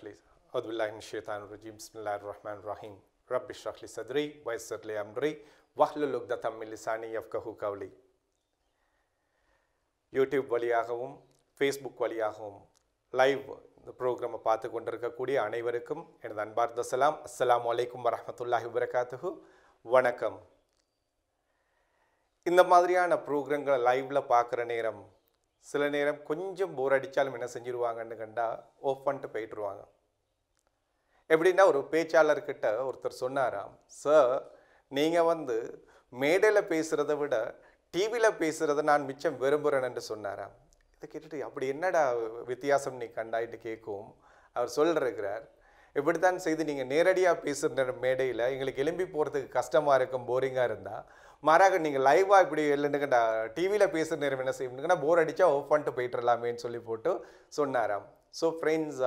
لي أعوذ بالله من الشيطان الرجيم بسم الله الرحمن الرحيم رب اشرح لي صدري ويسر لي أمري واحلل عقدة من لساني يفقهوا قولي YouTube வழியாகவும் Facebook வழியாகவும் live இந்த ப்ரோக்ராமை பார்த்து கொண்டிருக்கக்கூடிய அனைவருக்கும் எனது அன்பார்ந்த சலாம். அஸ்ஸலாமு அலைக்கும் வரஹ்மத்துல்லாஹி வபரகாத்துஹு. வணக்கம். இந்த மாதிரியான ப்ரோக்ராம்களை லைவில் பார்க்குற நேரம் சில நேரம் கொஞ்சம் போர் அடித்தாலும் என்ன செஞ்சிருவாங்கன்னு கண்டால் ஆஃப் பண்ணிட்டு போயிட்டுருவாங்க. எப்படின்னா ஒரு பேச்சாளர்கிட்ட ஒருத்தர் சொன்னாராம், சார் நீங்கள் மேடையில் பேசுகிறத விட டிவியில் பேசுகிறத நான் மிச்சம் விரும்புகிறேன் என்று சொன்னாராம். இதை கேட்டுட்டு அப்படி என்னடா வித்தியாசம் நீ கண்டாயிட்டு கேட்கும். அவர் சொல்லிருக்கிறார், இப்படித்தான் செய்து நீங்கள் நேரடியாக பேசுகிற மேடையில் எங்களுக்கு எலும்பி போகிறதுக்கு கஷ்டமாக இருக்கும், போரிங்காக இருந்தால், மாறாக நீங்கள் லைவாக இப்படி இல்லைன்னுக்கண்டா டிவியில் பேசுகிற நேரம் என்ன செய்யணுங்கன்னா போர் அடித்தா ஆஃப் பண்ணிட்டு போயிட்டுலாமேன்னு சொல்லி போட்டு சொன்னாராம். ஸோ ஃப்ரெண்ட்ஸ்,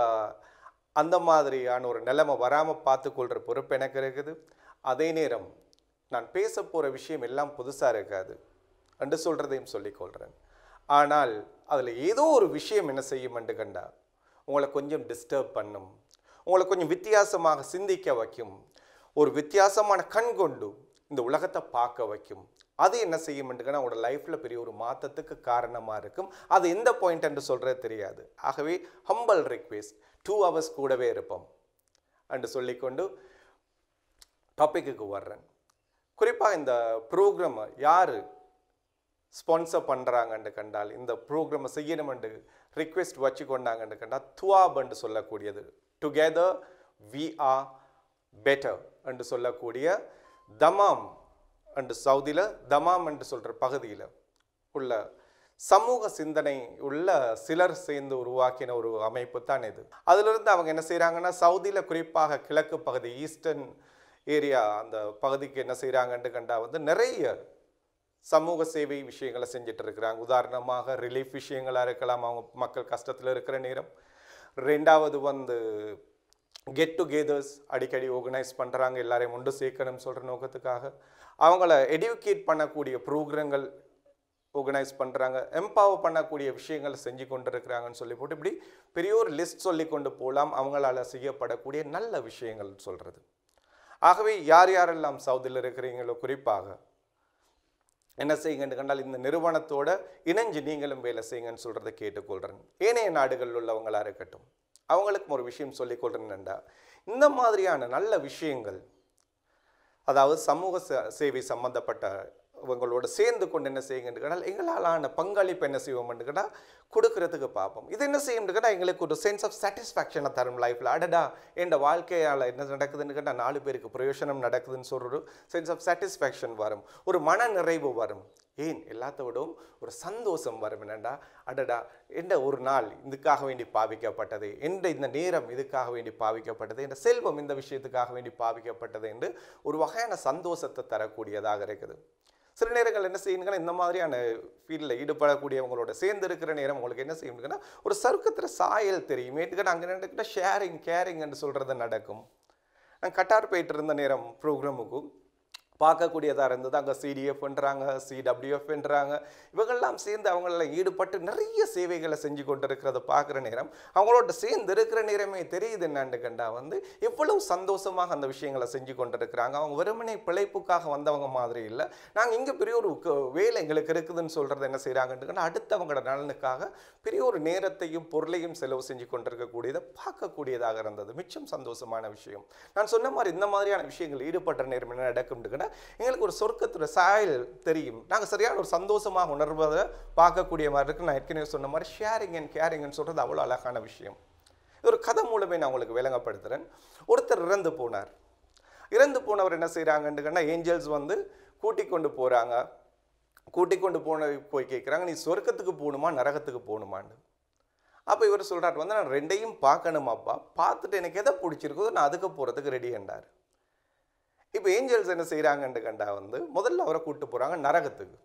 அந்த மாதிரியான ஒரு நிலைமை வராமல் பார்த்துக்கொள்கிற பொறுப்பு எனக்கு இருக்குது. அதே நேரம் நான் பேச போகிற விஷயம் எல்லாம் புதுசாக இருக்காது என்று சொல்கிறதையும் சொல்லிக்கொள்கிறேன். ஆனால் அதில் ஏதோ ஒரு விஷயம் என்ன செய்யும் என்று கண்டா உங்களை கொஞ்சம் டிஸ்டர்ப் பண்ணும், உங்களை கொஞ்சம் வித்தியாசமாக சிந்திக்க வைக்கும், ஒரு வித்தியாசமான கண் கொண்டு இந்த உலகத்தை பார்க்க வைக்கும். அது என்ன செய்யும் என்றுக்கன்னா உங்களோட லைஃப்பில் பெரிய ஒரு மாற்றத்துக்கு காரணமாக இருக்கும். அது எந்த பாயிண்ட் என்று சொல்கிறது தெரியாது. ஆகவே ஹம்பல் ரிக்வெஸ்ட், 2 hours கூடவே இருப்போம் என்று சொல்லிக்கொண்டு டாப்பிக்கு வர்றேன். குறிப்பாக இந்த ப்ரோக்ராமை யார் ஸ்பான்சர் பண்ணுறாங்கன்னு கண்டால், இந்த ப்ரோக்ராமை செய்யணுமென்று ரிக்வெஸ்ட் வச்சு கொண்டாங்கன்னு கண்டால் துவாப் என்று சொல்லக்கூடியது, டுகெதர் வி ஆர் பெட்டர் என்று சொல்லக்கூடிய தமாம் என்று சவுதியில் தமாம் என்று சொல்கிற பகுதியில் உள்ள சமூக சிந்தனை உள்ள சிலர் சேர்ந்து உருவாக்கின ஒரு அமைப்பு தான் இது. அதிலிருந்து அவங்க என்ன செய்கிறாங்கன்னா, சவுதியில் குறிப்பாக கிழக்கு பகுதி ஈஸ்டர்ன் ஏரியா அந்த பகுதிக்கு என்ன செய்கிறாங்கன்னு கண்டால் நிறைய சமூக சேவை விஷயங்களை செஞ்சுட்டு இருக்கிறாங்க. உதாரணமாக ரிலீஃப் விஷயங்களாக இருக்கலாம், அவங்க மக்கள் கஷ்டத்தில் இருக்கிற நேரம். ரெண்டாவது கெட் டுகெதர்ஸ் அடிக்கடி ஆர்கனைஸ் பண்ணுறாங்க, எல்லாரையும் ஒன்று சேர்க்கணும்னு சொல்கிற நோக்கத்துக்காக. அவங்கள எடுக்கேட் பண்ணக்கூடிய ப்ரோக்ராம்கள் ஆர்கனைஸ் பண்ணுறாங்க, எம்பவர் பண்ணக்கூடிய விஷயங்களை செஞ்சு கொண்டு இருக்கிறாங்கன்னு சொல்லி போட்டு இப்படி பெரிய ஒரு லிஸ்ட் சொல்லி கொண்டு போகலாம் அவங்களால செய்யப்படக்கூடிய நல்ல விஷயங்கள் சொல்கிறது. ஆகவே யார் யாரெல்லாம் சவுதியில் இருக்கிறீங்களோ குறிப்பாக என்ன செய்யுங்கன்னு கண்டால் இந்த நிறுவனத்தோட இணைஞ்சு நீங்களும் வேலை செய்யுங்கன்னு சொல்கிறத கேட்டுக்கொள்கிறேன். ஏனைய நாடுகளில் உள்ளவங்களாக இருக்கட்டும், அவங்களுக்கும் ஒரு விஷயம் சொல்லிக்கொள்கிறேன்டா, இந்த மாதிரியான நல்ல விஷயங்கள், அதாவது சமூக சேவை சம்பந்தப்பட்ட இவங்களோட சேர்ந்து கொண்டு என்ன செய்யுங்கன்னு கேட்டால் எங்களாலான பங்களிப்பு என்ன செய்வோம்னு கேட்டால் கொடுக்கறதுக்கு பார்ப்போம். இது என்ன செய்யும்னு கேட்டால் எங்களுக்கு ஒரு சென்ஸ் ஆஃப் சாட்டிஸ்ஃபேக்ஷனை தரும் லைஃப்பில். அடடா என் வாழ்க்கையால் என்ன நடக்குதுன்னு கேட்டால் 4 பேருக்கு பிரயோஜனம் நடக்குதுன்னு சொல்கிற ஒரு சென்ஸ் ஆஃப் சாட்டிஸ்ஃபேக்ஷன் வரும், ஒரு மன நிறைவு வரும். ஏன் எல்லாத்த விடவும் ஒரு சந்தோஷம் வரும். என்னண்டா அடடா என்ற ஒரு நாள் இதுக்காக வேண்டி பாவிக்கப்பட்டது, என்ற இந்த நேரம் இதுக்காக வேண்டி பாவிக்கப்பட்டது, என்ற செல்வம் இந்த விஷயத்துக்காக வேண்டி பாவிக்கப்பட்டது என்று ஒரு வகையான சந்தோஷத்தை தரக்கூடியதாக இருக்குது. சில நேரங்கள் என்ன செய்யுங்கன்னா இந்த மாதிரியான ஃபீல்டில் ஈடுபடக்கூடியவங்களோட சேர்ந்து இருக்கிற நேரம் உங்களுக்கு என்ன செய்யணுங்கன்னா ஒரு சறுக்கத்தில் சாயல் தெரியும். ஏற்றுக்கிட்ட அங்கே நடக்கிட்ட ஷேரிங் கேரிங் என்று சொல்கிறது நடக்கும். நான் கட்டார் போயிட்டு இருந்த நேரம் ப்ரோக்ராமுக்கும் பார்க்கக்கூடியதாக இருந்தது. அங்கே சிடிஎஃப்ன்றாங்க, சிடபிள்யூஎஃப்ன்றாங்க, இவங்கெல்லாம் சேர்ந்து அவங்களெல்லாம் ஈடுபட்டு நிறைய சேவைகளை செஞ்சு கொண்டு இருக்கிறத பார்க்குற நேரம் அவங்களோட சேர்ந்து இருக்கிற நேரமே தெரியுது என்னான்னு கண்டா எவ்வளவு சந்தோஷமாக அந்த விஷயங்களை செஞ்சு கொண்டு இருக்கிறாங்க. அவங்க வெறுமனே பிழைப்புக்காக வந்தவங்க மாதிரி இல்லை, நாங்கள் இங்கே பெரிய ஒரு வேலை எங்களுக்கு இருக்குதுன்னு சொல்கிறது என்ன செய்கிறாங்கன்னு கண்டா அடுத்தவங்களோட நலனுக்காக பெரிய ஒரு நேரத்தையும் பொருளையும் செலவு செஞ்சு கொண்டு இருக்கக்கூடியதை பார்க்கக்கூடியதாக இருந்தது. மிச்சம் சந்தோஷமான விஷயம். நான் சொன்ன மாதிரி இந்த மாதிரியான விஷயங்கள் ஈடுபட்ட நேரம் என்ன நடக்கும்னு எங்களுக்கு ஒரு சொர்க்கத்தோட சாயல் தெரியும். நாங்கள் சரியான ஒரு சந்தோஷமாக உணர்வதை பார்க்கக்கூடிய மாதிரி இருக்கு. நான் ஏற்கனவே சொன்ன மாதிரி ஷேரிங் அண்ட் கேரிங்னு சொல்கிறது அவ்வளோ அழகான விஷயம். ஒரு கதை மூலமே நான் உங்களுக்கு விளங்கப்படுத்துகிறேன். ஒருத்தர் இறந்து போனார். இறந்து போனவர் என்ன செய்கிறாங்கன்னு ஏஞ்சல்ஸ் கூட்டிக் கொண்டு போகிறாங்க. கூட்டிக் கொண்டு போய் கேட்குறாங்க, நீ சொர்க்கத்துக்கு போகணுமா நரகத்துக்கு போகணுமான்னு. அப்போ இவர் சொல்கிறார், நான் ரெண்டையும் பார்க்கணுமாப்பா, பார்த்துட்டு எனக்கு எதை பிடிச்சிருக்கோ நான் அதுக்கு போகிறதுக்கு ரெடி என்றார். இப்போ ஏஞ்சல்ஸ் என்ன செய்கிறாங்கன்னு கண்டா முதல்ல அவரை கூப்பிட்டு போகிறாங்க நரகத்துக்கு.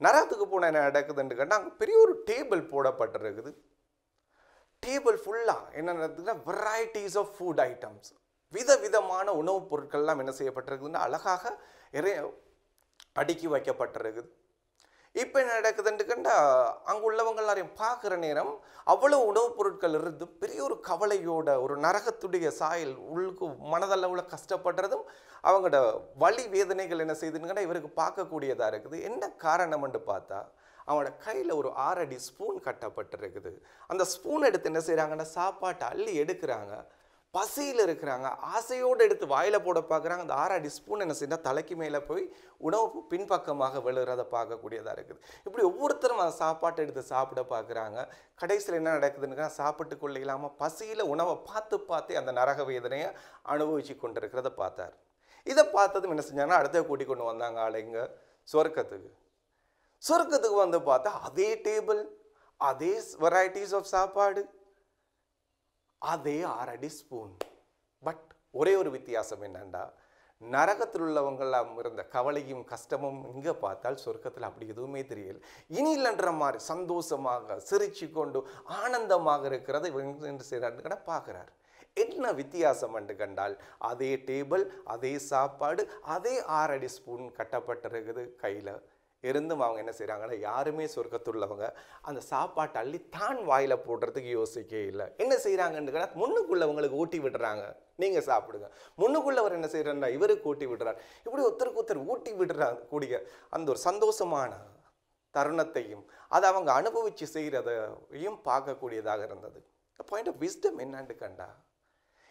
நரகத்துக்கு போனால் என்ன நடக்குதுன்னு கண்டா அங்கே பெரிய ஒரு டேபிள் போடப்பட்டிருக்குது. டேபிள் ஃபுல்லாக என்ன நடக்குதுன்னா வெரைட்டிஸ் ஆஃப் ஃபுட் ஐட்டம்ஸ், விதவிதமான உணவுப் பொருட்கள்லாம் என்ன செய்யப்பட்டிருக்குதுன்னா அழகாக அடுக்கி வைக்கப்பட்டிருக்குது. இப்போ என்ன நடக்குதுன்னு கண்டா அங்கே உள்ளவங்க எல்லாரையும் பார்க்குற நேரம் அவ்வளோ உணவுப் பொருட்கள் இருந்து பெரிய ஒரு கவலையோட ஒரு நரகத்துடைய சாயல் உள்ளுக்கு மனதளவில் கஷ்டப்படுறதும் அவங்களோட வலி வேதனைகள் என்ன செய்யுதுன்னு இவருக்கு பார்க்கக்கூடியதாக இருக்குது. என்ன காரணம்னு பார்த்தா அவனோட கையில் ஒரு 6 அடி ஸ்பூன் கட்டப்பட்டிருக்குது. அந்த ஸ்பூன் எடுத்து என்ன செய்கிறாங்கன்னா சாப்பாட்டை அள்ளி எடுக்கிறாங்க. பசியில் இருக்கிறாங்க, ஆசையோடு எடுத்து வாயில் போட பார்க்குறாங்க. அந்த 6 அடி ஸ்பூன் என்ன செய்யணும் தலைக்கு மேலே போய் உணவு பின்பக்கமாக விழுறதை பார்க்கக்கூடியதாக இருக்குது. இப்படி ஒவ்வொருத்தரும் அந்த சாப்பாட்டை எடுத்து சாப்பிட பார்க்குறாங்க. கடைசியில் என்ன நடக்குதுன்னு சாப்பிட்டு கொள்ள இல்லாமல் பசியில் உணவை பார்த்து அந்த நரக வேதனையை அனுபவிச்சு கொண்டிருக்கிறத பார்த்தார். இதை பார்த்ததும் என்ன செஞ்சாங்கன்னா அடுத்த கூட்டி கொண்டு வந்தாங்க ஆளுங்க சொர்க்கத்துக்கு வந்து பார்த்தா அதே டேபிள், அதே வெரைட்டிஸ் ஆஃப் சாப்பாடு, அதே 6 அடி ஸ்பூன். பட் ஒரே ஒரு வித்தியாசம் என்னண்டா நரகத்தில் உள்ளவங்களாம் இருந்த கவலையும் கஷ்டமும் இங்கே பார்த்தால் சொர்க்கத்தில் அப்படி எதுவுமே தெரியல. இனி இல்லைன்ற மாதிரி சந்தோஷமாக சிரிச்சு கொண்டு ஆனந்தமாக இருக்கிறத இவங்க செய்கிறான்னு பார்க்குறாரு. என்ன வித்தியாசம் என்று கண்டால் அதே டேபிள், அதே சாப்பாடு, அதே 6 அடி ஸ்பூன் கட்டப்பட்டிருக்குது கையில் இருந்தும் அவங்க என்ன செய்கிறாங்கன்னா யாருமே சொர்க்கத்துள்ளவங்க அந்த சாப்பாட்டை அள்ளி தான் வாயில் போடுறதுக்கு யோசிக்கவே இல்லை. என்ன செய்கிறாங்கன்னு கேட்டால் முன்னுக்குள்ளவங்களுக்கு ஊட்டி விடுறாங்க, நீங்கள் சாப்பிடுங்க. முன்னுக்குள்ளவர் என்ன செய்கிறாருன்னா இவருக்கு ஊட்டி விடுறார். இப்படி ஒருத்தருக்கு ஊட்டி விடுறாங்க கூடிய அந்த ஒரு சந்தோஷமான தருணத்தையும் அதை அவங்க அனுபவித்து செய்கிறதையும் பார்க்கக்கூடியதாக இருந்தது. பாயிண்ட் ஆஃப் விஸ்டம் என்னன்னு கண்டா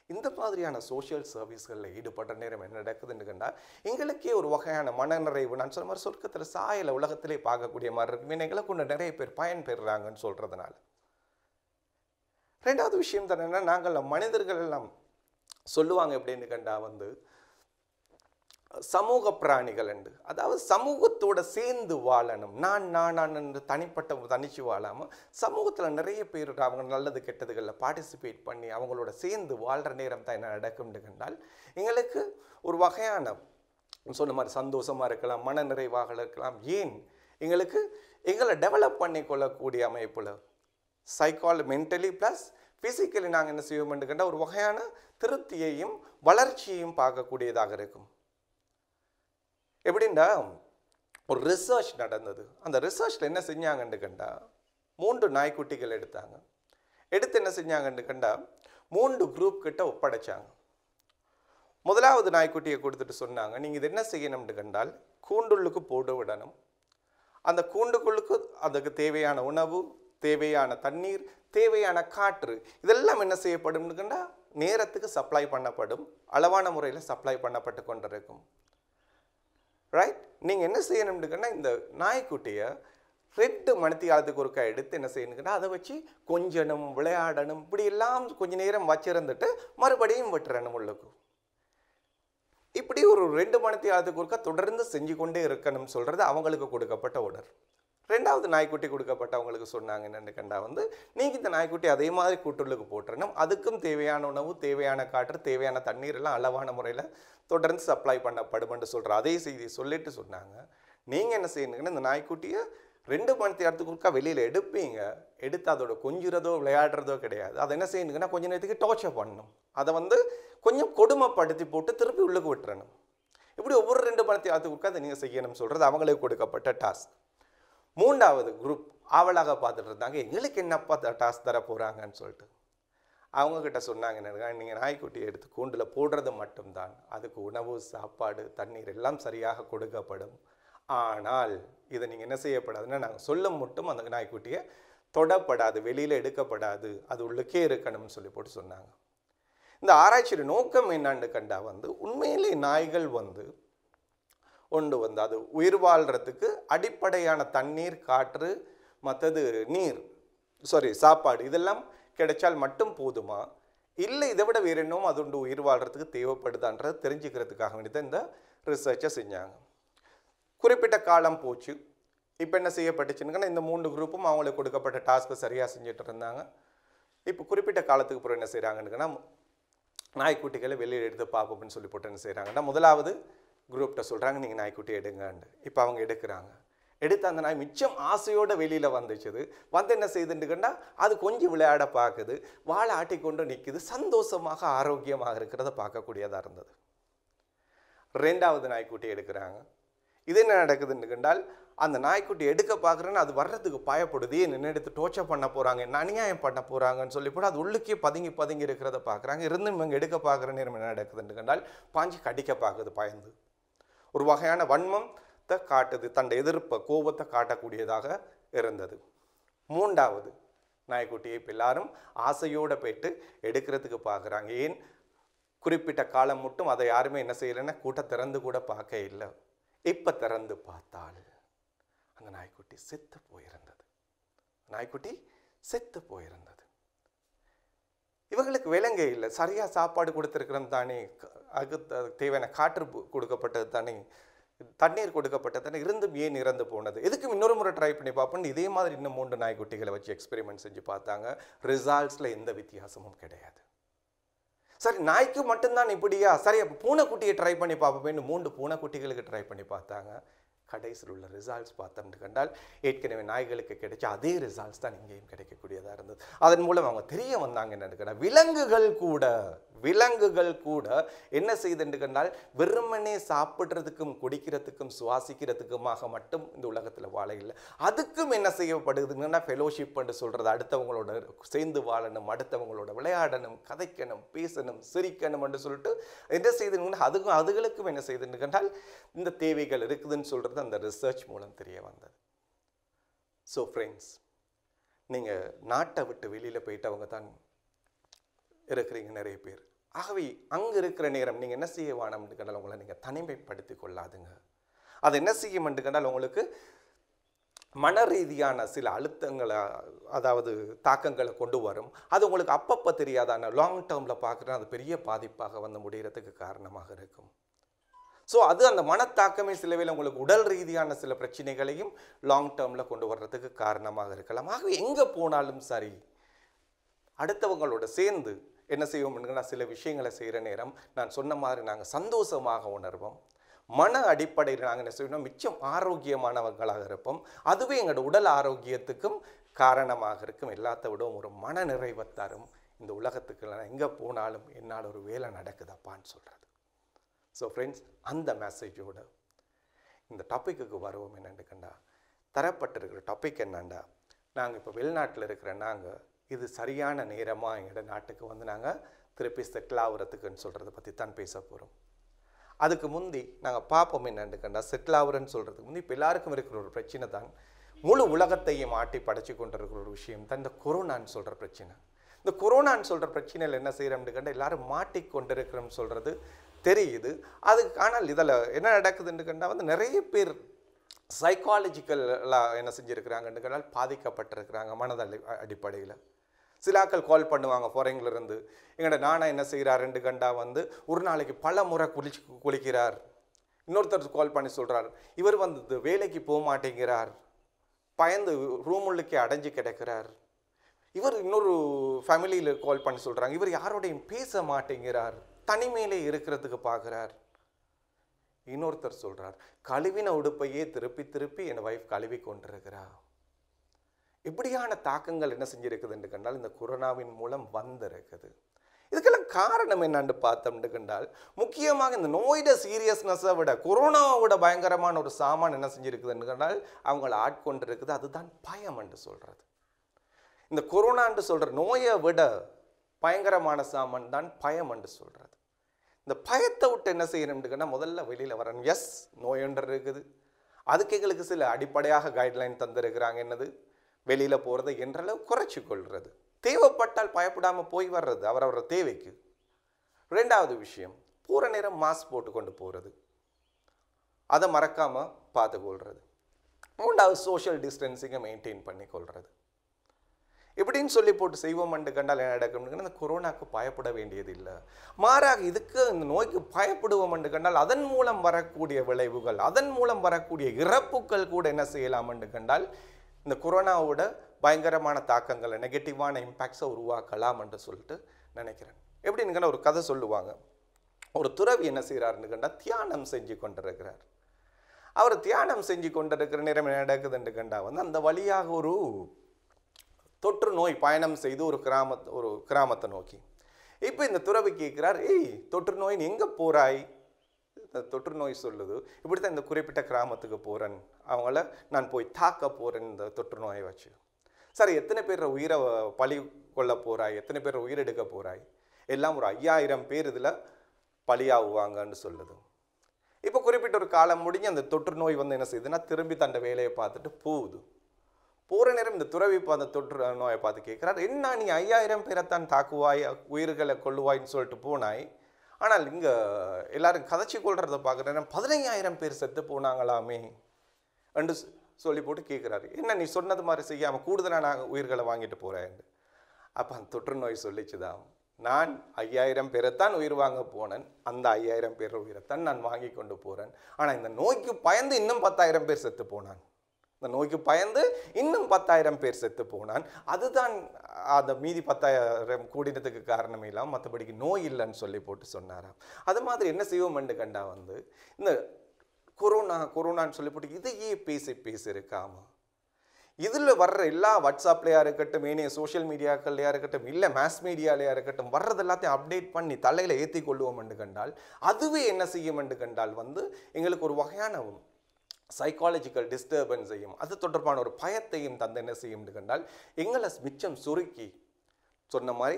இந்த மாதிரியான சோஷியல் சர்வீஸ்களில் ஈடுபடுற நேரம் என்ன நடக்குதுன்னு கண்டால் எங்களுக்கே ஒரு வகையான மனநிறைவு, நான் சொன்ன மாதிரி சொர்க்கத்தில் சாயலை உலகத்திலே பார்க்கக்கூடிய மாதிரி இருக்கு. எங்களை கொண்டு நிறைய பேர் பயன்பெறுறாங்கன்னு சொல்கிறதுனால. ரெண்டாவது விஷயம் தான் என்ன, நாங்கள் மனிதர்கள் எல்லாம் சொல்லுவாங்க எப்படின்னு கண்டா சமூக பிராணிகள் என்று, அதாவது சமூகத்தோட சேர்ந்து வாழணும். நான் என்று தனிச்சு வாழாமல் சமூகத்தில் நிறைய பேர் அவங்க நல்லது கெட்டதுகளில் பார்ட்டிசிபேட் பண்ணி அவங்களோட சேர்ந்து வாழ்கிற நேரம் தான் என்ன நடக்கும்னு கண்டால் எங்களுக்கு ஒரு வகையான சொன்ன மாதிரி சந்தோஷமாக இருக்கலாம், மன நிறைவாக இருக்கலாம். ஏன் எங்களை டெவலப் பண்ணி கொள்ளக்கூடிய அமைப்பில் மென்டலி ப்ளஸ் ஃபிசிக்கலி நாங்கள் என்ன செய்வோம்னு கண்டால் ஒரு வகையான திருப்தியையும் வளர்ச்சியையும் பார்க்கக்கூடியதாக இருக்கும். எப்படின்னா ஒரு ரிசர்ச் நடந்தது. அந்த ரிசர்ச்சில் என்ன செஞ்சாங்கன்னு கண்டா 3 நாய்க்குட்டிகள் எடுத்தாங்க. எடுத்து என்ன செஞ்சாங்கன்னு கண்டா 3 குரூப் கிட்ட ஒப்படைச்சாங்க. முதலாவது நாய்க்குட்டியை கொடுத்துட்டு சொன்னாங்க, நீங்கள் இது என்ன செய்யணும்னு கண்டால் கூண்டுள்ளுக்கு போட்டு விடணும். அந்த கூண்டுக்குள்ளுக்கு அதுக்கு தேவையான உணவு, தேவையான தண்ணீர், தேவையான காற்று இதெல்லாம் என்ன செய்யப்படும்னு கண்டா நேரத்துக்கு சப்ளை பண்ணப்படும், அளவான முறையில் சப்ளை பண்ணப்பட்டு கொண்டிருக்கும். ரைட்? நீங்கள் என்ன செய்யணும்னுக்குன்னா இந்த நாய்க்குட்டியை 2 மணித்தியாலத்துக்கு ஒருக்கா எடுத்து என்ன செய்யணுங்கன்னா அதை வச்சு கொஞ்சணும், விளையாடணும், இப்படி எல்லாம் கொஞ்ச நேரம் வச்சிருந்துட்டு மறுபடியும் விட்டுறணும் உள்ளுக்கு. இப்படி ஒரு 2 மணித்தியாலத்துக்கு ஒருக்கா தொடர்ந்து செஞ்சு கொண்டே இருக்கணும்னு சொல்கிறது அவங்களுக்கு கொடுக்கப்பட்ட ஆர்டர். ரெண்டாவது நாய்க்குட்டி கொடுக்கப்பட்டவங்களுக்கு சொன்னாங்க என்னென்னு கண்டா நீங்கள் இந்த நாய்க்குட்டி அதே மாதிரி கூட்டுள்ளுக்கு போட்டுறணும், அதுக்கும் தேவையான உணவு, தேவையான காற்று, தேவையான தண்ணீர் எல்லாம் அளவான முறையில் தொடர்ந்து சப்ளை பண்ணப்படும்னு சொல்கிற அதே செய்தி சொல்லிட்டு சொன்னாங்க. நீங்கள் என்ன செய்யணுங்கன்னா இந்த நாய்க்குட்டியை 2 மணித்தியாலத்துக்கு ஒருக்கா வெளியில் எடுப்பீங்க, எடுத்து அதோட கொஞ்சுறதோ விளையாடுறதோ கிடையாது. அதை என்ன செய்யணுங்கன்னா கொஞ்ச நேரத்துக்கு டார்ச்சர் பண்ணணும், அதை கொஞ்சம் கொடுமைப்படுத்தி போட்டு திருப்பி உள்ளுக்கு விட்டுறணும். இப்படி ஒவ்வொரு 2 மணித்தியாலத்துக்கு ஒருக்கா அதை நீங்கள் செய்யணும்னு சொல்கிறது அவங்களுக்கு கொடுக்கப்பட்ட டாஸ்க். 3வது குரூப் ஆவலாக பார்த்துட்டு இருந்தாங்க, எங்களுக்கு என்னப்பா டாஸ்க் தர போகிறாங்கன்னு சொல்லிட்டு. அவங்கக்கிட்ட சொன்னாங்க என்னன்னா, நீங்கள் நாய்க்குட்டியை எடுத்து கூண்டில் போடுறது மட்டும்தான், அதுக்கு உணவு, சாப்பாடு, தண்ணீர் எல்லாம் சரியாக கொடுக்கப்படும். ஆனால் இதை நீங்கள் என்ன செய்யப்படாதுன்னா நாங்கள் சொல்ல மட்டும் அந்த நாய்க்குட்டியை தொடப்படாது, வெளியில் எடுக்கப்படாது, அது உள்ளுக்கே இருக்கணும்னு சொல்லி போட்டு சொன்னாங்க. இந்த ஆராய்ச்சியோட நோக்கம் என்னன்னு கண்டா உண்மையிலே நாய்கள் ஒன்று அது உயிர் வாழ்கிறதுக்கு அடிப்படையான தண்ணீர், காற்று, மற்றது சாப்பாடு இதெல்லாம் கிடைச்சால் மட்டும் போதுமா, இல்லை இதை விட வேறு என்னமோ அது ஒன்று உயிர் வாழ்கிறதுக்கு தேவைப்படுதான்றது தெரிஞ்சுக்கிறதுக்காக வேண்டி தான் இந்த ரிசர்ச்சை செஞ்சாங்க. குறிப்பிட்ட காலம் போச்சு. இப்போ என்ன செய்யப்பட்டுச்சுன்னா இந்த 3 குரூப்பும் அவங்களுக்கு கொடுக்கப்பட்ட டாஸ்க்கு சரியாக செஞ்சுட்டு இருந்தாங்க. இப்போ குறிப்பிட்ட காலத்துக்கு அப்புறம் என்ன செய்கிறாங்கன்னா நாய்க்குட்டிகளை வெளியில் எடுத்து பார்ப்போம்னு சொல்லி போட்டு என்ன செய்கிறாங்கன்னா முதலாவது குரூப்கிட்ட சொல்கிறாங்க, நீங்கள் நாய்க்குட்டி எடுங்கன்னு. இப்போ அவங்க எடுக்கிறாங்க. எடுத்து அந்த நாய் மிச்சம் ஆசையோடு வெளியில் வந்துச்சுது. என்ன செய்துட்டுக்கண்டா அது கொஞ்சம் விளையாட பார்க்குது, வாழை ஆட்டிக்கொண்டு நிற்குது, சந்தோஷமாக ஆரோக்கியமாக இருக்கிறத பார்க்கக்கூடியதாக இருந்தது. 2வது நாய்க்குட்டி எடுக்கிறாங்க. இது என்ன நடக்குதுன்னு கண்டால் அந்த நாய்க்குட்டி எடுக்க பார்க்குறேன்னு அது வர்றதுக்கு பயப்படுது, என்ன எடுத்து டோர்ச்சர் பண்ண போகிறாங்க, என்ன அநியாயம் பண்ண போகிறாங்கன்னு சொல்லி போட்டு அது உள்ளுக்கே பதுங்கி பதுங்கி இருக்கிறத பார்க்குறாங்க. இருந்து இவங்க எடுக்க பார்க்குற நேரம் என்ன நடக்குதுன்னு கண்டால் பாஞ்சி கடிக்க பார்க்குது பயந்து. ஒரு வகையான வன்மத்தை காட்டுது, தன் எதிர்ப்பை கோபத்தை காட்டக்கூடியதாக இருந்தது. மூன்றாவது நாய்க்குட்டியை இப்போ எல்லாரும் ஆசையோடு போயிட்டு எடுக்கிறதுக்கு பார்க்குறாங்க. ஏன் குறிப்பிட்ட காலம் மட்டும் அதை யாருமே என்ன செய்யலைன்னா கூட்ட திறந்து கூட பார்க்க இல்லை. இப்போ திறந்து பார்த்தால் அந்த நாய்க்குட்டி செத்து போயிருந்தது. நாய்க்குட்டி செத்து போயிருந்தது. இவங்களுக்கு விலங்கே இல்லை, சரியா சாப்பாடு கொடுத்துருக்கிறோம் தானே, அதுக்கு தேவையான காற்று கொடுக்கப்பட்டது தானே, தண்ணீர் கொடுக்கப்பட்டது தானே, இருந்தும் ஏன் இறந்து போனது, எதுக்கும் இன்னொரு முறை ட்ரை பண்ணி பார்ப்போம். இதே மாதிரி இன்னும் 3 நாய்க்குட்டிகளை வச்சு எக்ஸ்பெரிமெண்ட் செஞ்சு பார்த்தாங்க. ரிசல்ட்ஸில் எந்த வித்தியாசமும் கிடையாது. சரி, நாய்க்கு மட்டும்தான் இப்படியா, சரி அப்போ பூனைக்குட்டியை ட்ரை பண்ணி பார்ப்போமேன்னு 3 பூனைக்குட்டிகளுக்கு ட்ரை பண்ணி பார்த்தாங்க. கடைசியில் உள்ள ரிசல்ட்ஸ் பார்த்தோம்னு கண்டால் ஏற்கனவே நாய்களுக்கு கிடைச்ச அதே ரிசல்ட்ஸ் தான் இங்கேயும் கிடைக்கக்கூடியதாக இருந்தது. அதன் மூலம் அவங்க தெரிய வந்தாங்க என்னன்னு கண்டால் விலங்குகள் கூட என்ன செய்துன்னு கண்டால் வெறுமனே சாப்பிட்றதுக்கும் குடிக்கிறதுக்கும் சுவாசிக்கிறதுக்குமாக மட்டும் இந்த உலகத்தில் வாழ இல்லை. அதுக்கும் என்ன செய்யப்படுதுங்கன்னா ஃபெலோஷிப் என்று சொல்கிறது, அடுத்தவங்களோட சேர்ந்து வாழணும், அடுத்தவங்களோட விளையாடணும், கதைக்கணும், பேசணும், சிரிக்கணும் என்று சொல்லிட்டு என்ன செய்துங்கன்னா அதுகளுக்கும் என்ன செய்துன்னு கண்டால் இந்த தேவைகள் இருக்குதுன்னு சொல்கிறது அந்த ரிசர்ச் மூலம் தெரிய வந்தது. ஸோ ஃப்ரெண்ட்ஸ், நீங்கள் நாட்டை விட்டு வெளியில் போயிட்டவங்க தான் இருக்கிறீங்க நிறைய பேர். ஆகவே அங்கே இருக்கிற நேரம் நீங்கள் என்ன செய்ய வேணும்னு கண்டால் உங்களை நீங்கள் தனிமைப்படுத்தி கொள்ளாதுங்க. அது என்ன செய்யும்னு கண்டால் உங்களுக்கு மன ரீதியான சில அழுத்தங்களை, அதாவது தாக்கங்களை கொண்டு வரும். அது உங்களுக்கு அப்பப்போ தெரியாதான லாங் டேர்மில் பார்க்குறேன் அது பெரிய பாதிப்பாக வந்து முடிகிறதுக்கு காரணமாக இருக்கும். ஸோ அது அந்த மனத்தாக்கமே சில வேளை உங்களுக்கு உடல் ரீதியான சில பிரச்சனைகளையும் லாங் டேர்மில் கொண்டு வர்றதுக்கு காரணமாக இருக்கலாம். ஆகவே எங்கே போனாலும் சரி அடுத்தவங்களோட சேர்ந்து என்ன செய்வோம்னா சில விஷயங்களை செய்கிற நேரம் நான் சொன்ன மாதிரி நாங்கள் சந்தோஷமாக உணர்வோம். மன அடிப்படையில் நாங்கள் என்ன செய்வோம், மிச்சம் ஆரோக்கியமானவங்களாக இருப்போம். அதுவே எங்களோட உடல் ஆரோக்கியத்துக்கும் காரணமாக இருக்கும். எல்லாத்த விடவும் ஒரு மன நிறைவை தரும். இந்த உலகத்துக்கு நான் எங்கே போனாலும் என்னால் ஒரு வேலை நடக்குதாப்பான்னு சொல்கிறது. ஸோ ஃப்ரெண்ட்ஸ், அந்த மெசேஜோட இந்த டாப்பிக்கு வருவோம். என்னென்னு கண்டா தரப்பட்டிருக்கிற டாபிக் என்னண்டா, நாங்கள் இப்போ வெளிநாட்டில் இருக்கிற நாங்கள் இது சரியான நேரமாக எங்களோட நாட்டுக்கு வந்து நாங்கள் திருப்பி செட்டில் ஆகுறதுக்குன்னு சொல்கிறத பற்றி தான் பேச போகிறோம். அதுக்கு முந்தி நாங்கள் பார்ப்போம் என்னென்னு கண்டா, செட்டில் ஆகுறேன்னு சொல்கிறதுக்கு முந்தி இப்போ எல்லாருக்கும் இருக்கிற ஒரு பிரச்சனை தான், முழு உலகத்தையும் ஆட்டி படைச்சு கொண்டிருக்கிற ஒரு விஷயம் தான் இந்த கொரோனான்னு சொல்கிற பிரச்சனை. இந்த கொரோனான்னு சொல்கிற பிரச்சனையில் என்ன செய்கிறோம்னு கண்டால் எல்லாரும் மாட்டிக்கொண்டிருக்கிறோம்னு சொல்கிறது தெரியுது. அதுக்கு ஆனால் இதில் என்ன நடக்குதுன்னு கண்டால் வந்து நிறைய பேர் சைக்காலஜிக்கலாக என்ன செஞ்சுருக்கிறாங்கன்னு கண்டால் பாதிக்கப்பட்டிருக்கிறாங்க மனத அடிப்படையில். சில ஆட்கள் கால் பண்ணுவாங்க ஃபாரின்லேருந்து, எங்களோட நானா என்ன செய்கிறாருன்னு கண்டா வந்து ஒரு நாளைக்கு பல முறை குளிக்கிறார். இன்னொருத்தர் கால் பண்ணி சொல்கிறார், இவர் வந்து வேலைக்கு போக மாட்டேங்கிறார், பயந்து ரூம் உள்ளுக்கே அடைஞ்சு கிடக்கிறார். இவர் இன்னொரு ஃபேமிலியில் கால் பண்ணி சொல்கிறாங்க, இவர் யாரோடையும் பேச மாட்டேங்கிறார், தனிமையிலே இருக்கிறதுக்கு பார்க்குறார். இன்னொருத்தர் சொல்கிறார், கழுவின உடுப்பையே திருப்பி திருப்பி என் வைஃப் கழுவி கொண்டிருக்கிறா. இப்படியான தாக்கங்கள் என்ன செஞ்சிருக்குதுன்னு கண்டால் இந்த கொரோனாவின் மூலம் வந்திருக்குது. இதுக்கெல்லாம் காரணம் என்னன்னு பார்த்தோம்னு கண்டால் முக்கியமாக இந்த நோயோட சீரியஸ்னஸை விட கொரோனாவை விட பயங்கரமான ஒரு சாமான் என்ன செஞ்சிருக்குதுன்னு கண்டால் அவங்கள ஆட்கொண்டு இருக்குது. அதுதான் பயம் என்று சொல்கிறது. இந்த கொரோனான்னு சொல்கிற நோயை விட பயங்கரமான சாமான் தான் பயம் என்று சொல்கிறது. இந்த பயத்தை விட்டு என்ன செய்யணும்னுக்குன்னா முதல்ல வெளியில் வரணும். எஸ், நோயொன்று இருக்குது, அதுக்கு எங்களுக்கு சில அடிப்படையாக கைட்லைன் தந்திருக்கிறாங்க. என்னது, வெளியில் போகிறத என்றளவு குறைச்சி கொள்வது, தேவைப்பட்டால் பயப்படாமல் போய் வர்றது அவரவர தேவைக்கு. ரெண்டாவது விஷயம், போகிற நேரம் மாஸ்க் போட்டு கொண்டு போகிறது, அதை மறக்காமல் பார்த்துக்கொள்வது. மூன்றாவது, சோஷியல் டிஸ்டன்சிங்கை மெயின்டைன் பண்ணி கொள்வது. இப்படின்னு சொல்லி போட்டு செய்வோம் என்று கண்டால் என்ன நடக்கும்னு இந்த கொரோனாவுக்கு பயப்பட வேண்டியது இல்லை. மாறாக இதுக்கு இந்த நோய்க்கு பயப்படுவோம் என்று கண்டால் அதன் மூலம் வரக்கூடிய விளைவுகள், அதன் மூலம் வரக்கூடிய இறப்புகள் கூட என்ன செய்யலாம் என்று கண்டால் இந்த கொரோனாவோட பயங்கரமான தாக்கங்களை, நெகட்டிவான இம்பேக்ட்ஸை உருவாக்கலாம் என்று சொல்லிட்டு நினைக்கிறேன். எப்படின்னு ஒரு கதை சொல்லுவாங்க. ஒரு துறவி என்ன செய்கிறாருன்னு கண்டால் தியானம் செஞ்சு கொண்டிருக்கிறார். அவர் தியானம் செஞ்சு கொண்டிருக்கிற நேரம் என்ன நடக்குதுன்னு கண்டால் வந்து அந்த வழியாக ஒரு தொற்று நோய் பயணம் செய்து ஒரு கிராமத்தை நோக்கி. இப்போ இந்த துறவி கேட்குறார், ஏய் தொற்று நோய் நீ எங்கே போகிறாய், தொற்று நோய் சொல்லுது, இப்படி தான் இந்த குறிப்பிட்ட கிராமத்துக்கு போகிறேன், அவங்கள நான் போய் தாக்க போகிறேன் இந்த தொற்று நோயை வச்சு. சரி, எத்தனை பேர் உயிரை பலி கொள்ள போகிறாய், எத்தனை பேர் உயிரெடுக்க போகிறாய், எல்லாம் ஒரு 5000 பேர் இதில் பலியாகுவாங்கன்னு சொல்லுது. இப்போ குறிப்பிட்ட ஒரு காலம் முடிஞ்சு அந்த தொற்று நோய் வந்து என்ன செய்யுதுன்னா திரும்பி தன் வேலையை பார்த்துட்டு போகுது. போகிற நேரம் இந்த துறவி இப்போ அந்த தொற்று நோயை பார்த்து கேட்குறாரு, என்ன நீ 5000 பேரைத்தான் தாக்குவாய், உயிர்களை கொள்ளுவாய்ன்னு சொல்லிட்டு போனாய், ஆனால் இங்கே எல்லாரும் கதைச்சி கொள்றதை பார்க்குறேன் 15000 பேர் செத்து போனாங்களாமே என்று சொல்லி போட்டு கேட்குறாரு. என்ன நீ சொன்னது மாதிரி செய்யாமல் கூடுதலாக நான் உயிர்களை வாங்கிட்டு போகிறேன். அப்போ அந்த தொற்று நோய் சொல்லிச்சுதான், நான் 5000 பேரைத்தான் உயிர் வாங்க போனேன், அந்த 5000 பேர் உயிரைத்தான் நான் வாங்கி கொண்டு போகிறேன். ஆனால் இந்த நோய்க்கு பயந்து இன்னும் 10000 பேர் செத்து போனான், இந்த நோய்க்கு பயந்து இன்னும் 10000 பேர் செத்து போனான். அதுதான் அந்த மீதி 10000 கூடினதுக்கு காரணமே இல்லாமல் மற்றபடிக்கு நோய் இல்லைன்னு சொல்லி போட்டு சொன்னாராம். அது மாதிரி என்ன செய்வோம்னு கண்டா வந்து இந்த கொரோனான்னு சொல்லி போட்டு இதையே பேசி இருக்காம இதில் வர்ற எல்லா வாட்ஸ்அப்லையா இருக்கட்டும், ஏனைய சோஷியல் மீடியாக்கள்லையா இருக்கட்டும், இல்லை மாஸ் மீடியாலையா இருக்கட்டும், வர்றது எல்லாத்தையும் அப்டேட் பண்ணி தலையில் ஏற்றி கொள்வோம் என்று கண்டால் அதுவே என்ன செய்யும் என்று கண்டால் வந்து எங்களுக்கு ஒரு வகையான சைக்காலஜிக்கல் டிஸ்டர்பன்ஸையும் அது தொடர்பான ஒரு பயத்தையும் தந்து என்ன செய்யும் கண்டால் எங்களை மிச்சம் சுருக்கி சொன்ன மாதிரி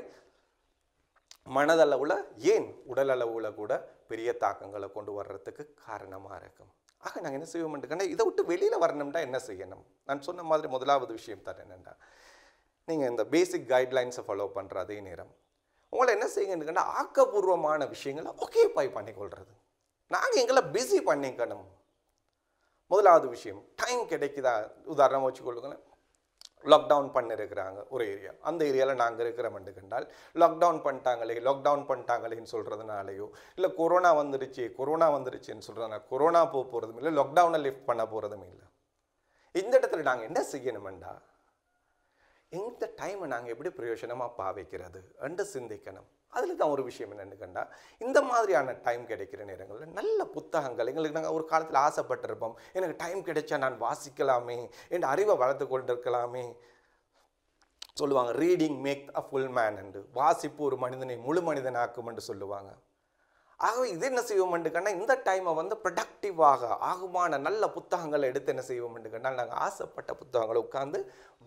மனதளவில் ஏன் உடல் அளவில் கூட பெரிய தாக்கங்களை கொண்டு வர்றதுக்கு காரணமாக இருக்கும். ஆக நாங்கள் என்ன செய்வோம் கண்டா இதை விட்டு வெளியில் வரணும்னா என்ன செய்யணும்? நான் சொன்ன மாதிரி முதலாவது விஷயம் தான் என்னென்னா, நீங்கள் இந்த பேசிக் கைட்லைன்ஸை ஃபாலோ பண்ணுற அதே நேரம் உங்களை என்ன செய்யுங்கன்னு கண்டா ஆக்கப்பூர்வமான விஷயங்களை ஆக்கியபை பண்ணிக்கொள்வது. நாங்கள் எங்களை பிஸி பண்ணிக்கணும். முதலாவது விஷயம் டைம் கிடைக்குதா? உதாரணம் வச்சுக்கொள்ளுங்களேன், லாக்டவுன் பண்ணிருக்கிறாங்க ஒரு ஏரியா, அந்த ஏரியாவில் நாங்கள் இருக்கிறோம்னு கண்டால் லாக்டவுன் பண்ணிட்டாங்களேன்னு சொல்கிறதுனாலையோ இல்லை கொரோனா வந்துருச்சுன்னு சொல்கிறதுனால கொரோனா போகிறதும் இல்லை, லாக்டவுனை லிஃப்ட் பண்ண போகிறதும் இல்லை. இந்த இடத்துல நாங்கள் என்ன செய்யணுமெண்டா இந்த டைமை நாங்கள் எப்படி பிரயோஜனமாக பாவிக்கிறது என்று சிந்திக்கணும். அதில் தான் ஒரு விஷயம் என்னென்னு கண்டா இந்த மாதிரியான டைம் கிடைக்கிற நேரங்களில் நல்ல புத்தகங்கள் எங்களுக்கு நாங்கள் ஒரு காலத்தில் ஆசைப்பட்டிருப்போம், எனக்கு டைம் கிடைச்சா நான் வாசிக்கலாமே, என் அறிவை வளர்த்து கொண்டிருக்கலாமே. சொல்லுவாங்க reading make a full man என்று, வாசிப்பு ஒரு மனிதனை முழு மனிதனாக்கும் என்று சொல்லுவாங்க. ஆகவே இது என்ன செய்வோம் கண்டா இந்த டைமை வந்து ப்ரொடக்டிவாக ஆகுமான நல்ல புத்தகங்களை எடுத்து என்ன செய்வோம் கண்டால் நாங்கள் ஆசைப்பட்ட புத்தகங்களை உட்கார்ந்து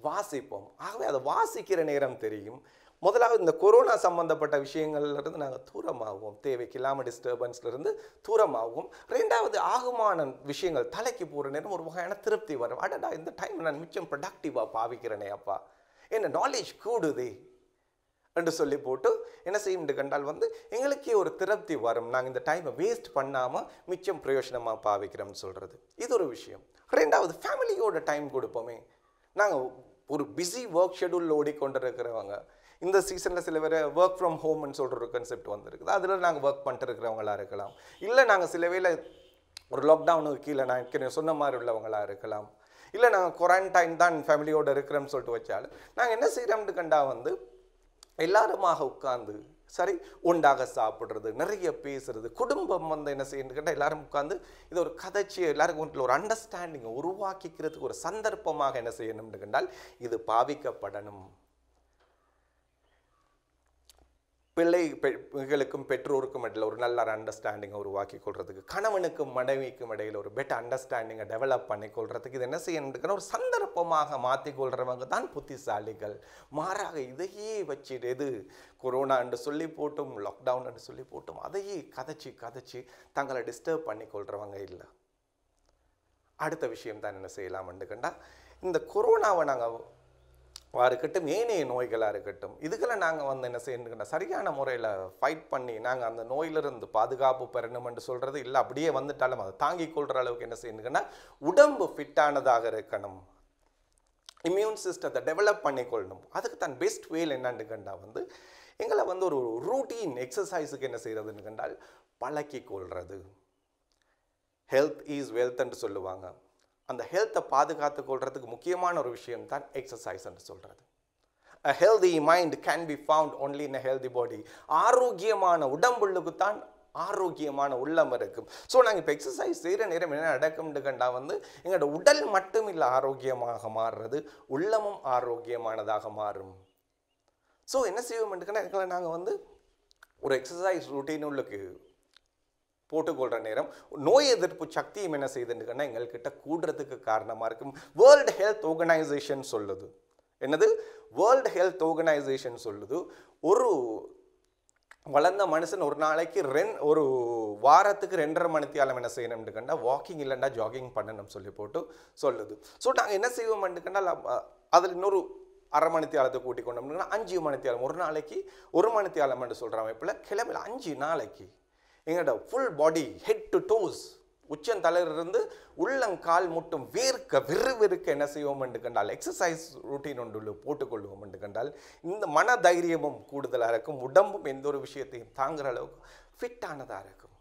வாசிப்போம். ஆகவே அதை வாசிக்கிற நேரம் தெரியும். முதலாவது இந்த கொரோனா சம்பந்தப்பட்ட விஷயங்கள்லேருந்து நாங்கள் தூரமாகுவோம், தேவைக்கில்லாமல் டிஸ்டர்பன்ஸ்லேருந்து தூரமாகுவோம். ரெண்டாவது ஆகுமான விஷயங்கள் தலைக்கு போகிற நேரம் ஒரு வகையான திருப்தி வரும். அடடா இந்த டைம் நான் மிச்சம் ப்ரொடக்டிவாக பாவிக்கிறேனே அப்பா, என்ன நாலேஜ் கூடுதே என்று சொல்லி போட்டு என்ன செய்யும் கண்டால் வந்து எங்களுக்கே ஒரு திருப்தி வரும். நாங்கள் இந்த டைமை வேஸ்ட் பண்ணாமல் மிச்சம் பிரயோஜனமாக பாவிக்கிறோம்னு சொல்கிறது இது ஒரு விஷயம். ரெண்டாவது ஃபேமிலியோட டைம் கொடுப்போமே. நாங்கள் ஒரு பிஸி ஒர்க் ஷெடியூல் ஓடிக்கொண்டு இருக்கிறவங்க, இந்த சீசனில் சில பேர் ஒர்க் ஃப்ரம் ஹோம்னு சொல்கிற ஒரு கான்செப்ட் வந்துருக்குது, அதில் நாங்கள் ஒர்க் பண்ணிட்டு இருக்கிறவங்களா இருக்கலாம். இல்லை நாங்கள் சில வேளை ஒரு லாக்டவுனுக்கு கீழே நான் சொன்ன மாதிரி உள்ளவங்களா இருக்கலாம். இல்லை நாங்கள் குவாரண்டைன் தான் ஃபேமிலியோடு இருக்கிறோம்னு சொல்லிட்டு வச்சாலும் நாங்கள் என்ன செய்கிறோம்னு கண்டா வந்து எல்லாருமாக உட்கார்ந்து சரி ஒன்றாக சாப்பிட்றது, நிறைய பேசுறது, குடும்பம் வந்து என்ன செய்யணும் கேட்டால் எல்லாரும் உட்கார்ந்து இதை ஒரு கதைச்சி எல்லாருக்கும் ஒரு அண்டர்ஸ்டாண்டிங்கை உருவாக்கிக்கிறதுக்கு ஒரு சந்தர்ப்பமாக என்ன செய்யணும்னு கண்டால் இது பாவிக்கப்படணும். பிள்ளைகளுக்கும் பெற்றோருக்கும் இடையில் ஒரு நல்ல அண்டர்ஸ்டாண்டிங்கை உருவாக்கி கொள்றதுக்கு, கணவனுக்கும் மனைவிக்கும் இடையில் ஒரு பெட்டர் அண்டர்ஸ்டாண்டிங்கை டெவலப் பண்ணி கொள்றதுக்கு இது என்ன செய்யணும்னு ஒரு சந்தர்ப்பமாக மாற்றிக்கொள்றவங்க தான் புத்திசாலிகள். மாறாக இதையே வச்சு எது கொரோனா என்று சொல்லி போட்டும் லாக்டவுன் என்று சொல்லி போட்டும் அதையே கதைச்சி தங்களை டிஸ்டர்ப் பண்ணி கொள்றவங்க இல்லை. அடுத்த விஷயம் தான் என்ன செய்யலாம்னு கண்டா இந்த கொரோனாவை நாங்கள் இருக்கட்டும் ஏனைய நோய்களாக இருக்கட்டும் இதுக்கெல்லாம் நாங்கள் வந்து என்ன செய்யணும்னா சரியான முறையில் ஃபைட் பண்ணி நாங்கள் அந்த நோயிலிருந்து பாதுகாப்பு பெறணும்னு சொல்கிறது இல்லை. அப்படியே வந்துட்டாலும் அதை தாங்கிக் கொள்கிற அளவுக்கு என்ன செய்யணுங்கன்னா உடம்பு ஃபிட்டானதாக இருக்கணும், இம்யூன் சிஸ்டத்தை டெவலப் பண்ணிக்கொள்ளணும். அதுக்கு தான் பெஸ்ட் வேல் என்னன்னு கண்டா வந்து எங்களை வந்து ஒரு ரூட்டீன் எக்ஸசைஸுக்கு என்ன செய்கிறதுன்னு கண்டால் பழக்கி கொள்வது. ஹெல்த் இஸ் வெல்த் என்று சொல்லுவாங்க. அந்த ஹெல்த்தை பாதுகாத்து கொள்றதுக்கு முக்கியமான ஒரு விஷயம் தான் எக்ஸசைஸ் என்று சொல்கிறது. A healthy mind can be found only in a healthy body. ஆரோக்கியமான உடம்புள்ளுக்கு தான் ஆரோக்கியமான உள்ளம் இருக்கும். ஸோ நாங்கள் இப்போ எக்ஸசைஸ் செய்கிற நேரம் என்ன நடக்கும்னு கண்டா வந்து எங்களோட உடல் மட்டும் இல்லை ஆரோக்கியமாக மாறுறது, உள்ளமும் ஆரோக்கியமானதாக மாறும். ஸோ என்ன செய்வோம்னு கண்டா நாங்கள் வந்து ஒரு எக்ஸசைஸ் ரூட்டீன் உள்ளுக்கு போட்டுக்கொள்கிற நேரம் நோய் எதிர்ப்பு சக்தியும் என்ன செய்யுதுன்னு எங்கள்கிட்ட கூடுறதுக்கு காரணமாக இருக்கும். வேர்ல்டு ஹெல்த் ஆர்கனைசேஷன் சொல்லுது, என்னது வேர்ல்டு ஹெல்த் ஆர்கனைசேஷன் சொல்லுது, ஒரு வளர்ந்த மனுஷன் ஒரு நாளைக்கு ஒரு வாரத்துக்கு 2.5 மணித்தியாலம் என்ன செய்யணும்னு கண்டால் வாக்கிங் இல்லைன்னா ஜாகிங் பண்ணணும் சொல்லி போட்டு சொல்லுது. ஸோ நாங்கள் என்ன செய்வோம்னு கண்டால் அதில் இன்னொரு 1/2 மணித்தியாலத்தை கூட்டி கொண்டோம்னா 5 மணித்தியாலம், ஒரு நாளைக்கு 1 மணித்தியாலம்னு சொல்கிற அமைப்பில் கிளம்பில் 5 நாளைக்கு எங்களோட full body head to toes உச்சந்தலையிலிருந்து உள்ளங்கால் முட்டும் விறுவிறுக்க என்ன செய்வோம் என்று கண்டால் எக்ஸசைஸ் ரூட்டீன் ஒன்று போட்டுக்கொள்வோம் என்று கண்டால் இந்த மன தைரியமும் கூடுதலாக இருக்கும், உடம்பும் எந்த ஒரு விஷயத்தையும் தாங்குகிற அளவுக்கு ஃபிட்டானதாக இருக்கும்.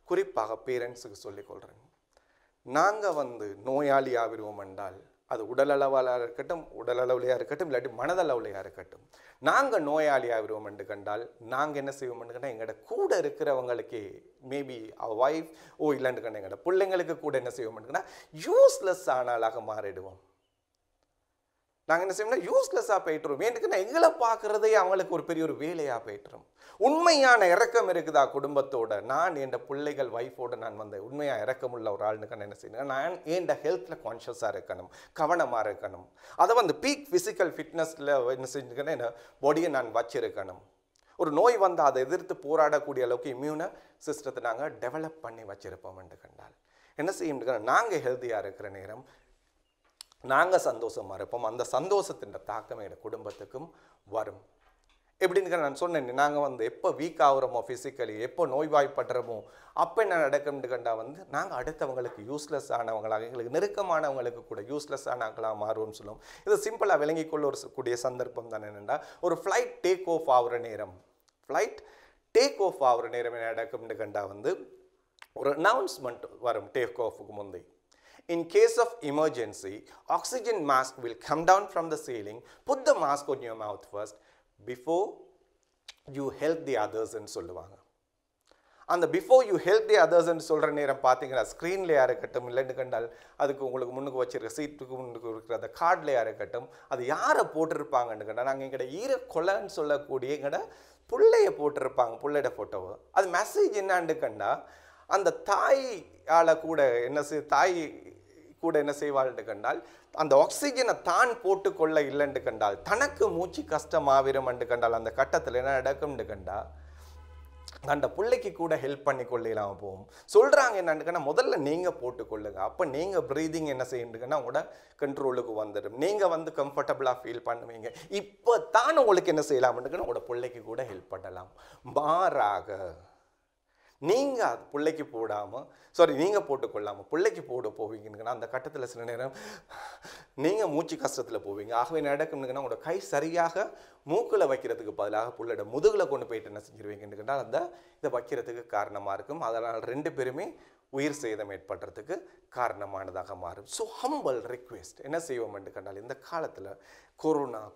குறிப்பாக பேரண்ட்ஸுக்கு சொல்லிக்கொள்கிறேன், நாங்கள் நோயாளி ஆகிடுவோம் என்றால் அது உடலளவாக இருக்கட்டும், உடலளவுலையாக இருக்கட்டும், இல்லாட்டி மனதளவுலையாக இருக்கட்டும், நாங்கள் நோயாளி ஆகிடுவோம் என்று கண்டால் நாங்கள் என்ன செய்வோம் என்று கண்டால் எங்களோட கூட இருக்கிறவங்களுக்கு மேபி ஒய்ஃப் இல்லைன்னு கண்டால் எங்களோட பிள்ளைங்களுக்கு கூட என்ன செய்வோம் கண்டால் யூஸ்லெஸ் ஆனாலாக மாறிடுவோம். நாங்கள் என்ன செய்வோம்னா யூஸ்லெஸ்ஸாக போயிட்டுருவோம். ஏன்னுக்குன்னா எங்களை பார்க்குறதே அவங்களுக்கு ஒரு பெரிய ஒரு வேலையாக போயிட்டுரும். உண்மையான இறக்கம் இருக்குதா குடும்பத்தோட, நான் என் பிள்ளைகள் ஒய்ஃபோட நான் உண்மையாக இறக்கமுள்ள ஒரு ஆளுன்னு என்ன செய்யணும், நான் என் ஹெல்த்தில் கான்ஷியஸாக இருக்கணும், கவனமாக இருக்கணும். அதை பீக் ஃபிசிக்கல் ஃபிட்னஸில் என்ன செஞ்சுக்கணும், என்ன பாடியை நான் வச்சிருக்கணும். ஒரு நோய் வந்தால் அதை எதிர்த்து போராடக்கூடிய அளவுக்கு இம்யூன சிஸ்டத்தை நாங்கள் டெவலப் பண்ணி வச்சுருப்போம் என்று கண்டால் என்ன செய்யும், நாங்கள் ஹெல்த்தியாக இருக்கிற நேரம் நாங்கள் சந்தோஷமாக இருப்போம். அந்த சந்தோஷத்தின் தாக்கம் எங்கள் குடும்பத்துக்கும் வரும். எப்படின்னு நான் சொன்னேன், நாங்கள் எப்போ வீக் ஆகுறோமோ ஃபிசிக்கலி, எப்போ நோய்வாய்ப்படுறோமோ அப்போ என்ன நடக்கும்னு கண்டால் நாங்கள் அடுத்தவங்களுக்கு யூஸ்லெஸ் ஆனவங்களாக, எங்களுக்கு நெருக்கமானவங்களுக்கு கூட யூஸ்லெஸ் ஆனவங்களாக மாறுவோம்னு சொல்லுவோம். இது சிம்பிளாக விளங்கிக்கொள்ள கூடிய சந்தர்ப்பம் தான். என்னென்னா ஒரு ஃப்ளைட் டேக் ஆஃப் ஆகிற நேரம் என்ன நடக்கும்னு கண்டால் ஒரு அனௌன்ஸ்மெண்ட் வரும் டேக் ஆஃபுக்கு முந்தைய. In case of emergency, oxygen mask will come down from the ceiling. Put the mask on your mouth first before you help the others ன்னு சொல்லுவாங்க. அந்த before you help the others ன்னு சொல்கிற நேரம் பார்த்தீங்கன்னா ஸ்க்ரீன்லேயா இருக்கட்டும், இல்லைன்னு கண்டால் அதுக்கு உங்களுக்கு முன்னுக்கு வச்சிருக்க சீட்டுக்கு முன்னுக்கு இருக்கிற அந்த கார்ட்லேயா இருக்கட்டும், அது யாரை போட்டிருப்பாங்கன்னு கண்டால் நாங்கள் எங்கள்ட ஈரக்கொலைன்னு சொல்லக்கூடிய எங்கள்ட பிள்ளைய போட்டிருப்பாங்க, பிள்ளையோட ஃபோட்டோவை. அது மெசேஜ் என்னான்னு கண்டால் அந்த தாயால் கூட தாய் கூட என்ன செய்வாள்னு கண்டால் அந்த ஆக்சிஜனை தான் போட்டுக்கொள்ள இல்லைன்னு கண்டால் தனக்கு மூச்சு கஷ்டமாவிரும் என்று கண்டால் அந்த கட்டத்தில் என்ன நடக்கும்னு கண்டால் அந்த பிள்ளைக்கு கூட ஹெல்ப் பண்ணி கொள்ளலாம் போகும். சொல்கிறாங்க என்னன்னு முதல்ல நீங்கள் போட்டுக்கொள்ளுங்க, அப்போ நீங்கள் ப்ரீதிங் என்ன செய்யுங்கன்னா உங்களோட கண்ட்ரோலுக்கு வந்துடும், நீங்கள் கம்ஃபர்டபுளாக ஃபீல் பண்ணுவீங்க. இப்போ தான் உங்களுக்கு என்ன செய்யலாம்னு உங்களோட பிள்ளைக்கு கூட ஹெல்ப் பண்ணலாம். மாறாக நீங்கள் பிள்ளைக்கு போடாமல் நீங்கள் போட்டுக்கொள்ளாமல் பிள்ளைக்கு போவீங்கன்னா அந்த கட்டத்தில் சில நேரம் நீங்கள் மூச்சு கஷ்டத்தில் போவீங்க. ஆகவே நடக்கும்னுங்கன்னா உங்களோட கை சரியாக மூக்கில் வைக்கிறதுக்கு பதிலாக பிள்ளையோட முதுகில் கொண்டு போயிட்டு என்ன செஞ்சிருவீங்கன்னு இதை வைக்கிறதுக்கு காரணமாக இருக்கும். அதனால் 2 பேருமே உயிர் சேதம் ஏற்படுறதுக்கு காரணமானதாக மாறும். ஸோ ஹம்பிள் ரிக்வெஸ்ட் என்ன செய்வோம்னு கண்டால் இந்த காலத்தில்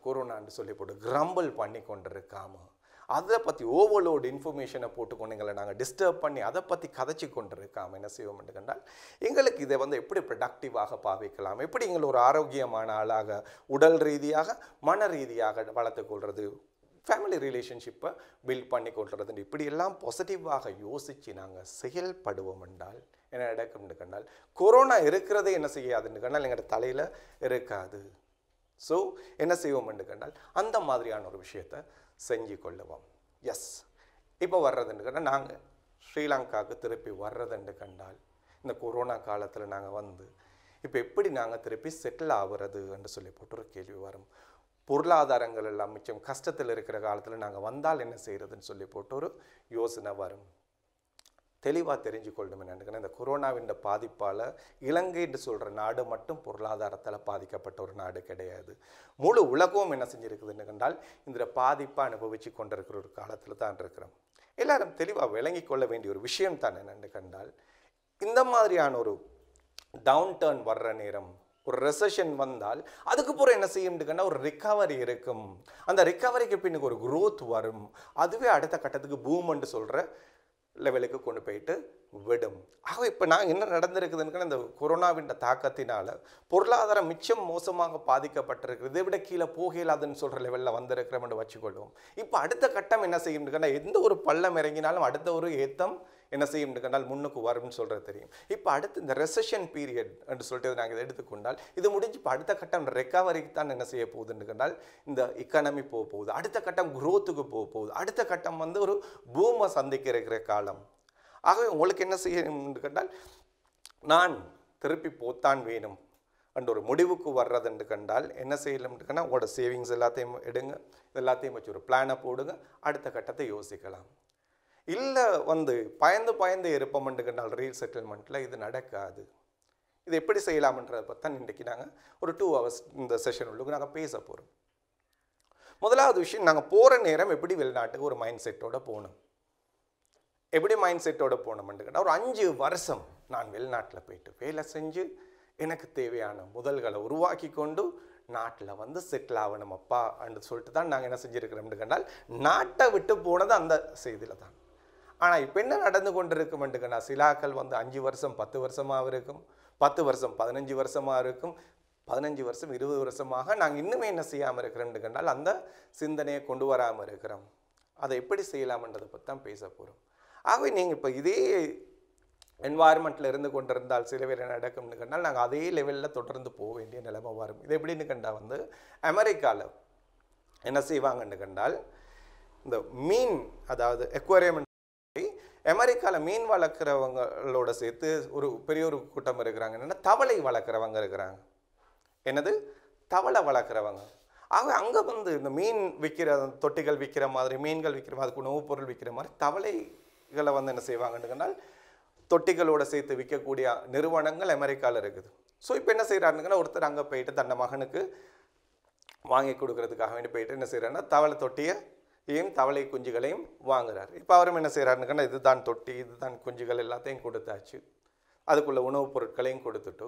கொரோனான்னு சொல்லி போட்டு கிரம்பிள் பண்ணி கொண்டு இருக்காமல் அதை பற்றி ஓவர்லோட் இன்ஃபர்மேஷனை போட்டுக்கொண்டு எங்களை நாங்கள் டிஸ்டர்ப் பண்ணி அதை பற்றி கதைச்சி கொண்டு இருக்காமல் என்ன செய்வோம்னு கண்டால் எங்களுக்கு இதை எப்படி ப்ரொடக்டிவாக பாவிக்கலாம், எப்படி எங்களை ஒரு ஆரோக்கியமான ஆளாக உடல் ரீதியாக மன ரீதியாக வளர்த்துக்கொள்வது, ஃபேமிலி ரிலேஷன்ஷிப்பை பில்ட் பண்ணி கொள்றதுன்னு இப்படியெல்லாம் பாசிட்டிவாக யோசித்து நாங்கள் செயல்படுவோம் என்றால் என்ன நடக்கும்னு கண்டால் கொரோனா இருக்கிறதே என்ன செய்யாதுன்னு கண்டால் எங்களோட தலையில் இருக்காது. ஸோ என்ன செய்வோம்னு கண்டால் அந்த மாதிரியான ஒரு விஷயத்தை செஞ்சு கொள்ளுவோம். எஸ், இப்போ வர்றதுன்னு கண்டால் நாங்கள் ஸ்ரீலங்காவுக்கு திருப்பி வர்றதுன்னு கண்டால் இந்த கொரோனா காலத்தில் நாங்கள் இப்போ எப்படி நாங்கள் திருப்பி செட்டில் ஆகுறது என்று சொல்லி போட்டு ஒரு கேள்வி வரும். பொருளாதாரங்கள் எல்லாம் மிச்சம் கஷ்டத்தில் இருக்கிற காலத்தில் நாங்கள் வந்தால் என்ன செய்கிறதுன்னு சொல்லி போட்டு ஒரு யோசனை வரும். தெளிவாக தெரிஞ்சு கொள்ளணும் என்னன்னு, இந்த கொரோனாவின் பாதிப்பால் இலங்கை என்று சொல்கிற நாடு மட்டும் பொருளாதாரத்தில் பாதிக்கப்பட்ட ஒரு நாடு கிடையாது. முழு உலகமும் என்ன செஞ்சுருக்குதுன்னு கண்டால் இந்த பாதிப்பை அனுபவித்து கொண்டிருக்கிற ஒரு காலத்தில் தான் இருக்கிறோம். எல்லாரும் தெளிவாக விளங்கி கொள்ள வேண்டிய ஒரு விஷயம் தான் என்னென்னு கண்டால் இந்த மாதிரியான ஒரு டவுன் டர்ன் வர்ற நேரம், ஒரு ரெசஷன் வந்தால் அதுக்கு பிறகு என்ன செய்யும்னு ஒரு ரிகவரி இருக்கும். அந்த ரிகவரிக்கு பின்னுக்கு ஒரு குரோத் வரும். அதுவே அடுத்த கட்டத்துக்கு பூம்னு சொல்கிற லெவலுக்கு கொண்டு போயிட்டு விடும். ஆக இப்போ நான் என்ன நடந்திருக்குதுன்னு இந்த கொரோனாவின் தாக்கத்தினால் பொருளாதாரம் மிச்சம் மோசமாக பாதிக்கப்பட்டிருக்கிறது, இதை விட கீழே போகலாதுன்னு சொல்கிற லெவலில் வந்திருக்கிறோம்னு வச்சுக்கொள்வோம். இப்போ அடுத்த கட்டம் என்ன செய்யும்னு எந்த ஒரு பள்ளம் இறங்கினாலும் அடுத்த ஒரு ஏத்தம் என்ன செய்யும் கண்டால் முன்னுக்கு வரும்னு சொல்கிறது தெரியும். இப்போ அடுத்து இந்த ரெசெஷன் பீரியட் என்று சொல்லிட்டு நாங்கள் இதை எடுத்துக்கொண்டால் இது முடிஞ்சு இப்போ அடுத்த கட்டம் ரெக்கவரிக்கு தான் என்ன செய்ய போகுதுன்னு கண்டால் இந்த எக்கானமி போக போகுது. அடுத்த கட்டம் குரோத்துக்கு போக போகுது. அடுத்த கட்டம் வந்து ஒரு பூமை சந்திக்க இருக்கிற காலம். ஆகவே உங்களுக்கு என்ன செய்யணும்னு கண்டால் நான் திருப்பி போத்தான் வேணும் அண்ட் ஒரு முடிவுக்கு வர்றதுன்னு கண்டால் என்ன செய்யலாம்னு கண்டால் உங்களோட சேவிங்ஸ் எல்லாத்தையும் எடுங்க, எல்லாத்தையும் வச்சு ஒரு பிளானை போடுங்க, அடுத்த கட்டத்தை யோசிக்கலாம். இல்லை வந்து பயந்து இருப்போம்னு கண்டால் ரீசெட்டில்மெண்ட்டில் இது நடக்காது. இது எப்படி செய்யலாம்ன்றதை பற்றி தான் இன்றைக்கி நாங்கள் ஒரு 2 hours இந்த செஷன் உள்ளுக்கு நாங்கள் பேச போகிறோம். முதலாவது விஷயம், நாங்கள் போகிற நேரம் எப்படி வெளிநாட்டுக்கு ஒரு மைண்ட் செட்டோட போகணும். எப்படி மைண்ட் செட்டோட போனோம்னு கேட்டால் ஒரு 5 வருஷம் நான் வெளிநாட்டில் போயிட்டு வேலை செஞ்சு எனக்கு தேவையான முதல்களை உருவாக்கி கொண்டு நாட்டில் வந்து செட்டில் ஆகணும் அப்பா அப்படின்னு சொல்லிட்டு தான் நாங்கள் என்ன செஞ்சுருக்கிறோம்னு கண்டால் நாட்டை விட்டு போனது அந்த செய்தியில் தான். ஆனால் இப்போ என்ன நடந்து கொண்டு இருக்குமென்று கண்டால் சிலாக்கள் வந்து 5 வருஷம் 10 வருஷமாக இருக்கும், 10 வருஷம் 15 வருஷமாக இருக்கும், 15 வருஷம் 20 வருஷமாக நாங்கள் இன்னுமே என்ன செய்யாமல் இருக்கிறோம்னு கண்டால் அந்த சிந்தனையை கொண்டு வராமல் இருக்கிறோம். அதை எப்படி செய்யலாம்ன்றதை பற்றி தான் பேச போகிறோம். ஆகவே நீங்கள் இப்போ இதே என்வாயர்மெண்ட்டில் இருந்து கொண்டிருந்தால் சில வேலை நடக்கும்னு கண்டால் நாங்கள் அதே லெவலில் தொடர்ந்து போக வேண்டிய நிலைமை வரும். இது எப்படின்னு கண்டால் வந்து அமெரிக்காவில் என்ன செய்வாங்கன்னு கண்டால் இந்த மீன், அதாவது எக்வேரியம், அமெரிக்காவில் மீன் வளர்க்குறவங்களோட சேர்த்து ஒரு பெரிய ஒரு கூட்டம் இருக்கிறாங்க. என்னென்னா தவளை வளர்க்குறவங்க இருக்கிறாங்க. என்னது? தவளை வளர்க்குறவங்க. ஆக அங்கே வந்து இந்த மீன் விற்கிற தொட்டிகள் விற்கிற மாதிரி, மீன்கள் விற்கிற மாதிரி, அதுக்கு உணவுப் பொருள் விற்கிற மாதிரி தவளைகளை வந்து என்ன செய்வாங்கன்னு கண்டால் தொட்டிகளோடு சேர்த்து விற்கக்கூடிய நிறுவனங்கள் அமெரிக்காவில் இருக்குது. ஸோ இப்போ என்ன செய்கிறாருங்கன்னா ஒருத்தர் அங்கே போயிட்டு தன்னை மகனுக்கு வாங்கி கொடுக்கறதுக்காக வேண்டி போயிட்டு என்ன செய்கிறாருன்னா தவளை தொட்டியையும் தவளை குஞ்சுகளையும் வாங்குறாரு. இப்போ அவரும் என்ன செய்கிறாருன்னா இதுதான் தொட்டி, இதுதான் குஞ்சுகள் எல்லாத்தையும் கொடுத்தாச்சு, அதுக்குள்ள உணவுப் பொருட்களையும் கொடுத்துட்டு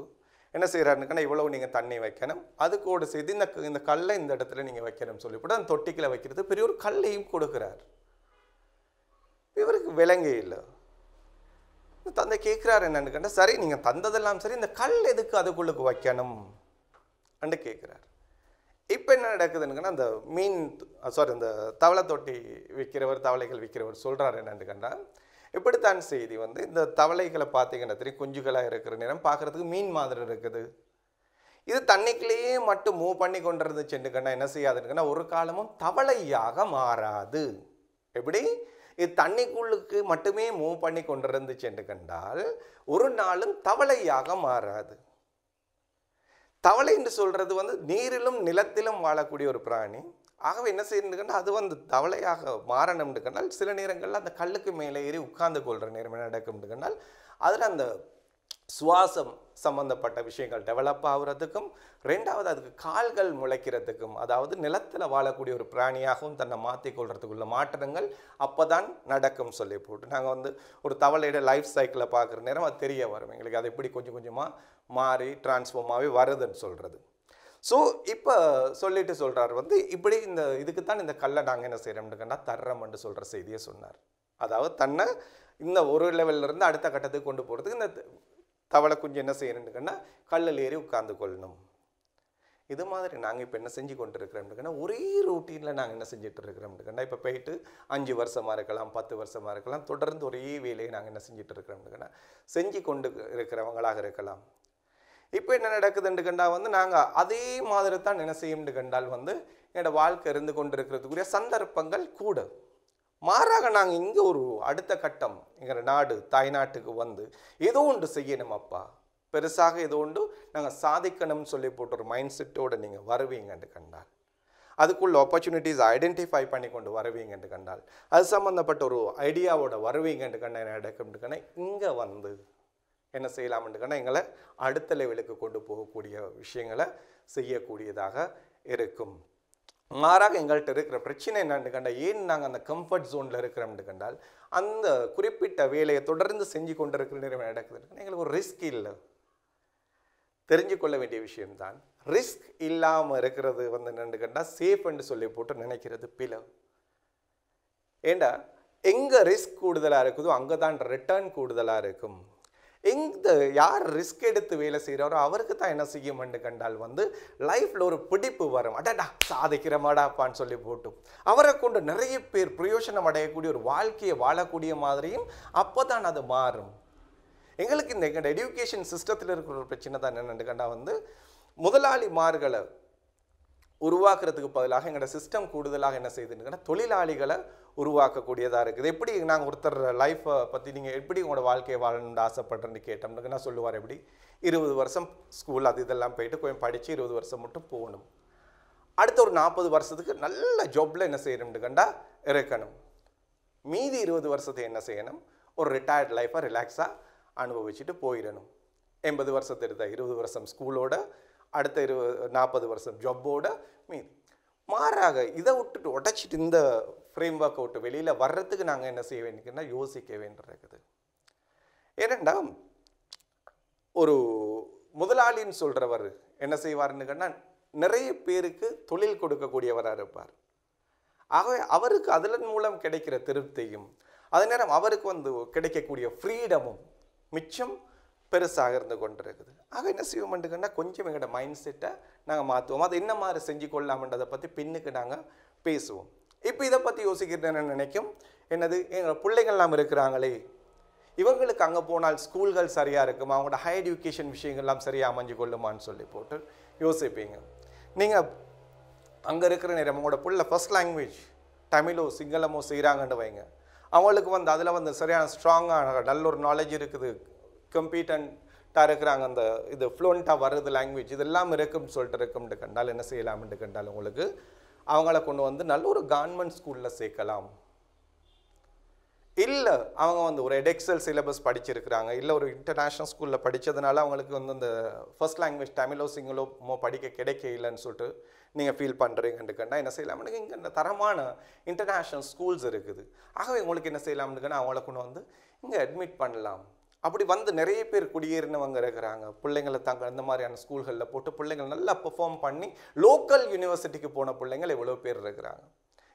என்ன செய்கிறாருன்னா இவ்வளவு நீங்கள் தண்ணி வைக்கணும், அதுக்கூட செய்து இந்த கல்லை இந்த இடத்துல நீங்கள் வைக்கணும்னு சொல்லிவிட்டு அந்த தொட்டிகளை வைக்கிறது பெரிய ஒரு கல்லையும் கொடுக்குறார். இவருக்கு விளங்கே இல்லை. தந்தை கேட்குறாரு என்னன்னு கேட்டால், சரி நீங்கள் தந்ததெல்லாம் சரி, இந்த கல் எதுக்கு அதுக்குள்ளுக்கு வைக்கணும் அண்டு கேட்குறாரு. இப்போ என்ன நடக்குதுன்னு அந்த மீன் இந்த தவளை தொட்டி விற்கிறவர், தவளைகள் விற்கிறவர் சொல்கிறார் என்னன்னு கண்டால், இப்படித்தான் செய்தி வந்து இந்த தவளைகளை பார்த்தீங்கன்னா தெரியும், குஞ்சுகளாக இருக்கிற நேரம் பார்க்குறதுக்கு மீன் மாதிரி இருக்குது. இது தண்ணிக்குள்ளேயே மட்டும் மூவ் பண்ணி கொண்டு இருந்துச்சுன்னு கண்டா என்ன செய்யாதுன்னு ஒரு காலமும் தவளையாக மாறாது. எப்படி? இது தண்ணிக்குள்ளுக்கு மட்டுமே மூவ் பண்ணி கொண்டு இருந்துச்சு கண்டால் ஒரு நாளும் தவளையாக மாறாது. தவளை என்று சொல்றது வந்து நீரிலும் நிலத்திலும் வாழக்கூடிய ஒரு பிராணி. ஆகவே என்ன செய்யணும்னா அது வந்து தவளையாக மாறணும்னு கண்டால் சில நேரங்களில் அந்த கல்லுக்கு மேலே ஏறி உட்கார்ந்து கொள்கிற நேரம் என்ன நடக்கும்னு கண்டால் அதில் அந்த சுவாசம் சம்பந்தப்பட்ட விஷயங்கள் டெவலப் ஆகுறதுக்கும், ரெண்டாவது அதுக்கு கால்கள் முளைக்கிறதுக்கும், அதாவது நிலத்தில் வாழக்கூடிய ஒரு பிராணியாகவும் தன்னை மாற்றிக்கொள்றதுக்குள்ள மாற்றங்கள் அப்போ தான் நடக்கும் சொல்லி போட்டு நாங்கள் வந்து ஒரு தவளையோட லைஃப் சைக்கிளை பார்க்குற நேரம் அது தெரிய வரும் எங்களுக்கு. அது எப்படி கொஞ்சம் கொஞ்சமாக மாறி டிரான்ஸ்ஃபார்மாகவே வருதுன்னு சொல்கிறது. ஸோ இப்போ சொல்லிட்டு சொல்கிறார் வந்து இப்படி இந்த இதுக்குத்தான் இந்த கல்லை நாங்கள் என்ன செய்கிறோம்னு கண்டால் தர்றோம்னு சொல்கிற செய்தியை சொன்னார். அதாவது தன்னை இந்த ஒரு லெவல்லேருந்து அடுத்த கட்டத்துக்கு கொண்டு போகிறதுக்கு இந்த தவளை குஞ்சு என்ன செய்யணுன்னா கல்லில் ஏறி உட்கார்ந்து கொள்ளணும். இது மாதிரி நாங்கள் இப்போ என்ன செஞ்சு கொண்டு இருக்கிறோம்னுக்கன்னா ஒரே ரூட்டீனில் நாங்கள் என்ன செஞ்சுட்டு இருக்கிறோம்னுக்கன்னா இப்போ போயிட்டு 5 வருஷமாக இருக்கலாம், 10 வருஷமாக இருக்கலாம், தொடர்ந்து ஒரே வேலையை நாங்கள் என்ன செஞ்சுட்டு இருக்கிறோம்னுக்கன்னா செஞ்சு கொண்டு இருக்கிறவங்களாக இருக்கலாம். இப்போ என்ன நடக்குதுன்னு கண்டா வந்து நாங்கள் அதே மாதிரி தான் என்ன செய்யும்னு கண்டால் வந்து என்னோட வாழ்க்கை இருந்து கொண்டு இருக்கிறதுக்குரிய சந்தர்ப்பங்கள் கூட. மாறாக நாங்கள் இங்கே ஒரு அடுத்த கட்டம் எங்கள் நாடு தாய்நாட்டுக்கு வந்து ஏதோ ஒன்று செய்யணும் அப்பா, பெருசாக ஏதோ ஒன்று நாங்கள் சாதிக்கணும்னு சொல்லி போட்டு ஒரு மைண்ட் செட்டோடு நீங்கள் வருவீங்கன்னு கண்டால், அதுக்குள்ள ஆப்பர்ச்சுனிட்டிஸ் ஐடென்டிஃபை பண்ணி கொண்டு வருவீங்கன்னு கண்டால், அது சம்மந்தப்பட்ட ஒரு ஐடியாவோட வருவீங்கன்னு கண்டா என்ன நடக்கும்னு கண்டா இங்கே வந்து என்ன செய்யலாம்னு கண்டா எங்களை அடுத்த லெவலுக்கு கொண்டு போகக்கூடிய விஷயங்களை செய்யக்கூடியதாக இருக்கும். மாறாக எங்கள்கிட்ட இருக்கிற பிரச்சனை என்னன்னு கண்டால், ஏன் நாங்கள் அந்த கம்ஃபர்ட் ஜோனில் இருக்கிறோம்னு கண்டால் அந்த குறிப்பிட்ட வேலையை தொடர்ந்து செஞ்சு கொண்டு இருக்கிற நேரம் நடக்குதுன்னு எங்களுக்கு ஒரு ரிஸ்க் இல்லை. தெரிஞ்சு கொள்ள வேண்டிய விஷயம்தான். ரிஸ்க் இல்லாமல் இருக்கிறது வந்து என்னன்னு கண்டால் சேஃப்ன்னு சொல்லி போட்டு நினைக்கிறது பிழை. ஏண்டா எங்கே ரிஸ்க் கூடுதலாக இருக்குதோ அங்கே தான் ரிட்டர்ன் கூடுதலாக இருக்கும். எந்த யார் ரிஸ்க் எடுத்து வேலை செய்கிறாரோ அவருக்கு தான் என்ன செய்யும்னு கண்டால் வந்து லைஃப்பில் ஒரு பிடிப்பு வரும். அடடா சாதிக்கிற மாடாப்பான்னு சொல்லி போட்டு அவரை கொண்டு நிறைய பேர் பிரயோஜனம் அடையக்கூடிய ஒரு வாழ்க்கையை வாழக்கூடிய மாதிரியும் அப்போ தான் அது மாறும். எங்களுக்கு இந்த எங்களோட எஜுகேஷன் சிஸ்டத்தில் இருக்கிற ஒரு பிரச்சனை தான் என்னென்னு கண்டால் வந்து முதலாளிமார்களை உருவாக்குறதுக்கு பதிலாக எங்களோட சிஸ்டம் கூடுதலாக என்ன செய்யுதுன்னு தொழிலாளிகளை உருவாக்கக்கூடியதாக இருக்குது. எப்படி நாங்கள் ஒருத்தர் லைஃப்பை பற்றி நீங்கள் எப்படி உங்களோட வாழ்க்கையை வாழணும்னு ஆசைப்படுறேன்னு கேட்டோம்னுக்கு நான் சொல்லுவார், எப்படி 20 வருஷம் ஸ்கூல் அது இதெல்லாம் போயிட்டு கொஞ்சம் படித்து 20 வருஷம் மட்டும் போகணும், அடுத்த ஒரு 40 வருஷத்துக்கு நல்ல ஜாப்பில் என்ன செய்யணும்னு கண்டா இருக்கணும், மீதி 20 வருஷத்தை என்ன செய்யணும் ஒரு ரிட்டையர்ட் லைஃப்பை ரிலாக்ஸாக அனுபவிச்சுட்டு போயிடணும். 80 வருஷத்தை எடுத்தால் 20 வருஷம் ஸ்கூலோட, அடுத்த 40 வருஷம் ஜாப்போட மீதி. மாறாக இதை விட்டுட்டு உடைச்சிட்டு இந்த ஃப்ரேம் ஒர்க்கை விட்டு வெளியில் வர்றதுக்கு நாங்கள் என்ன செய்ய வேண்டியதுன்னா யோசிக்க வேண்டியிருக்குது. ஏனெண்டா ஒரு முதலாளின்னு சொல்கிறவர் என்ன செய்வார்னு கேட்டால் நிறைய பேருக்கு தொழில் கொடுக்கக்கூடியவராக இருப்பார். ஆகவே அவருக்கு அதன் மூலம் கிடைக்கிற திருப்தியும் அதே நேரம் அவருக்கு வந்து கிடைக்கக்கூடிய ஃப்ரீடமும் மிச்சம் பெருசாக இருந்து கொண்டிருக்குது. ஆக என்ன செய்வோம்ன்றதுன்னா கொஞ்சம் எங்களோட மைண்ட் செட்டை நாங்கள் மாற்றுவோம். அதை என்ன மாதிரி செஞ்சு கொள்ளலாம்ன்றதை பற்றி பின்னுக்கு நாங்கள் பேசுவோம். இப்போ இதை பற்றி யோசிக்கிறேன்னு நினைக்கும் என்னது எங்கள் பிள்ளைகள்லாம் இருக்கிறாங்களே இவங்களுக்கு அங்கே போனால் ஸ்கூல்கள் சரியாக இருக்குமா, அவங்களோட ஹை எஜுகேஷன் விஷயங்கள்லாம் சரியாக அமைஞ்சு கொள்ளுமான்னு சொல்லி போட்டு யோசிப்பீங்க. நீங்கள் அங்கே இருக்கிற நேரம் உங்களோட பிள்ளை ஃபர்ஸ்ட் லாங்குவேஜ் தமிழோ சிங்களமோ செய்கிறாங்கன்னு வைங்க, அவங்களுக்கு வந்து அதில் வந்து சரியான ஸ்ட்ராங்காக நல்ல ஒரு நாலேஜ் இருக்குது, கம்பீட்டண்ட்டாக இருக்கிறாங்க, அந்த இது ஃப்ளூவண்ட்டாக வர்றது லாங்குவேஜ் இதெல்லாம் இருக்குன்னு சொல்லிட்டு இருக்கும்னு கண்டால் என்ன செய்யலாம்னு கண்டால் உங்களுக்கு அவங்கள கொண்டு வந்து நல்ல ஒரு கவர்மெண்ட் ஸ்கூலில் சேர்க்கலாம். இல்லை அவங்க வந்து ஒரு எடெக்ஸல் சிலபஸ் படிச்சிருக்கிறாங்க, இல்லை ஒரு இன்டர்நேஷ்னல் ஸ்கூலில் படித்ததுனால அவங்களுக்கு வந்து அந்த ஃபர்ஸ்ட் லாங்குவேஜ் தமிழோ சிங்களோ படிக்க கிடைக்க இல்லைன்னு சொல்லிட்டு நீங்கள் ஃபீல் பண்ணுறீங்கன்னு கண்டால் என்ன செய்யலாம்னு இங்கே இந்த தரமான இன்டர்நேஷ்னல் ஸ்கூல்ஸ் இருக்குது. ஆகவே உங்களுக்கு என்ன செய்யலாம்னு கண்டா அவங்கள கொண்டு வந்து இங்கே அட்மிட் பண்ணலாம். அப்படி வந்து நிறைய பேர் குடியேறினவங்க இருக்கிறாங்க, பிள்ளைங்களை தாங்க இந்த மாதிரியான ஸ்கூல்களில் போட்டு பிள்ளைங்கள் நல்லா பெர்ஃபார்ம் பண்ணி லோக்கல் யூனிவர்சிட்டிக்கு போன பிள்ளைங்கள் எவ்வளோ பேர் இருக்கிறாங்க.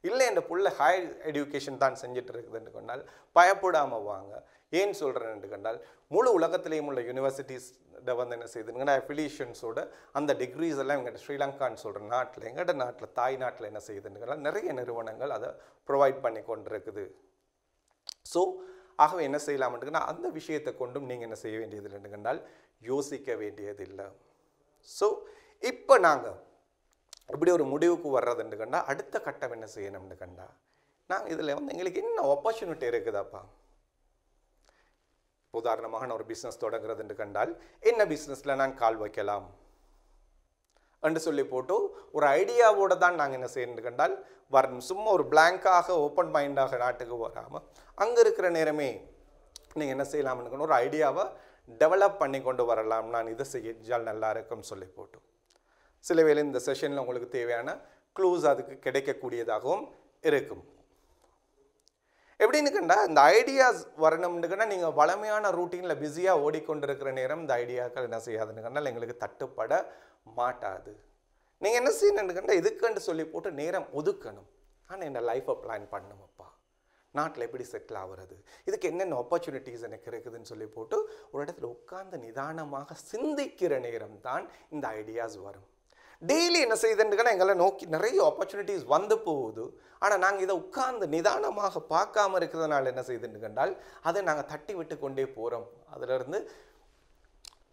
இல்லை என் பிள்ளை ஹை எஜுகேஷன் தான் செஞ்சுட்டு இருக்குதுன்னு கண்டால் பயப்படாமல் வாங்க. ஏன்னு சொல்கிறேன்னு கண்டால் முழு உலகத்திலேயும் உள்ள யூனிவர்சிட்டிஸை வந்து என்ன செய்யுதுங்கன்னா அஃபிலியேஷன்ஸோட அந்த டிகிரிஸ் எல்லாம் எங்கள்கிட்ட ஸ்ரீலங்கான்னு சொல்கிற நாட்டில் எங்கள்கிட்ட நாட்டில் தாய் நாட்டில் என்ன செய்யுதுன்னு கண்டால் நிறைய நிறுவனங்கள் அதை ப்ரொவைட் பண்ணி கொண்டு இருக்குது. ஸோ ஆகவே என்ன செய்யலாம்ன்றதுன்னா அந்த விஷயத்தை கொண்டும் நீங்கள் என்ன செய்ய வேண்டியது இல்லைன்னு கண்டால் யோசிக்க வேண்டியதில்லை. ஸோ இப்போ நாங்கள் இப்படி ஒரு முடிவுக்கு வர்றதுன்னு கண்டால் அடுத்த கட்டம் என்ன செய்யணும்னு கண்டா நாங்கள் இதில் வந்து எங்களுக்கு என்ன ஆப்பர்ச்சுனிட்டி இருக்குதாப்பா. உதாரணமாக நான் ஒரு பிஸ்னஸ் தொடங்குறதுன்னு கண்டால் என்ன பிஸ்னஸில் நான் கால் வைக்கலாம் என்று சொல்லி போட்டு ஒரு ஐடியாவோடு தான் நாங்கள் என்ன செய்யணும்னு கண்டால் வரணும். சும்மா ஒரு பிளாங்காக ஓப்பன் மைண்டாக நாட்டுக்கு வராமல் அங்கே இருக்கிற நேரமே நீங்கள் என்ன செய்யலாம்னு ஒரு ஐடியாவை டெவலப் பண்ணி கொண்டு வரலாம். நான் இதை செஞ்சால் நல்லா இருக்கும்னு சொல்லி போட்டு சில வேளை இந்த செஷனில் உங்களுக்கு தேவையான க்ளூஸ் அதுக்கு கிடைக்கக்கூடியதாகவும் இருக்கும். எப்படின்னு கண்டா இந்த ஐடியாஸ் வரணும்னு கண்டா நீங்கள் வளமையான ரூட்டீனில் பிஸியாக ஓடிக்கொண்டிருக்கிற நேரம் இந்த ஐடியாக்கள் என்ன செய்யாதுன்னு கண்டால் எங்களுக்கு தட்டுப்பட மாட்டாது. நீங்கள் என்ன செய்யணுன்னு கண்டா இதுக்குன்னு சொல்லி போட்டு நேரம் ஒதுக்கணும். ஆனால் என்ன லைஃப்பை பிளான் பண்ணுமப்பா, நாட்டில் எப்படி செட்டில் ஆகுறது, இதுக்கு என்னென்ன ஆப்பர்ச்சுனிட்டிஸ் எனக்கு இருக்குதுன்னு சொல்லி போட்டு ஒரு இடத்துல உட்கார்ந்து நிதானமாக சிந்திக்கிற நேரம் தான் இந்த ஐடியாஸ் வரும். டெய்லி என்ன செய்யுதுன்னு எங்களை நோக்கி நிறைய ஆப்பர்ச்சுனிட்டிஸ் வந்து போகுது. ஆனால் நாங்கள் இதை உட்கார்ந்து நிதானமாக பார்க்காம இருக்கிறதுனால என்ன செய்யுதுன்னு கண்டால் அதை நாங்கள் தட்டி விட்டு கொண்டே போகிறோம். அதிலிருந்து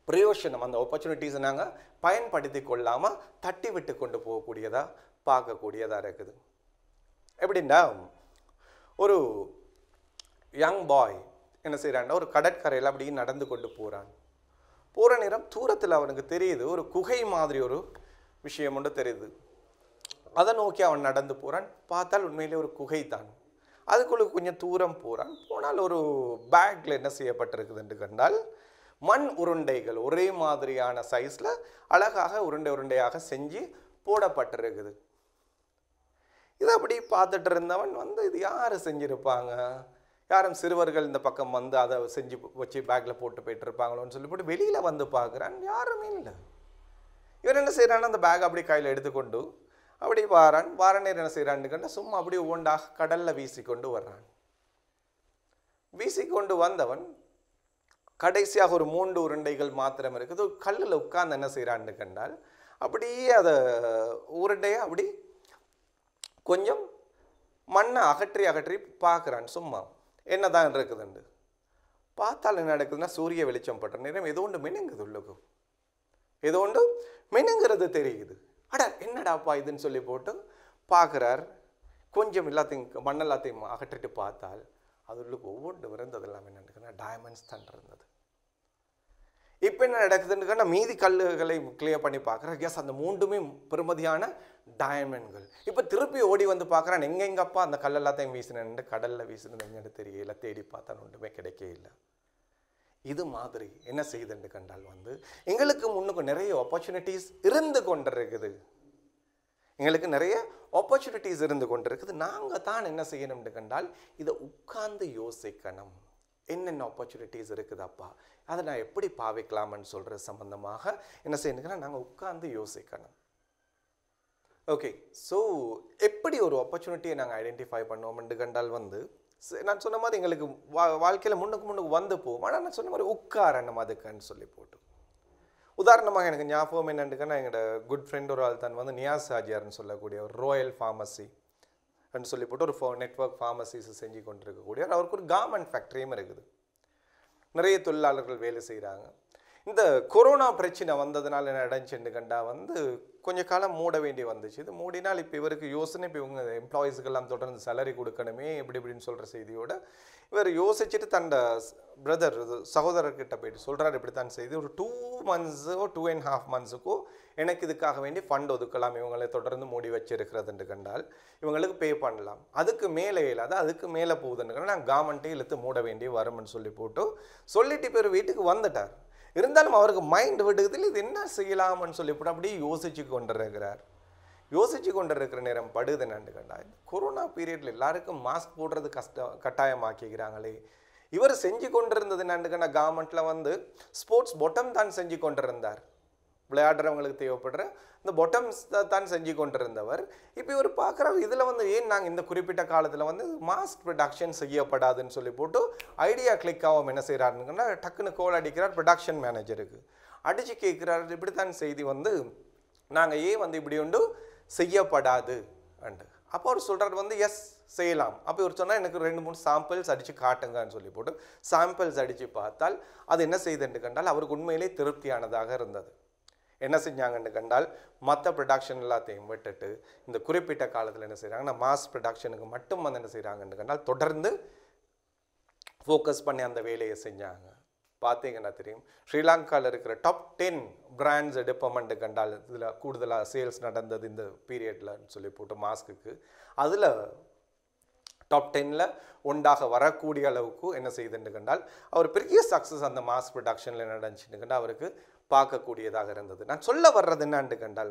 பிரயோஜனம் அந்த ஆப்பர்ச்சுனிட்டிஸை நாங்கள் பயன்படுத்தி கொள்ளாமல் தட்டி விட்டு கொண்டு போகக்கூடியதாக பார்க்கக்கூடியதாக இருக்குது. எப்படின்னா ஒரு யங் பாய் என்ன செய்கிறான்னா ஒரு கடற்கரையில் அப்படி நடந்து கொண்டு போகிற நேரம் தூரத்தில் அவனுக்கு தெரியுது ஒரு குகை மாதிரி ஒரு விஷயம் ஒன்று தெரியுது. அதை நோக்கி அவன் நடந்து போகிறான். பார்த்தால் உண்மையிலே ஒரு குகை தான். அதுக்குள்ளே கொஞ்சம் தூரம் போனால் ஒரு பேக்கில் என்ன செய்யப்பட்டிருக்குதுன்னு கண்டால் மண் உருண்டைகள் ஒரே மாதிரியான சைஸில் அழகாக உருண்டையாக செஞ்சு போடப்பட்டிருக்குது. இதை அப்படி பார்த்துட்டு இருந்தவன் வந்து இது யார் செஞ்சுருப்பாங்க, யாரும் சிறுவர்கள் இந்த பக்கம் வந்து அதை செஞ்சு வச்சு பேக்கில் போட்டு போயிட்டு இருப்பாங்களோன்னு சொல்லி போட்டு வெளியில் வந்து பார்க்குறான், யாருமே இல்லை. இவன் என்ன செய்கிறான்னு அந்த பேக் அப்படி கையில் எடுத்துக்கொண்டு அப்படி வார நேரம் என்ன செய்கிறான்னு கண்டா சும்மா அப்படி ஒவ்வொன்றாக கடலில் வீசிக்கொண்டு வர்றான். வீசிக்கொண்டு வந்தவன் கடைசியாக ஒரு 3 உருண்டைகள் மாத்திரம் இருக்குது. கல்லில் உட்கார்ந்து என்ன செய்கிறான்னு கண்டால் அப்படியே அதை உருண்டையை அப்படி கொஞ்சம் மண்ணை அகற்றி அகற்றி பார்க்குறான். சும்மா என்ன தான் இருக்குதுண்டு பார்த்தால் என்ன நடக்குதுன்னா சூரிய வெளிச்சம் பட்ட நேரம் ஏதோ ஒன்று மினுங்குது, உள்ளுக்கு ஏதோ ஒன்று மினுங்கிறது தெரியுது. அட என்னடாப்பா இதுன்னு சொல்லி போட்டு பார்க்குறார். கொஞ்சம் எல்லாத்தையும் மண்ணெல்லாத்தையும் அகற்றிட்டு பார்த்தால் அது உள்ளுக்கு ஒவ்வொன்று இருந்ததெல்லாம் என்னன்னா டைமண்ட்ஸ் தான் இருந்தது. இப்போ என்ன நடக்குதுன்னு மீதி கல்லுகளை கிளியர் பண்ணி பார்க்குறேன். எஸ், அந்த 3மே பெருமதியான டைமண்ட்கள். இப்போ திருப்பி ஓடி வந்து பார்க்குறான், எங்கெங்கப்பா அந்த கல் எல்லாத்தையும் வீசினேன், கடலில் வீசினது எங்கன்னு தெரியல, தேடி பார்த்தா ஒன்றுமே கிடைக்கவே இல்லை. இது மாதிரி என்ன செய்யுதுன்னு கண்டால் எங்களுக்கு முன்னுக்கு நிறைய ஆப்பர்ச்சுனிட்டிஸ் இருந்து கொண்டிருக்குது. எங்களுக்கு நிறைய ஆப்பர்ச்சுனிட்டிஸ் இருந்து கொண்டிருக்குது. நாங்கள் தான் என்ன செய்யணும்னு கண்டால் இதை உட்கார்ந்து யோசிக்கணும். என்னென்ன ஆப்பர்ச்சுனிட்டிஸ் இருக்குதாப்பா, அதை நான் எப்படி பாவிக்கலாம்னு சொல்கிற சம்பந்தமாக என்ன செய்யணுங்கன்னா நாங்கள் உட்கார்ந்து யோசிக்கணும். ஓகே, ஸோ எப்படி ஒரு ஆப்பர்ச்சுனிட்டியை நாங்கள் ஐடென்டிஃபை பண்ணுவோம்னு கண்டால் நான் சொன்ன மாதிரி எங்களுக்கு வாழ்க்கையில் முன்னுக்கு வந்து போவோம். ஆனால் நான் சொன்ன மாதிரி உட்காரணும் அதுக்குன்னு சொல்லி போட்டு. உதாரணமாக எனக்கு ஞாபகம் என்னென்னுக்குன்னா எங்களோட குட் ஃப்ரெண்ட் ஒரு ஆள் தான் நியாஸ் ஹாஜியார்னு சொல்லக்கூடிய ஒரு ராயல் ஃபார்மசி அப்படின்னு சொல்லி போட்டு ஒரு நெட்வொர்க் ஃபார்மசிஸ் செஞ்சு கொண்டு இருக்கக்கூடிய அவருக்கு ஒரு கார்மெண்ட் ஃபேக்ட்ரியும் இருக்குது. நிறைய தொழிலாளர்கள் வேலை செய்கிறாங்க. இந்த கொரோனா பிரச்சனை வந்ததுனால என்ன நடந்துச்சுன்னு கண்டா கொஞ்ச காலம் மூட வேண்டி வந்துச்சு. இது மூடினால் இப்போ இவருக்கு யோசனை, இப்போ இவங்க எம்ப்ளாயீஸுக்கெல்லாம் தொடர்ந்து சேலரி கொடுக்கணுமே இப்படின்னு சொல்கிற செய்தியோட இவர் யோசிச்சுட்டு தன்னோட சகோதரர்கிட்ட போயிட்டு சொல்கிறார், இப்படித்தான் செய்தி ஒரு 2 months 2.5 months எனக்கு இதுக்காக வேண்டி ஃபண்ட் ஒதுக்கலாம், இவங்களை தொடர்ந்து மூடி வச்சிருக்கிறதுன்னு கண்டால் இவங்களுக்கு பே பண்ணலாம். அதுக்கு மேலே இல்லாத அதுக்கு மேலே போகுதுன்னு நான் கவர்மெண்ட்டே இழுத்து மூட வேண்டி வரும்னு சொல்லி போட்டு சொல்லிட்டு பேர் வீட்டுக்கு வந்துட்டார். இருந்தாலும் அவருக்கு மைண்ட் விடுறதில் இது என்ன செய்யலாம்னு சொல்லி போட்டு அப்படியே யோசிச்சு கொண்டிருக்கிற நேரம் படுது என்னன்னு கண்டா இந்த கொரோனா பீரியட்ல எல்லாருக்கும் மாஸ்க் போடுறது கட்டாயமாக்கிக்கிறாங்களே. இவர் செஞ்சு கொண்டிருந்தது என்னன்னு கண்டா கவர்மெண்ட்ல ஸ்போர்ட்ஸ் பாட்டம் தான் செஞ்சு கொண்டிருந்தார். விளையாடுறவங்களுக்கு தேவைப்படுற இந்த பாட்டம்ஸ் தான் செஞ்சு கொண்டிருந்தவர். இப்போ இவர் பார்க்குற இதில் ஏன் நாங்கள் இந்த குறிப்பிட்ட காலத்தில் மாஸ்க் ப்ரொடக்ஷன் செய்யப்படாதுன்னு சொல்லி போட்டு ஐடியா கிளிக் ஆகும். என்ன செய்கிறாருன்னா டக்குன்னு கோல் அடிக்கிறார் ப்ரொடக்ஷன் மேனேஜருக்கு. அடித்து கேட்குறாரு, இப்படித்தான் செய்தி நாங்கள் ஏன் இப்படி ஒன்று செய்யப்படாது அண்டு. அப்போ அவர் சொல்கிறார் எஸ் செய்யலாம். அப்போ இவர் சொன்னால் எனக்கு 2-3 சாம்பிள்ஸ் அடித்து காட்டுங்கன்னு சொல்லி போட்டு சாம்பிள்ஸ் அடித்து பார்த்தால் அது என்ன செய்யுதுன்னு கண்டால் அவருக்கு உண்மையிலே திருப்தியானதாக இருந்தது. என்ன செஞ்சாங்கன்னு கண்டால் மற்ற ப்ரொடக்ஷன் எல்லாத்தையும் விட்டுட்டு இந்த குறிப்பிட்ட காலத்தில் என்ன செய்கிறாங்கன்னா மாஸ் ப்ரொடக்ஷனுக்கு மட்டும் என்ன செய்கிறாங்கன்னு கண்டால் தொடர்ந்து ஃபோக்கஸ் பண்ணி அந்த வேலையை செஞ்சாங்க. பார்த்தீங்கன்னா தெரியும், ஸ்ரீலங்காவில் இருக்கிற டாப் 10 பிராண்ட்ஸ் எடுப்போம்னு கண்டால் இதில் கூடுதலாக சேல்ஸ் நடந்தது இந்த பீரியட்லன்னு சொல்லி போட்டு மாஸ்க்கு. அதில் டாப் 10ல் ஒன்றாக வரக்கூடிய அளவுக்கு என்ன செய்யுதுன்னு கண்டால் அவர் பெரிய சக்ஸஸ் அந்த மாஸ் ப்ரொடக்ஷனில் நடந்துச்சுன்னு கண்டால் அவருக்கு பார்க்கக்கூடியதாக இருந்தது. நான் சொல்ல வர்றது என்னான்னு கண்டால்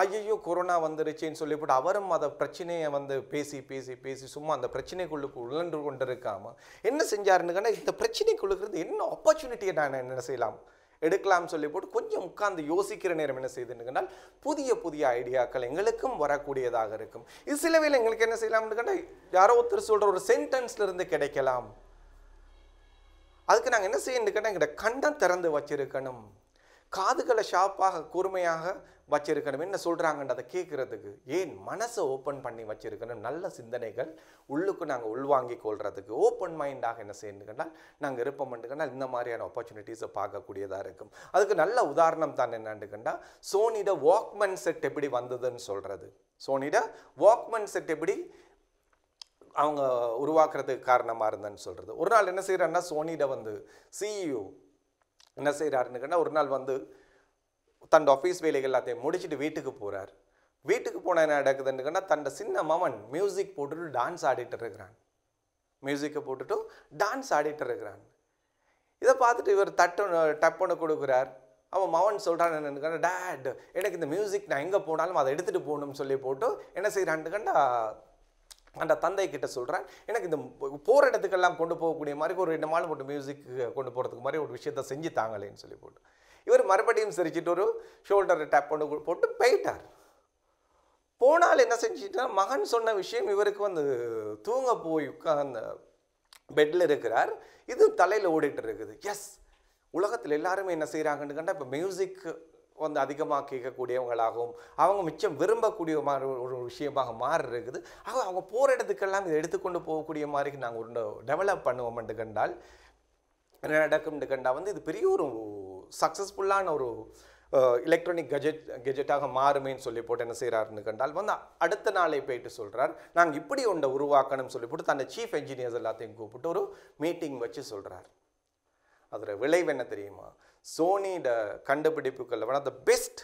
ஐயோ கொரோனா வந்துருச்சுன்னு சொல்லி போட்டு அவரும் அதை பிரச்சனையை பேசி பேசி பேசி சும்மா அந்த பிரச்சனைக்குள்ளுக்கு உழன்று கொண்டு இருக்காமல் என்ன செஞ்சாருன்னு கண்டால் இந்த பிரச்சனைக்குள்ளுக்கு என்ன ஆப்பர்ச்சுனிட்டியை நான் என்ன செய்யலாம் எடுக்கலாம்னு சொல்லி போட்டு கொஞ்சம் உட்கார்ந்து யோசிக்கிற நேரம் என்ன செய்யுதுன்னு கண்டால் புதிய புதிய ஐடியாக்கள் எங்களுக்கும் வரக்கூடியதாக இருக்கும். இது சில வேளை எங்களுக்கு என்ன செய்யலாம்னு கண்டால் யாரோ ஒருத்தர் சொல்கிற ஒரு சென்டென்ஸ்ல இருந்து கிடைக்கலாம். அதுக்கு நாங்கள் என்ன செய்யணும்னு கேட்டால் எங்களோட கண்ணை திறந்து வச்சிருக்கணும், காதுகளை ஷார்ப்பாக கூர்மையாக வச்சிருக்கணும். என்ன சொல்கிறாங்கன்னு அதை கேட்குறதுக்கு ஏன் மனசை ஓப்பன் பண்ணி வச்சிருக்கணும். நல்ல சிந்தனைகள் உள்ளுக்கு நாங்கள் உள்வாங்கி கொள்றதுக்கு ஓப்பன் மைண்டாக என்ன செய்யணும் கண்டால் நாங்கள் இருப்போம்னு கண்டால் இந்த மாதிரியான ஆப்பர்ச்சுனிட்டிஸை பார்க்கக்கூடியதாக இருக்கும். அதுக்கு நல்ல உதாரணம் தான் என்னன்னு கண்டால் சோனியோட வாக்மேன் செட் எப்படி வந்ததுன்னு சொல்கிறது. சோனியோட வாக்மேன் செட் எப்படி அவங்க உருவாக்குறதுக்கு காரணமாக இருந்தேன்னு சொல்கிறது. ஒரு நாள் என்ன செய்கிறாருன்னா சோனியோட சிஇஓ என்ன செய்கிறாருன்னு கேட்டால் ஒரு நாள் தன் ஆஃபீஸ் வேலைகள் எல்லாத்தையும் முடிச்சுட்டு வீட்டுக்கு போகிறார். வீட்டுக்கு போனால் என்ன நடக்குதுன்னு கேட்டால் தன்னோட சின்ன மகன் மியூசிக் போட்டுட்டு டான்ஸ் ஆடிட்டு இருக்கிறான். மியூசிக்கை போட்டுட்டு டான்ஸ் ஆடிட்டு இருக்கிறான். இதை பார்த்துட்டு இவர் டப்புன்னு கொடுக்குறார். அவன் மகன் சொல்கிறான் என்னன்னு கேட்டால், டேட் எனக்கு இந்த மியூசிக் நான் எங்கே போனாலும் அதை எடுத்துகிட்டு போகணும்னு சொல்லி போட்டு என்ன செய்கிறான்னு கேட்டா அந்த தந்தை கிட்ட சொல்கிறேன், எனக்கு இந்த போகிற இடத்துக்கெல்லாம் கொண்டு போகக்கூடிய மாதிரி ஒரு 2 நாள் போட்டு மியூசிக் கொண்டு போகிறதுக்கு மாதிரி ஒரு விஷயத்த செஞ்சு தாங்களேன்னு சொல்லி போட்டு இவர் மறுபடியும் சிரிச்சிட்டு ஒரு ஷோல்டர் டேப் பண்ணி போட்டு போயிட்டார். போனால் என்ன செஞ்சுட்டா மகன் சொன்ன விஷயம் இவருக்கு தூங்க போய் அந்த பெட்டில் இருக்கிறார். இது தலையில் ஓடிட்டு இருக்குது. எஸ் உலகத்தில் எல்லாருமே என்ன செய்கிறாங்கன்னு கண்டால் இப்போ மியூசிக் வந்து அதிகமாக கேட்கக்கூடியவங்களாகவும் அவங்க மிச்சம் விரும்பக்கூடிய மாதிரி ஒரு விஷயமாக மாறி இருக்குது. ஆக அவங்க போகிற இடத்துக்கெல்லாம் இதை எடுத்துக்கொண்டு போகக்கூடிய மாதிரி நாங்கள் ஒரு டெவலப் பண்ணுவோம்னு கண்டால் என்ன நடக்கும்னு கண்டால் வந்து இது பெரிய ஒரு சக்ஸஸ்ஃபுல்லான ஒரு எலக்ட்ரானிக் கெஜெட்டாக மாறுமேன்னு சொல்லி போட்டு என்ன செய்கிறாருன்னு கண்டால் வந்து அடுத்த நாளே போயிட்டு சொல்கிறார், நாங்கள் இப்படி ஒன்றை உருவாக்கணும்னு சொல்லி போட்டு தன்னை சீஃப் என்ஜினியர்ஸ் எல்லாத்தையும் கூப்பிட்டு ஒரு மீட்டிங் வச்சு சொல்கிறார். அதில் விளைவு என்ன தெரியுமா? சோனியோட கண்டுபிடிப்புகளில் ஒன் ஆஃப் த பெஸ்ட்,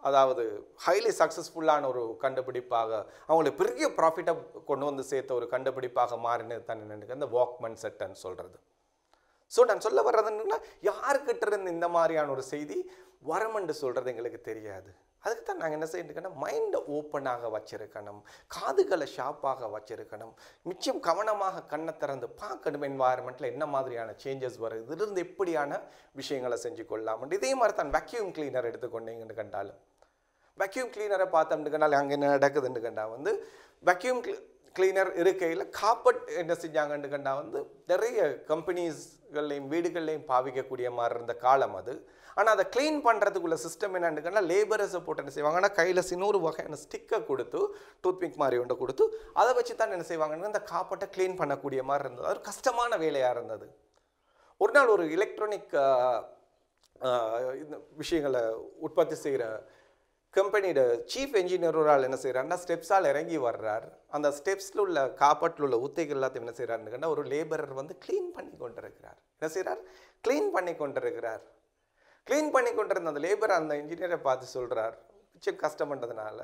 அதாவது ஹைலி சக்ஸஸ்ஃபுல்லான ஒரு கண்டுபிடிப்பாக அவங்களுக்கு பெரிய ப்ராஃபிட்டை கொண்டு வந்து சேர்த்த ஒரு கண்டுபிடிப்பாக மாறினது தான் என்னென்னு அந்த வாக்மேன் செட்டுன்னு சொல்கிறது. ஸோ நான் சொல்ல வர்றதுன்னா யாருக்கிட்ட இருந்து இந்த மாதிரியான ஒரு செய்தி வரமென்று சொல்கிறது எங்களுக்கு தெரியாது. அதுக்கு தான் நாங்கள் என்ன செய்யணுன்னா மைண்டை ஓப்பனாக வச்சிருக்கணும், காதுகளை ஷார்ப்பாக வச்சிருக்கணும், மிச்சம் கவனமாக கண்ணை திறந்து பார்க்கணும் என்வாயர்மெண்ட்டில் என்ன மாதிரியான சேஞ்சஸ் வருது, இதிலிருந்து எப்படியான விஷயங்களை செஞ்சு கொள்ளலாம். இதே மாதிரி தான் வேக்யூம் கிளீனர் எடுத்துக்கொண்டீங்கன்னு கண்டாலும் வேக்யூம் கிளீனரை பார்த்தோம்னு கண்டால் அங்கே என்ன நடக்குதுன்னு கண்டா வந்து வேக்யூம் கிளீனர் இருக்கையில் காப்பட் என்ன செஞ்சாங்கன்னு கண்டா வந்து நிறைய கம்பெனிஸ்கள்லையும் வீடுகள்லையும் பாவிக்கக்கூடிய மாதிரி இருந்த காலம் அது. ஆனால் அதை க்ளீன் பண்ணுறதுக்குள்ள சிஸ்டம் என்னன்னு கண்டா லேபரர்ஸை போட்டு என்ன செய்வாங்க, ஆனால் கையில் சின்னொரு வகையான ஸ்டிக்கை கொடுத்து டூத்பிக் மாதிரி ஒன்றை கொடுத்து அதை வச்சு தான் என்ன செய்வாங்கன்னு அந்த காப்பட்டை க்ளீன் பண்ணக்கூடிய மாதிரி இருந்தது. அது கஷ்டமான வேலையாக இருந்தது. ஒரு நாள் ஒரு எலக்ட்ரானிக் இந்த விஷயங்களை உற்பத்தி செய்கிற கம்பெனியோட சீஃப் என்ஜினியர் ஒரு ஆள் என்ன செய்கிறாருன்னா ஸ்டெப்ஸால் இறங்கி வர்றார். அந்த ஸ்டெப்ஸில் உள்ள காப்பட்டில் உள்ள உத்தைகள் எல்லாத்தையும் என்ன செய்கிறாருன்னு ஒரு லேபரர் வந்து க்ளீன் பண்ணி கொண்டிருக்கிறார். என்ன செய்கிறார்? க்ளீன் பண்ணி கொண்டிருக்கிறார். க்ளீன் பண்ணி கொண்டிருந்த அந்த லேபர் அந்த இன்ஜினியரை பார்த்து சொல்கிறார், மிச்சம் கஷ்டம் பண்ணுறதுனால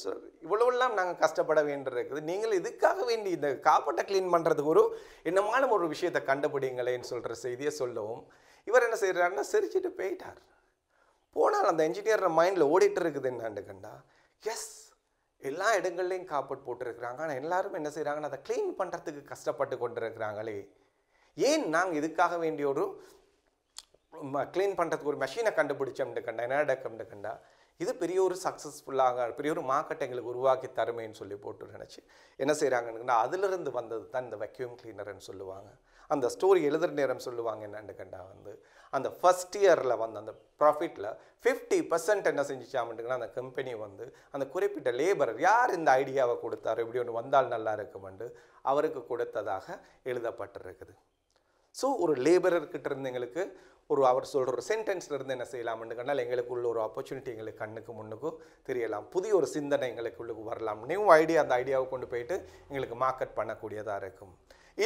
சார் இவ்வளோவெல்லாம் நாங்கள் கஷ்டப்பட வேண்டியிருக்குது, நீங்கள் இதுக்காக வேண்டி இந்த காப்பட்டை க்ளீன் பண்ணுறதுக்கு ஒரு என்னமான ஒரு விஷயத்தை கண்டுபிடிங்களேன்னு சொல்கிற செய்தியை சொல்லவும் இவர் என்ன செய்கிறாருன்னா சிரிச்சுட்டு போயிட்டார். போனால் அந்த என்ஜினியர் மைண்டில் ஓடிட்டு இருக்குது என்னான்னு கண்டா, எஸ் எல்லா இடங்கள்லையும் காப்பட் போட்டுருக்குறாங்க, ஆனால் எல்லாரும் என்ன செய்கிறாங்கன்னா அதை க்ளீன் பண்ணுறதுக்கு கஷ்டப்பட்டு கொண்டு இருக்கிறாங்களே, ஏன் நாங்கள் இதுக்காக வேண்டிய ஒரு க்ளீன் பண்ணுறதுக்கு ஒரு மெஷினை கண்டுபிடிச்சோம்னு கண்டா என்ன நடக்கும்னு கண்டா இது பெரிய ஒரு சக்ஸஸ்ஃபுல்லாக பெரிய ஒரு மார்க்கெட் எங்களுக்கு உருவாக்கி தருமேன்னு சொல்லி போட்டு நினச்சி என்ன செய்கிறாங்கன்னு அதிலிருந்து வந்தது தான் இந்த வேக்யூம் கிளீனர்னு சொல்லுவாங்க. அந்த ஸ்டோரி எழுதுகிற நேரம் சொல்லுவாங்க என்னன்னு கண்டா வந்து அந்த ஃபர்ஸ்ட் இயரில் வந்து அந்த ப்ராஃபிட்டில் 50% என்ன செஞ்சிச்சாமட்டுங்கன்னா அந்த கம்பெனி வந்து அந்த குறிப்பிட்ட லேபரர் யார் இந்த ஐடியாவை கொடுத்தாரு இப்படி ஒன்று வந்தால் நல்லா இருக்குமெண்டு அவருக்கு கொடுத்ததாக எழுதப்பட்டிருக்குது. ஸோ ஒரு லேபரர்கிட்ட இருந்து எங்களுக்கு ஒரு அவர் சொல்கிற ஒரு சென்டென்ஸில் இருந்து என்ன செய்யலாம்னு கண்டால் எங்களுக்கு உள்ள ஒரு ஆப்பர்ச்சுனிட்டி எங்களுக்கு கண்ணுக்கு முன்னுக்கும் தெரியலாம், புதிய ஒரு சிந்தனை எங்களுக்கு உள்ளுக்கு வரலாம், நியூ ஐடியா அந்த ஐடியாவை கொண்டு போயிட்டு எங்களுக்கு மார்க்கெட் பண்ணக்கூடியதாக இருக்கும்.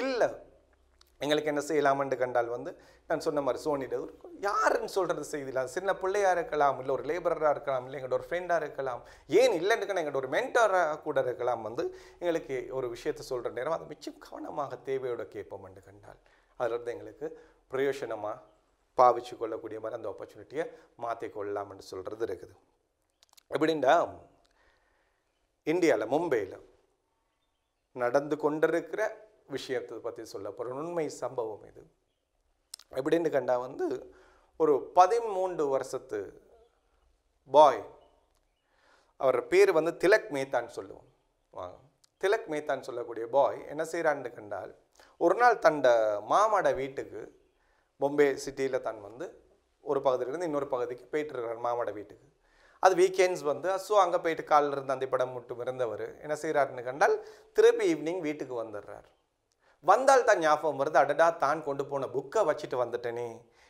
இல்லை எங்களுக்கு என்ன செய்யலாம்னு கண்டால் வந்து நான் சொன்ன மாதிரி சோனிட யாருன்னு சொல்கிறது செய்திலாம் சின்ன பிள்ளையாக இருக்கலாம், இல்லை ஒரு லேபராக இருக்கலாம், இல்லை எங்களோட ஒரு ஃப்ரெண்டாக இருக்கலாம், ஏன் இல்லைன்னு எங்களோட ஒரு மென்டராக கூட இருக்கலாம். வந்து எங்களுக்கு ஒரு விஷயத்தை சொல்கிற நேரம் அதை மிச்சம் கவனமாக தேவையோட கேட்போம்னு கண்டால் அதிலிருந்து எங்களுக்கு பிரயோஜனமாக பாவிச்சு கொள்ளக்கூடிய மாதிரி அந்த ஆப்பர்ச்சுனிட்டியை மாற்றிக்கொள்ளலாம்னு சொல்கிறது இருக்குது. எப்படின்னா இந்தியாவில் மும்பையில் நடந்து கொண்டிருக்கிற விஷயத்தை பற்றி சொல்ல போகிற உண்மை சம்பவம் இது. எப்படின்னு கண்டா வந்து ஒரு 13 வருஷத்து பாய், அவர் பேர் வந்து திலக் மேத்தான்னு சொல்லுவோம். வாங்க, திலக் மேத்தான்னு சொல்லக்கூடிய பாய் என்ன செய்கிறான்னு கண்டால் ஒரு நாள் தண்ட மாமாட வீட்டுக்கு பொம்பே சிட்டியில் தான் வந்து ஒரு பகுதியிலேருந்து இன்னொரு பகுதிக்கு போயிட்டுருக்கிறார் மாமாட வீட்டுக்கு. அது வீக்கெண்ட்ஸ் வந்து ஸோ அங்கே போயிட்டு காலில் இருந்து அந்த படம் மட்டும் இருந்தவர் என்ன செய்கிறாருன்னு கண்டால் திருப்பி ஈவினிங் வீட்டுக்கு வந்துடுறார். வந்தால் தான் ஞாபகம் வருது, அடடா தான் கொண்டு போன புக்கை வச்சுட்டு வந்துட்டேனே,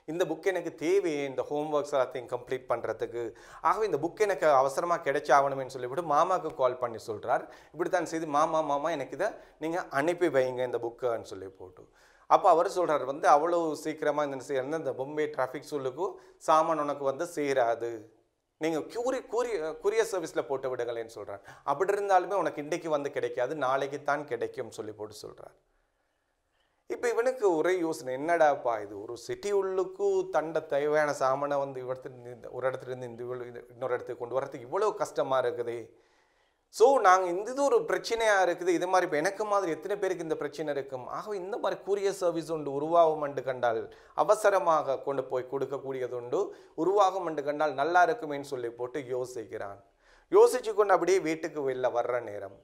இந்த புக் எனக்கு தேவையே இந்த ஹோம்ஒர்க்ஸ் எல்லாத்தையும் கம்ப்ளீட் பண்ணுறதுக்கு, ஆகவே இந்த புக் எனக்கு அவசரமாக கிடைச்சாகணும்னு சொல்லிவிட்டு மாமாவுக்கு கால் பண்ணி சொல்கிறார். இப்படி தான் செய்து மாமா எனக்கு இதை நீங்கள் அனுப்பி வைங்க இந்த புக்குன்னு சொல்லி போட்டு. அப்போ அவர் சொல்கிறார் வந்து அவ்வளோ சீக்கிரமாக இந்த செய்யறது இந்த பொம்பே டிராஃபிக் சொல்லுக்கும் சாமான் உனக்கு வந்து சேராது, நீங்கள் கூரியர் சர்வீஸில் போட்டு விடுங்களேன்னு சொல்கிறார். அப்படி இருந்தாலுமே உனக்கு இன்றைக்கு வந்து கிடைக்காது, நாளைக்கு தான் கிடைக்கும் சொல்லி போட்டு சொல்கிறார். இப்போ இவனுக்கு ஒரே யோசனை, என்னடாப்பா இது ஒரு சிட்டி உள்ளுக்கும் தண்ட தேவையான சாமானை வந்து ஒரு இடத்துலேருந்து இன்னொரு இடத்துக்கு கொண்டு வரதுக்கு இவ்வளோ கஷ்டமாக இருக்குது. ஸோ நாங்கள் இது ஒரு பிரச்சனையாக இருக்குது, இது மாதிரி இப்போ எனக்கு மாதிரி எத்தனை பேருக்கு இந்த பிரச்சனை இருக்கும், ஆகவே இந்த மாதிரி கூரியர் சர்வீஸ் ஒன்று உருவாகும் என்று கண்டால் அவசரமாக கொண்டு போய் கொடுக்கக்கூடியது உண்டு உருவாகும் என்று கண்டால் நல்லா இருக்குமேன்னு சொல்லி போட்டு யோசிக்கிறான். யோசிச்சு கொண்டு அப்படியே வீட்டுக்கு வெளில வர்ற நேரம்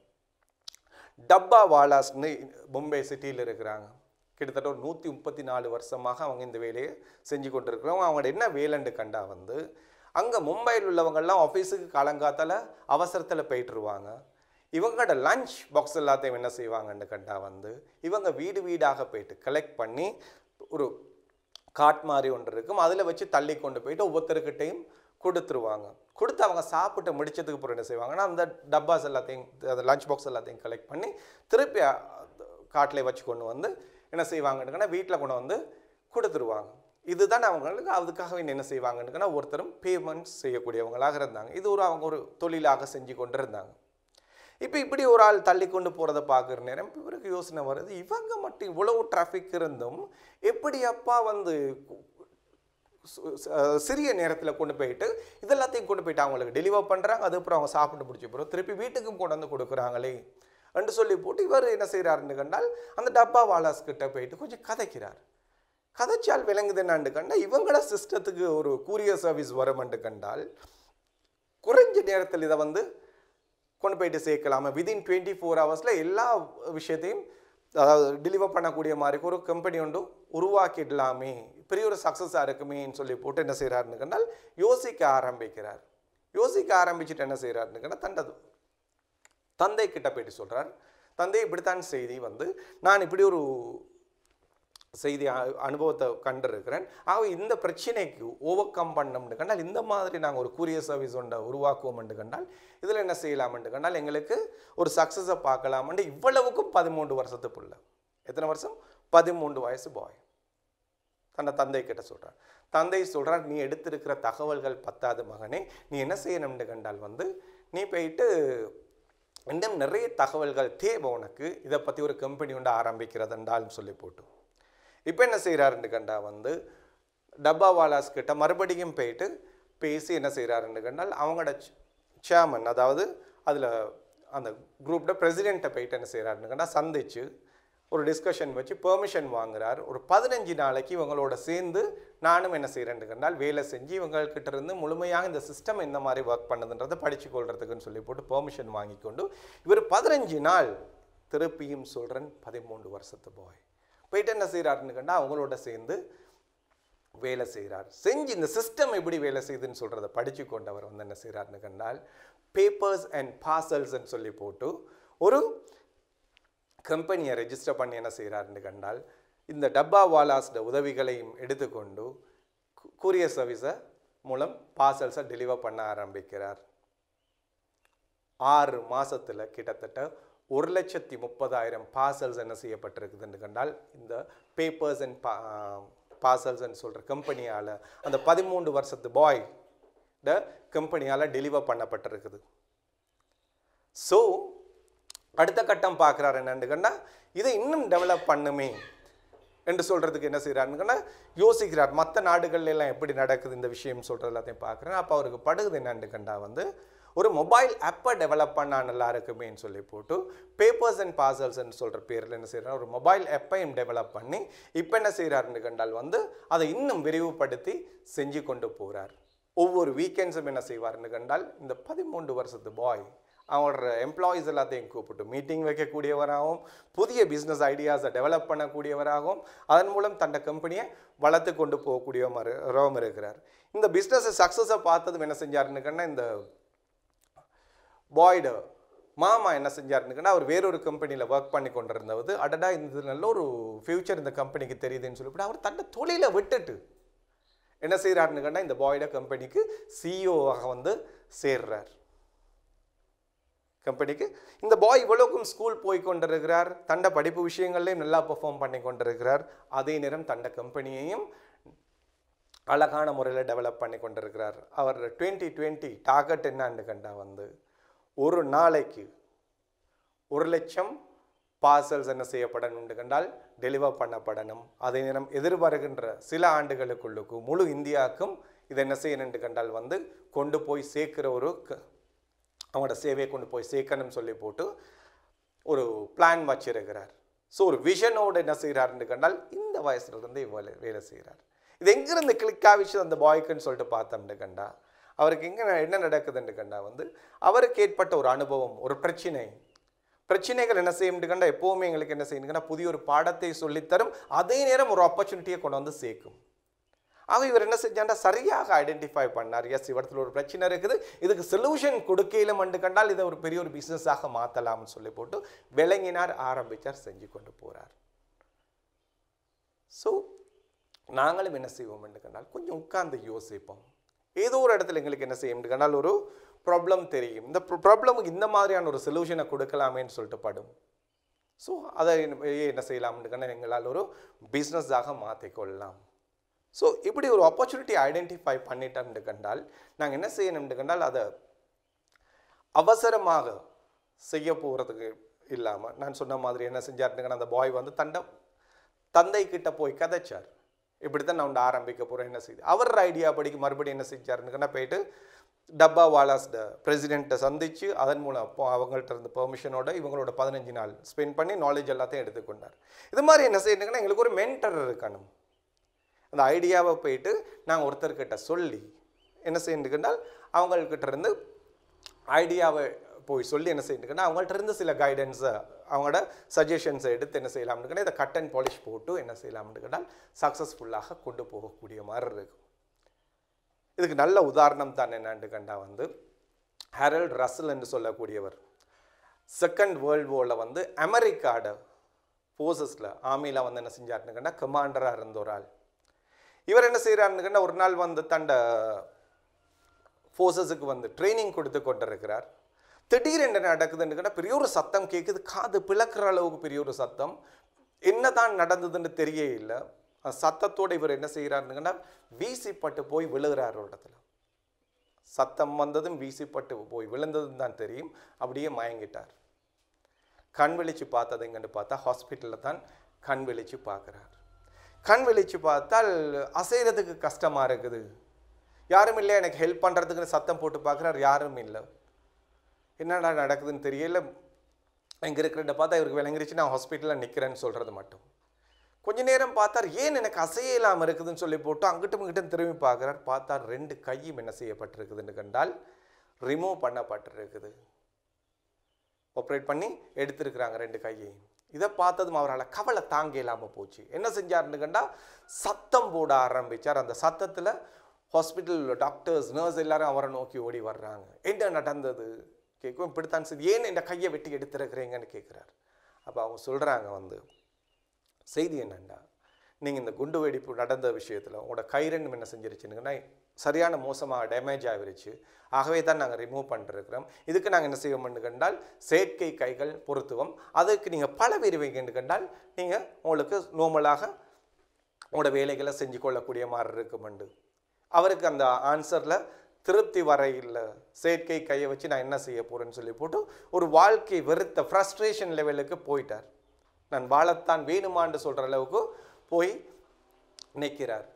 டப்பா வாலாஸ்ன்னு மும்பை சிட்டியில் இருக்கிறாங்க. கிட்டத்தட்ட ஒரு 134 வருஷமாக அவங்க இந்த வேலையை செஞ்சு கொண்டிருக்கிறோம். அவங்களோட என்ன வேலைன்னு கண்டா வந்து அங்கே மும்பையில் உள்ளவங்கெல்லாம் ஆஃபீஸுக்கு காலங்காத்தால் அவசரத்தில் போயிட்டுருவாங்க. இவங்களோட லஞ்ச் பாக்ஸ் எல்லாத்தையும் என்ன செய்வாங்கன்னு கண்டா வந்து இவங்க வீடு வீடாக போயிட்டு கலெக்ட் பண்ணி ஒரு காட் மாதிரி ஒன்று இருக்கும், அதில் வச்சு தள்ளி கொண்டு போயிட்டு ஒவ்வொருத்தருக்கிட்டையும் கொடுத்துருவாங்க. கொடுத்து அவங்க சாப்பிட்டு முடிச்சதுக்கு அப்புறம் என்ன செய்வாங்கன்னா அந்த டப்பாஸ் எல்லாத்தையும் அந்த லஞ்ச் பாக்ஸ் எல்லாத்தையும் கலெக்ட் பண்ணி திருப்பி காட்டில் வச்சு கொண்டு வந்து என்ன செய்வாங்கன்னு வீட்டில் கொண்டு வந்து கொடுத்துருவாங்க. இதுதான் அவங்களுக்கு அதுக்காக என்ன செய்வாங்கன்னு ஒருத்தரும் பேமெண்ட் செய்யக்கூடியவங்களாக இருந்தாங்க. இது அவங்க ஒரு தொழிலாக செஞ்சு கொண்டு இருந்தாங்க. இப்போ இப்படி ஒரு ஆள் தள்ளி கொண்டு போகிறத பார்க்குற நேரம் இவருக்கு யோசனை வருது, இவங்க மட்டும் இவ்வளவு டிராஃபிக் இருந்தும் எப்படி அப்பா வந்து சிறிய நேரத்தில் கொண்டு போயிட்டு இதெல்லாத்தையும் கொண்டு போயிட்டு அவங்களுக்கு டெலிவர் பண்ணுறாங்க, அதுக்கப்புறம் அவங்க சாப்பிட்டு முடிச்ச பிறகு திருப்பி வீட்டுக்கும் கொண்டு வந்து கொடுக்குறாங்களே என்று சொல்லி போட்டு இவர் என்ன செய்கிறாருன்னு கண்டால் அந்த டப்பா வாலாஸ்கிட்ட போயிட்டு கொஞ்சம் கதைக்கிறார். கதைச்சால் விளங்குது என்னான்னு கண்டால் இவங்கள சிஸ்டத்துக்கு ஒரு கூரியர் சர்வீஸ் வருமென்று கண்டால் குறைஞ்ச நேரத்தில் இதை வந்து கொண்டு போயிட்டு சேர்க்கலாமா, விதின் 24 ஹவர்ஸில் எல்லா விஷயத்தையும் அதாவது டெலிவர் பண்ணக்கூடிய மாதிரி ஒரு கம்பெனி ஒன்று உருவாக்கிடலாமே, பெரிய ஒரு சக்ஸஸாக இருக்குமேன்னு சொல்லி போட்டு என்ன செய்கிறாருன்னு கண்டால் யோசிக்க ஆரம்பிக்கிறார். யோசிக்க ஆரம்பிச்சுட்டு என்ன செய்கிறாருன்னு கண்டால் தந்தை கிட்ட போயிட்டு சொல்கிறார், தந்தை இப்படித்தான் செய்தி வந்து நான் இப்படி ஒரு செய்தி அனுபவத்தை கண்டிருக்கிறேன், ஆகவே இந்த பிரச்சனைக்கு ஓவர் கம் பண்ணோம்னு கண்டால் இந்த மாதிரி நாங்கள் ஒரு கூரியர் சர்வீஸ் ஒன்றை உருவாக்குவோம்னு கண்டால் இதில் என்ன செய்யலாம்னு கண்டால் எங்களுக்கு ஒரு சக்ஸஸை பார்க்கலாம்னு இவ்வளவுக்கும் 13 வருஷத்துக்குள்ள எத்தனை வருஷம் 13 வயசு பாய் தன்னை தந்தை கிட்ட சொல்கிறார். தந்தை சொல்கிறார், நீ எடுத்திருக்கிற தகவல்கள் பத்தாது மகனே, நீ என்ன செய்யணும்னு கண்டால் வந்து நீ போயிட்டு இன்னும் நிறைய தகவல்கள் தேவை உனக்கு, இதை பற்றி ஒரு கம்பெனி ஒன்று ஆரம்பிக்கிறதுண்டாலும் சொல்லி போட்டு இப்போ என்ன செய்கிறாருன்னு கண்டா வந்து டப்பாவாலாஸ் கிட்ட மறுபடியும் போயிட்டு பேசி என்ன செய்கிறாருன்னு கண்டால் அவங்களோட சேர்மன் அதாவது அதில் அந்த குரூப்போட பிரசிடெண்ட்டை போயிட்டு என்ன செய்கிறாருன்னு கண்டால் சந்திச்சு ஒரு டிஸ்கஷன் வச்சு பெர்மிஷன் வாங்குறார். ஒரு 15 நாளைக்கு இவங்களோட சேர்ந்து நானும் என்ன செய்கிறேன்னு கண்டால் வேலை செஞ்சு இவங்கக்கிட்ட இருந்து முழுமையாக இந்த சிஸ்டம் எந்த மாதிரி ஒர்க் பண்ணுதுன்றதை படித்து கொள்றதுக்குன்னு சொல்லி போட்டு பெர்மிஷன் வாங்கி கொண்டு இவர் 15 நாள் திருப்பியும் சொல்கிறேன் 13 வருஷத்து பாய் போயிட்டு என்ன செய்கிறாருன்னு கண்டால் அவங்களோட சேர்ந்து வேலை செய்கிறார். செஞ்சு இந்த சிஸ்டம் எப்படி வேலை செய்யுதுன்னு சொல்கிறத படித்து கொண்டவர் வந்து என்ன செய்கிறாருன்னு கண்டால் பேப்பர்ஸ் அண்ட் பார்சல்ஸ்ன்னு சொல்லி போட்டு ஒரு கம்பெனியை ரெஜிஸ்டர் பண்ணி என்ன செய்கிறாருன்னு கண்டால் இந்த டப்பா வாலாஸோட உதவிகளையும் எடுத்துக்கொண்டு கூரியர் சர்வீஸை மூலம் பார்சல்ஸை டெலிவர் பண்ண ஆரம்பிக்கிறார். 6 மாதத்தில் கிட்டத்தட்ட 1,30,000 பார்சல்ஸ் என்ன செய்யப்பட்டிருக்குதுன்னு கண்டால் இந்த பேப்பர்ஸ் அண்ட் பார்சல்ஸ்ன்னு சொல்கிற கம்பெனியால் அந்த 13 வருஷத்து பாய் கம்பெனியால் டெலிவர் பண்ணப்பட்டிருக்குது. ஸோ அடுத்த கட்டம் பார்க்குறாரு என்னன்னு கண்டால் இதை இன்னும் டெவலப் பண்ணுமே என்று சொல்கிறதுக்கு என்ன செய்கிறாருன்னு யோசிக்கிறார். மற்ற நாடுகள்ல எல்லாம் எப்படி நடக்குது இந்த விஷயம் சொல்கிறது எல்லாத்தையும் பார்க்குறேன். அப்போ அவருக்கு படுகுது என்னன்னு கண்டா வந்து ஒரு மொபைல் ஆப்பை டெவலப் பண்ணால் நல்லா இருக்குமேன்னு சொல்லி போட்டு பேப்பர்ஸ் அண்ட் பார்சல்ஸ்ன்னு சொல்கிற பேரில் என்ன செய்கிறார் ஒரு மொபைல் ஆப்பையும் டெவலப் பண்ணி இப்போ என்ன செய்கிறாருன்னு கண்டால் வந்து அதை இன்னும் விரிவுபடுத்தி செஞ்சு கொண்டு போகிறார். ஒவ்வொரு வீக்கெண்ட்ஸும் என்ன செய்வார்னு கண்டால் இந்த 13 வருஷத்து பாய் அவங்களோட எம்ப்ளாயீஸ் எல்லாத்தையும் கூப்பிட்டு மீட்டிங் வைக்கக்கூடியவராகவும் புதிய பிஸ்னஸ் ஐடியாஸை டெவலப் பண்ணக்கூடியவராகவும் அதன் மூலம் தன்னை கம்பெனியை வளர்த்து கொண்டு போகக்கூடியவராகவும் இருக்கிறார். இந்த பிஸ்னஸை சக்ஸஸை பார்த்ததும் என்ன செஞ்சாருன்னு கண்டால் இந்த பாய்டு மாமா என்ன செஞ்சாருன்னு அவர் வேறொரு கம்பெனியில் ஒர்க் பண்ணி கொண்டிருந்தவது அடடா இந்த நல்ல ஒரு ஃபியூச்சர் இந்த கம்பெனிக்கு தெரியுதுன்னு சொல்லிவிட்டு அவர் தன்னை தொழிலை விட்டுட்டு என்ன செய்கிறாருன்னு கண்டால் இந்த பாய்ட கம்பெனிக்கு சிஇஓவாக வந்து சேர்றார். கம்பெனிக்கு இந்த பாய் இவ்வளோக்கும் ஸ்கூல் போய் கொண்டிருக்கிறார், தண்ட படிப்பு விஷயங்கள்லையும் நல்லா பெர்ஃபார்ம் பண்ணி கொண்டிருக்கிறார், அதே நேரம் தண்ட கம்பெனியையும் அழகான முறையில் டெவலப் பண்ணி கொண்டிருக்கிறார். அவர் 2020 டார்கெட் என்னன்னு கண்டா வந்து ஒரு நாளைக்கு 1,00,000 பார்சல்ஸ் என்ன செய்யப்படணும் கண்டால் டெலிவர் பண்ணப்படணும். அதே நேரம் எதிர்வருகின்ற சில ஆண்டுகளுக்குள்ளுக்கும் முழு இந்தியாவுக்கும் இதை என்ன செய்யணும்னு கண்டால் வந்து கொண்டு போய் சேர்க்கிற ஒரு அவங்களோட சேவையை கொண்டு போய் சேர்க்கணும்னு சொல்லி போட்டு ஒரு பிளான் வச்சிருக்கிறார். ஸோ ஒரு விஷனோடு என்ன செய்கிறாருன்னு கண்டால் இந்த வயசுலேருந்து வேலை செய்கிறார். இது எங்கேருந்து கிளிக் ஆகிச்சு அந்த பாய்க்குன்னு சொல்லிட்டு பார்த்தோம்னு கண்டா அவருக்கு என்ன நடக்குதுன்னு கண்டா வந்து அவருக்கு ஏற்பட்ட ஒரு அனுபவம், ஒரு பிரச்சனை, பிரச்சனைகள் என்ன செய்யும் கண்டா எப்போவுமே எங்களுக்கு என்ன செய்யுங்கன்னா புதிய ஒரு பாடத்தை சொல்லித்தரும், அதே நேரம் ஒரு ஆப்பர்ச்சுனிட்டியை கொண்டு வந்து சேர்க்கும். ஆக இவர் என்ன செஞ்சாண்டா சரியாக ஐடென்டிஃபை பண்ணார். எஸ், இவரத்தில் ஒரு பிரச்சனை இருக்குது, இதுக்கு சொல்யூஷன் கொடுக்கையிலும் என்று கண்டால் இதை ஒரு பெரிய ஒரு பிஸ்னஸாக மாற்றலாம்னு சொல்லி போட்டு விளங்கினார், ஆரம்பித்தார், செஞ்சு கொண்டு போகிறார். ஸோ நாங்களும் என்ன செய்வோம் என்று கண்டால் கொஞ்சம் உட்கார்ந்து யோசிப்போம். ஏதோ ஒரு இடத்துல எங்களுக்கு என்ன செய்யும் கண்டால் ஒரு ப்ராப்ளம் தெரியும், இந்த ப்ராப்ளமுக்கு இந்த மாதிரியான ஒரு சொல்யூஷனை கொடுக்கலாமேன்னு சொல்லிட்டு படும். ஸோ அதை என்ன செய்யலாம்னு கண்டால் எங்களால் ஒரு பிஸ்னஸாக மாற்றிக்கொள்ளலாம். ஸோ இப்படி ஒரு ஆப்பர்ச்சுனிட்டி ஐடென்டிஃபை பண்ணிட்டோம்னு கண்டால் நாங்கள் என்ன செய்யணும்னு கண்டால் அதை அவசரமாக செய்ய போகிறதுக்கு இல்லாமல் நான் சொன்ன மாதிரி என்ன செஞ்சாருன்னு அந்த பாய் வந்து தந்தை கிட்ட போய் கதைச்சார், இப்படித்தான் நான் ஆரம்பிக்க போகிறேன், என்ன செய்யுது அவர் ஐடியா படிக்க மறுபடியும் என்ன செஞ்சாருன்னு போயிட்டு டப்பா வாலாஸ் பிரசிடெண்ட்டை சந்தித்து அதன் மூலம் அவங்கள்ட்ட இருந்த பெர்மிஷனோட இவங்களோட 15 நாள் ஸ்பெண்ட் பண்ணி நாலேஜ் எல்லாத்தையும் எடுத்துக்கொண்டார். இது மாதிரி என்ன செய்யணுங்கன்னா எங்களுக்கு ஒரு மென்டர் இருக்கணும். அந்த ஐடியாவை போயிட்டு நாங்கள் ஒருத்தர்கிட்ட சொல்லி என்ன செய்யணுன்னால் அவங்கக்கிட்ட இருந்து ஐடியாவை போய் சொல்லி என்ன செய்யணுன்னா அவங்கள்ட்ட இருந்து சில கைடன்ஸை அவங்களோட சஜஷன்ஸை எடுத்து என்ன செய்யலாம்னு இதை கட் அண்ட் பாலிஷ் போட்டு என்ன செய்யலாம்னு கேட்டால் சக்ஸஸ்ஃபுல்லாக கொண்டு போகக்கூடிய மாதிரி இருக்கும். இதுக்கு நல்ல உதாரணம் தான் என்னன்னு கண்டா வந்து ஹெரல்ட் ரசல் என்று சொல்லக்கூடியவர் செகண்ட் வேர்ல்டு வாரில் வந்து அமெரிக்காவோட ஃபோர்ஸஸில் ஆர்மியில் வந்து என்ன செஞ்சாருன்னு கண்டா கமாண்டராக இருந்த ஒரு ஆள். இவர் என்ன செய்கிறாருன்னு கண்டா ஒரு நாள் வந்து தண்ட ஃபோர்ஸஸுக்கு வந்து ட்ரைனிங் கொடுத்து கொண்டிருக்கிறார். திடீர் என்ன நடக்குதுன்னு கண்டா பெரிய ஒரு சத்தம் கேட்குது, காது பிளக்கிற அளவுக்கு பெரிய ஒரு சத்தம், என்ன தான் நடந்ததுன்னு தெரிய இல்லை. சத்தத்தோடு இவர் என்ன செய்கிறாருன்னா வீசிப்பட்டு போய் விழுகிறார். ஒரு இடத்துல சத்தம் வந்ததும் வீசிப்பட்டு போய் விழுந்ததும் தான் தெரியும், அப்படியே மயங்கிட்டார். கண் விழிச்சு பார்த்தது எங்கன்னு பார்த்தா ஹாஸ்பிட்டலில் தான் கண் விழிச்சு பார்க்குறார். கண் விழிச்சு பார்த்தால் அசைகிறதுக்கு கஷ்டமாக இருக்குது, யாரும் இல்லை எனக்கு ஹெல்ப் பண்ணுறதுக்குன்னு சத்தம் போட்டு பார்க்குறார், யாரும் இல்லை. என்னடா நடக்குதுன்னு தெரியல. இங்கே இருக்கிறத பார்த்தா இவருக்கு விளங்கிருச்சு நான் ஹாஸ்பிட்டலில் நிற்கிறேன்னு சொல்கிறது மட்டும். கொஞ்ச நேரம் பார்த்தார், ஏன் எனக்கு அசைய இல்லாமல் இருக்குதுன்னு சொல்லி போட்டு அங்கிட்டும் இங்கிட்டும் திரும்பி பார்க்குறார். பார்த்தார் 2 கையும் என்ன செய்யப்பட்டிருக்குதுன்னு கண்டால் ரிமூவ் பண்ணப்பட்டிருக்குது. ஆப்ரேட் பண்ணி எடுத்திருக்கிறாங்க 2 கையையும். இதை பார்த்ததும் அவரால் கவலை தாங்க இல்லாமல் போச்சு. என்ன செஞ்சார்னு கண்டால் சத்தம் போட ஆரம்பித்தார். அந்த சத்தத்தில் ஹாஸ்பிட்டலில் டாக்டர்ஸ் நர்ஸ் எல்லாரும் அவரை நோக்கி ஓடி வர்றாங்க. என்ன நடந்தது கேட்கும், இப்படித்தான் சரி, ஏன் இந்த கையை வெட்டி எடுத்துருக்கிறீங்கன்னு கேட்குறாரு. அப்போ அவங்க சொல்கிறாங்க வந்து செய்தி என்னண்டா, நீங்கள் இந்த குண்டு வெடிப்பு நடந்த விஷயத்தில் உங்களோட கை 2 என்ன செஞ்சிருச்சுன்னா சரியான மோசமாக டேமேஜ் ஆகிருச்சு, ஆகவே தான் நாங்கள் ரிமூவ் பண்ணிருக்கிறோம். இதுக்கு நாங்கள் என்ன செய்வோம்னு கண்டால் செயற்கை கைகள் பொருத்துவோம், அதுக்கு நீங்கள் பல விரிவைன்னு கண்டால் நீங்கள் உங்களுக்கு நார்மலாக உங்களோட வேலைகளை செஞ்சு கொள்ளக்கூடிய மாதிரி இருக்குமெண்டு. அவருக்கு அந்த ஆன்சரில் திருப்தி வரையில் செயற்கை கையை வச்சு நான் என்ன செய்ய போகிறேன்னு சொல்லி போட்டு ஒரு வாழ்க்கை வெறுத்த ஃப்ரஸ்ட்ரேஷன் லெவலுக்கு போயிட்டார். நான் வாழத்தான் வேணுமான்னு சொல்கிற அளவுக்கு போய் நிற்கிறார்.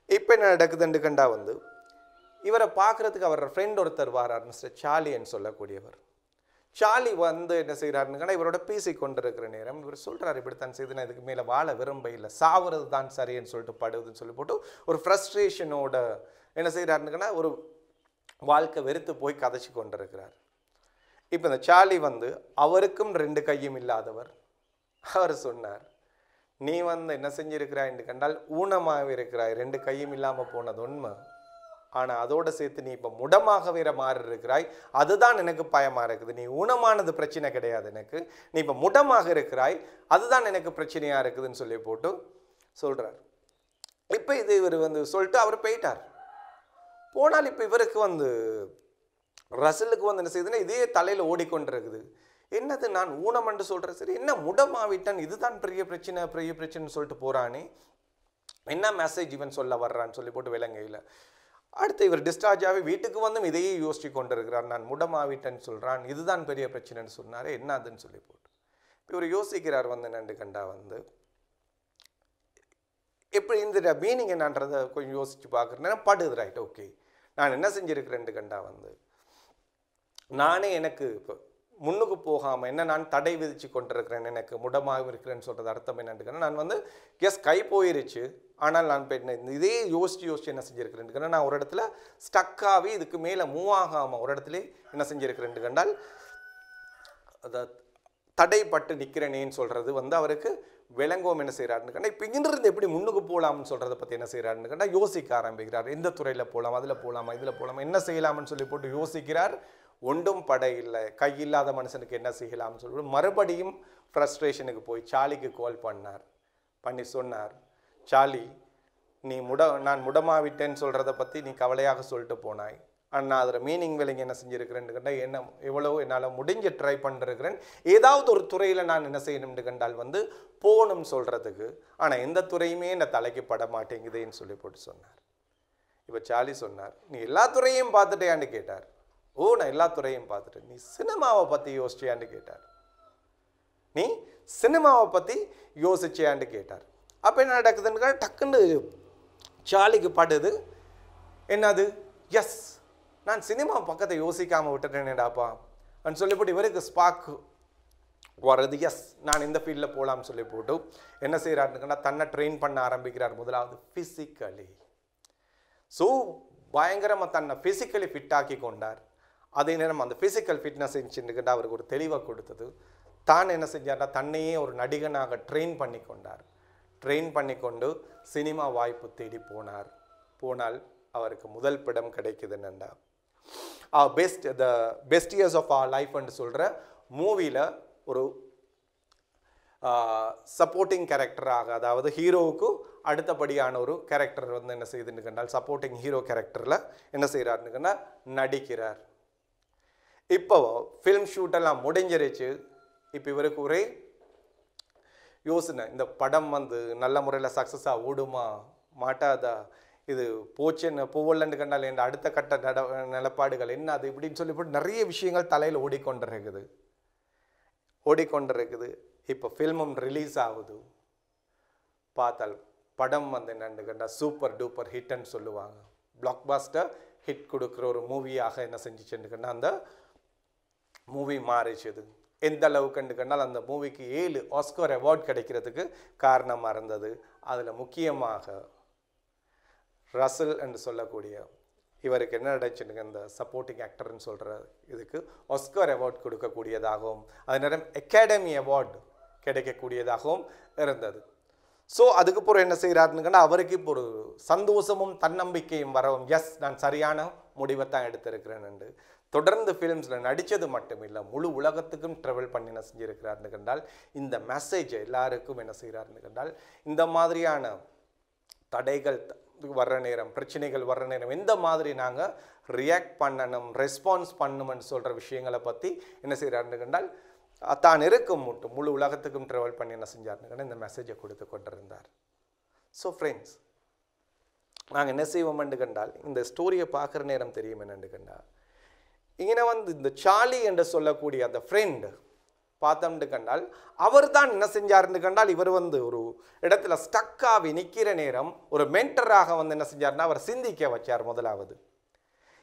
இப்போ என்ன நடக்குதுன்னு கண்டா வந்து இவரை பார்க்குறதுக்கு அவர் ஃப்ரெண்ட் ஒருத்தர் வாரார், மிஸ்டர் சார்லின்னு சொல்லக்கூடியவர். சார்லி வந்து என்ன செய்கிறாருன்னு கண்டா இவரோட பேசி கொண்டிருக்கிற நேரம் இவர் சொல்கிறார், இப்படித்தான் செய்து நான் இதுக்கு மேலே வாழ விரும்ப இல்லை, சாவுறது தான் சரின்னு சொல்லிட்டு படுதுன்னு சொல்லி போட்டு ஒரு ஃப்ரஸ்ட்ரேஷனோட என்ன செய்கிறாருன்னு கண்டா ஒரு வாழ்க்கை வெறுத்து போய் கதைச்சி கொண்டிருக்கிறார். இப்போ இந்த சார்லி வந்து அவருக்கும் 2 கையும் இல்லாதவர். அவர் சொன்னார், நீ வந்து என்ன செஞ்சிருக்கிறாய்ன்னு கண்டால் ஊனமாக இருக்கிறாய், 2 கையும் இல்லாமல் போனது உண்மை, ஆனால் அதோடு சேர்த்து நீ இப்போ முடமாக வேற மாறி இருக்கிறாய், அதுதான் எனக்கு பயமாக இருக்குது. நீ ஊனமானது பிரச்சனை கிடையாது எனக்கு, நீ இப்போ முடமாக இருக்கிறாய், அதுதான் எனக்கு பிரச்சனையாக இருக்குதுன்னு சொல்லி போட்டு சொல்கிறார். இப்போ இது இவர் வந்து சொல்லிட்டு அவர் போயிட்டார். போனால் இப்போ இவருக்கு வந்து ரசலுக்கு வந்து என்ன செய்யுதுன்னா இதே தலையில் ஓடிக்கொண்டிருக்குது. என்னது நான் ஊனமன்று சொல்கிறேன், சரி என்ன முடமாவிட்டான், இதுதான் பெரிய பிரச்சனைன்னு சொல்லிட்டு போகிறானே, என்ன மெசேஜ் இவன் சொல்ல வர்றான்னு சொல்லி போட்டு விளங்கையில் அடுத்து இவர் டிஸ்சார்ஜ் ஆகி வீட்டுக்கு வந்தும் இதையே யோசிச்சு கொண்டிருக்கிறார். நான் முடமாவிட்டேன்னு சொல்கிறான், இதுதான் பெரிய பிரச்சனைன்னு சொன்னார், என்ன அதுன்னு சொல்லி போட்டு இவர் யோசிக்கிறார். வந்து என்னண்டு கண்டா வந்து எப்படி இந்த மீனிங் என்னன்றதை கொஞ்சம் யோசிச்சு பார்க்குறேன். படுது ரைட், ஓகே நான் என்ன செஞ்சுருக்கிறேன்னு கண்டா வந்து நானே எனக்கு இப்போ முன்னுக்கு போகாமல் என்ன நான் தடை விதிச்சு கொண்டிருக்கிறேன், எனக்கு முடமாக இருக்கிறேன்னு சொல்கிறது அர்த்தம் என்னன்னு நான் வந்து எஸ் கை போயிருச்சு, ஆனால் நான் இதே யோசிச்சு என்ன செஞ்சுருக்கிறேன்னு நான் ஒரு இடத்துல ஸ்டக்காகவே இதுக்கு மேலே மூவ் ஆகாமல் ஒரு இடத்துல என்ன செஞ்சுருக்கிறேன்னு கண்டால் அதை தடைப்பட்டு நிற்கிறேனேன்னு சொல்கிறது வந்து அவருக்கு விளங்கவும் என்ன செய்கிறாருன்னு கண்டா இப்போ இங்கிருந்து எப்படி முன்னுக்கு போகலாம்னு சொல்கிறத பற்றி என்ன செய்கிறாருன்னு கண்டா யோசிக்க ஆரம்பிக்கிறார். எந்த துறையில் போகலாம், அதில் போகலாமா, இதில் போகலாமா, என்ன செய்யலாம்னு சொல்லி போட்டு யோசிக்கிறார். ஒன்றும் படை இல்லை, கையில்லாத மனுஷனுக்கு என்ன செய்யலாம்னு சொல்லிட்டு மறுபடியும் ஃப்ரஸ்ட்ரேஷனுக்கு போய் சார்லிக்கு கால் பண்ணி சொன்னார், சார்லி நீ நான் முடமாவிட்டேன்னு சொல்கிறத பற்றி நீ கவலையாக சொல்லிட்டு போனாய். ஆனால் அதில் மீனிங் விலைங்க என்ன செஞ்சுருக்கிறேன்னு கண்டால் என்ன எவ்வளோ என்னால் முடிஞ்ச ட்ரை பண்ணிருக்கிறேன். ஏதாவது ஒரு துறையில் நான் என்ன செய்யணும்னு கண்டால் வந்து போகணும்னு சொல்கிறதுக்கு, ஆனால் எந்த துறையுமே என்ன தலைக்கு பட மாட்டேங்குதுன்னு சொல்லி போட்டு சொன்னார். இப்போ சார்லி சொன்னார், நீ எல்லா துறையும் பார்த்துட்டேயான்னு கேட்டார். ஓ நான் எல்லா துறையும் பார்த்துட்டேன். நீ சினிமாவை பற்றி யோசிச்சியான்னு கேட்டார். நீ சினிமாவை பற்றி யோசிச்சியான்னு கேட்டார். அப்போ என்ன நடக்குதுன்னு டக்குன்னு சார்லிக்கு படுது என்னது, எஸ் நான் சினிமா பக்கத்தை யோசிக்காமல் விட்டுட்டேனேடாப்பா அப்படின்னு சொல்லி போட்டு இவருக்கு ஸ்பார்க் வர்றது. எஸ் நான் இந்த ஃபீல்டில் போகலாம்னு சொல்லி போட்டு என்ன செய்கிறாருன்னா தன்னை ட்ரெயின் பண்ண ஆரம்பிக்கிறார். முதலாவது ஃபிசிக்கலி. ஸோ பயங்கரமாக தன்னை ஃபிசிக்கலி ஃபிட் ஆக்கி கொண்டார். அதே நேரம் அந்த ஃபிசிக்கல் ஃபிட்னஸ் இருந்துச்சுன்னு அவருக்கு ஒரு தெளிவை கொடுத்தது. தான் என்ன செஞ்சார்னா தன்னையே ஒரு நடிகனாக ட்ரெயின் பண்ணி கொண்டார். ட்ரெயின் பண்ணி கொண்டு சினிமா வாய்ப்பு தேடி போனால் அவருக்கு முதல் படம் கிடைக்குதுன்னா the best years of our லைஃப்னு சொல்கிற மூவியில் ஒரு சப்போர்ட்டிங் கேரக்டராக, அதாவது ஹீரோவுக்கு அடுத்தபடியான ஒரு கேரக்டர் வந்து என்ன செய்யுதுன்னு கண்டால் சப்போர்ட்டிங் ஹீரோ கேரக்டரில் என்ன செய்கிறாருன்னு கண்டால் நடிக்கிறார். இப்போ ஃபிலிம் ஷூட்டெல்லாம் முடிஞ்சிருச்சு. இப்போ இவருக்கு ஒரே யோசனை, இந்த படம் வந்து நல்ல முறையில் சக்ஸஸாக ஓடுமா மாட்டாதா, இது போச்சுன்னு போவலன்னு கண்டால் என் அடுத்த கட்ட நிலப்பாடுகள் என்ன அது இப்படின்னு சொல்லி போட்டு நிறைய விஷயங்கள் தலையில் ஓடிக்கொண்டிருக்குது. இப்போ ஃபில்மும் ரிலீஸ் ஆகுது. பார்த்தால் படம் வந்து என்னன்னு கண்டால் சூப்பர் டூப்பர் ஹிட்ன்னு சொல்லுவாங்க. பிளாக் பாஸ்டர் ஹிட் கொடுக்குற ஒரு மூவியாக என்ன செஞ்சிச்சுன்னு கண்டால் அந்த மூவி மாறிச்சுது. எந்த அளவுக்குன்னு கண்டால் அந்த மூவிக்கு 7 ஆஸ்கர் அவார்ட் கிடைக்கிறதுக்கு காரணமாக இருந்தது. அதில் முக்கியமாக ரசல் என்று சொல்லக்கூடிய இவருக்கு என்ன நடந்துச்சுன்னு இந்த சப்போர்ட்டிங் ஆக்டர்னு சொல்கிற இதுக்கு ஆஸ்கர் அவார்ட் கொடுக்கக்கூடியதாகவும் அதே நேரம் அகாடமி அவார்டு கிடைக்கக்கூடியதாகவும் இருந்தது. ஸோ அதுக்கப்புறம் என்ன செய்கிறாருன்னு அவருக்கு இப்போ ஒரு சந்தோஷமும் தன்னம்பிக்கையும் வரவும், எஸ் நான் சரியான முடிவை தான் எடுத்திருக்கிறேன். தொடர்ந்து ஃபிலிம்ஸில் நடித்தது மட்டும் இல்லை, முழு உலகத்துக்கும் ட்ராவல் பண்ணி என்ன செஞ்சுருக்கிறாருன்னு கண்டால் இந்த மெசேஜை எல்லாருக்கும் என்ன செய்கிறாருன்னு கண்டால் இந்த மாதிரியான தடைகள் வர்ற நேரம், பிரச்சனைகள் வர்ற நேரம் எந்த மாதிரி நாங்கள் ரியாக்ட் பண்ணணும், ரெஸ்பான்ஸ் பண்ணணும்னு சொல்கிற விஷயங்களை பற்றி என்ன செய்கிறாருன்னு கண்டால் தான் இருக்கும் மட்டும் முழு உலகத்துக்கும் ட்ராவல் பண்ணி என்ன செஞ்சாருன்னு இந்த மெசேஜை கொடுத்து கொண்டிருந்தார். ஸோ ஃப்ரெண்ட்ஸ், நாங்கள் என்ன செய்வோம்னு கண்டால் இந்த ஸ்டோரியை பார்க்குற நேரம் தெரியும் என்னென்னு கண்டால் இங்கே வந்து இந்த சார்லி என்று சொல்லக்கூடிய அந்த ஃப்ரெண்டு பார்த்தோம்னு கண்டால் அவர் தான் என்ன செஞ்சாருன்னு கண்டால் இவர் வந்து ஒரு இடத்துல ஸ்டக்காகி நிற்கிற நேரம் ஒரு மென்டராக வந்து என்ன செஞ்சார்னா அவர் சிந்திக்க வச்சார் முதலாவது.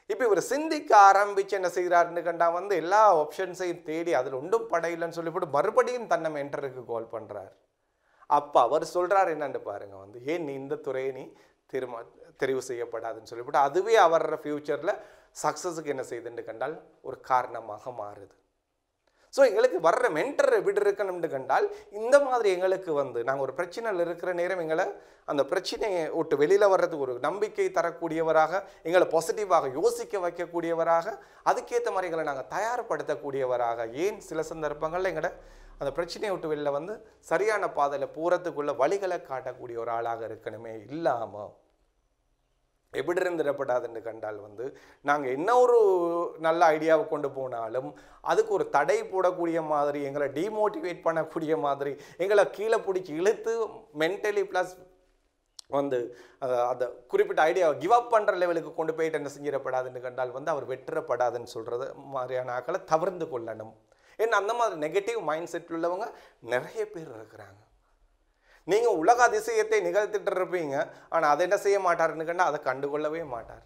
இப்போ இவர் சிந்திக்க ஆரம்பித்து என்ன செய்கிறாருன்னு கண்டால் வந்து எல்லா ஆப்ஷன்ஸையும் தேடி அதில் ஒன்றும் படையில்லைன்னு சொல்லிவிட்டு மறுபடியும் தன்னை மென்டருக்கு கால் பண்ணுறார். அப்போ அவர் சொல்கிறார் என்னன்னு பாருங்கள், வந்து ஏன் நீ இந்த துறையை நீ தெரிவு செய்யப்படாதுன்னு சொல்லிவிட்டு அதுவே அவர ஃப்யூச்சரில் சக்ஸஸுக்கு என்ன செய்யுதுன்னு கண்டால் ஒரு காரணமாக மாறுது. ஸோ எங்களுக்கு வர்ற மென்டர் எப்படி இருக்கணும்னு கண்டால் இந்த மாதிரி எங்களுக்கு வந்து நாங்கள் ஒரு பிரச்சனையில் இருக்கிற நேரம் எங்களை அந்த பிரச்சனையை விட்டு வெளியில் வர்றதுக்கு ஒரு நம்பிக்கை தரக்கூடியவராக, எங்களை பாசிட்டிவாக யோசிக்க வைக்கக்கூடியவராக, அதுக்கேற்ற மாதிரி எங்களை நாங்கள் தயார்படுத்தக்கூடியவராக, ஏன் சில சந்தர்ப்பங்களில் எங்களை அந்த பிரச்சனையை விட்டு வெளியில் வந்து சரியான பாதையில் போகிறதுக்குள்ள வழிகளை காட்டக்கூடிய ஒரு ஆளாக இருக்கணுமே இல்லாமல் எப்படி இருந்துடப்படாதுன்னு கண்டால் வந்து நாங்கள் என்ன ஒரு நல்ல ஐடியாவை கொண்டு போனாலும் அதுக்கு ஒரு தடை போடக்கூடிய மாதிரி, எங்களை டிமோட்டிவேட் பண்ணக்கூடிய மாதிரி, எங்களை கீழே பிடிச்சி இழுத்து மென்டலி ப்ளஸ் வந்து அந்த குறிப்பிட்ட ஐடியாவை கிவ் அப் பண்ணுற லெவலுக்கு கொண்டு போயிட்டு என்ன செஞ்சிடப்படாதுன்னு கண்டால் வந்து அவர் வெற்றப்படாதுன்னு சொல்கிறது மாதிரியான ஆக்களை தவிர்த்து கொள்ளணும். ஏன்னா அந்த மாதிரி நெகட்டிவ் மைண்ட் செட்டில் உள்ளவங்க நிறைய பேர் இருக்கிறாங்க. நீங்கள் உலக அதிசயத்தை நிகழ்த்திட்டு இருப்பீங்க, ஆனால் அதை என்ன செய்ய மாட்டாருன்னு கண்டால் அதை கண்டுகொள்ளவே மாட்டார்.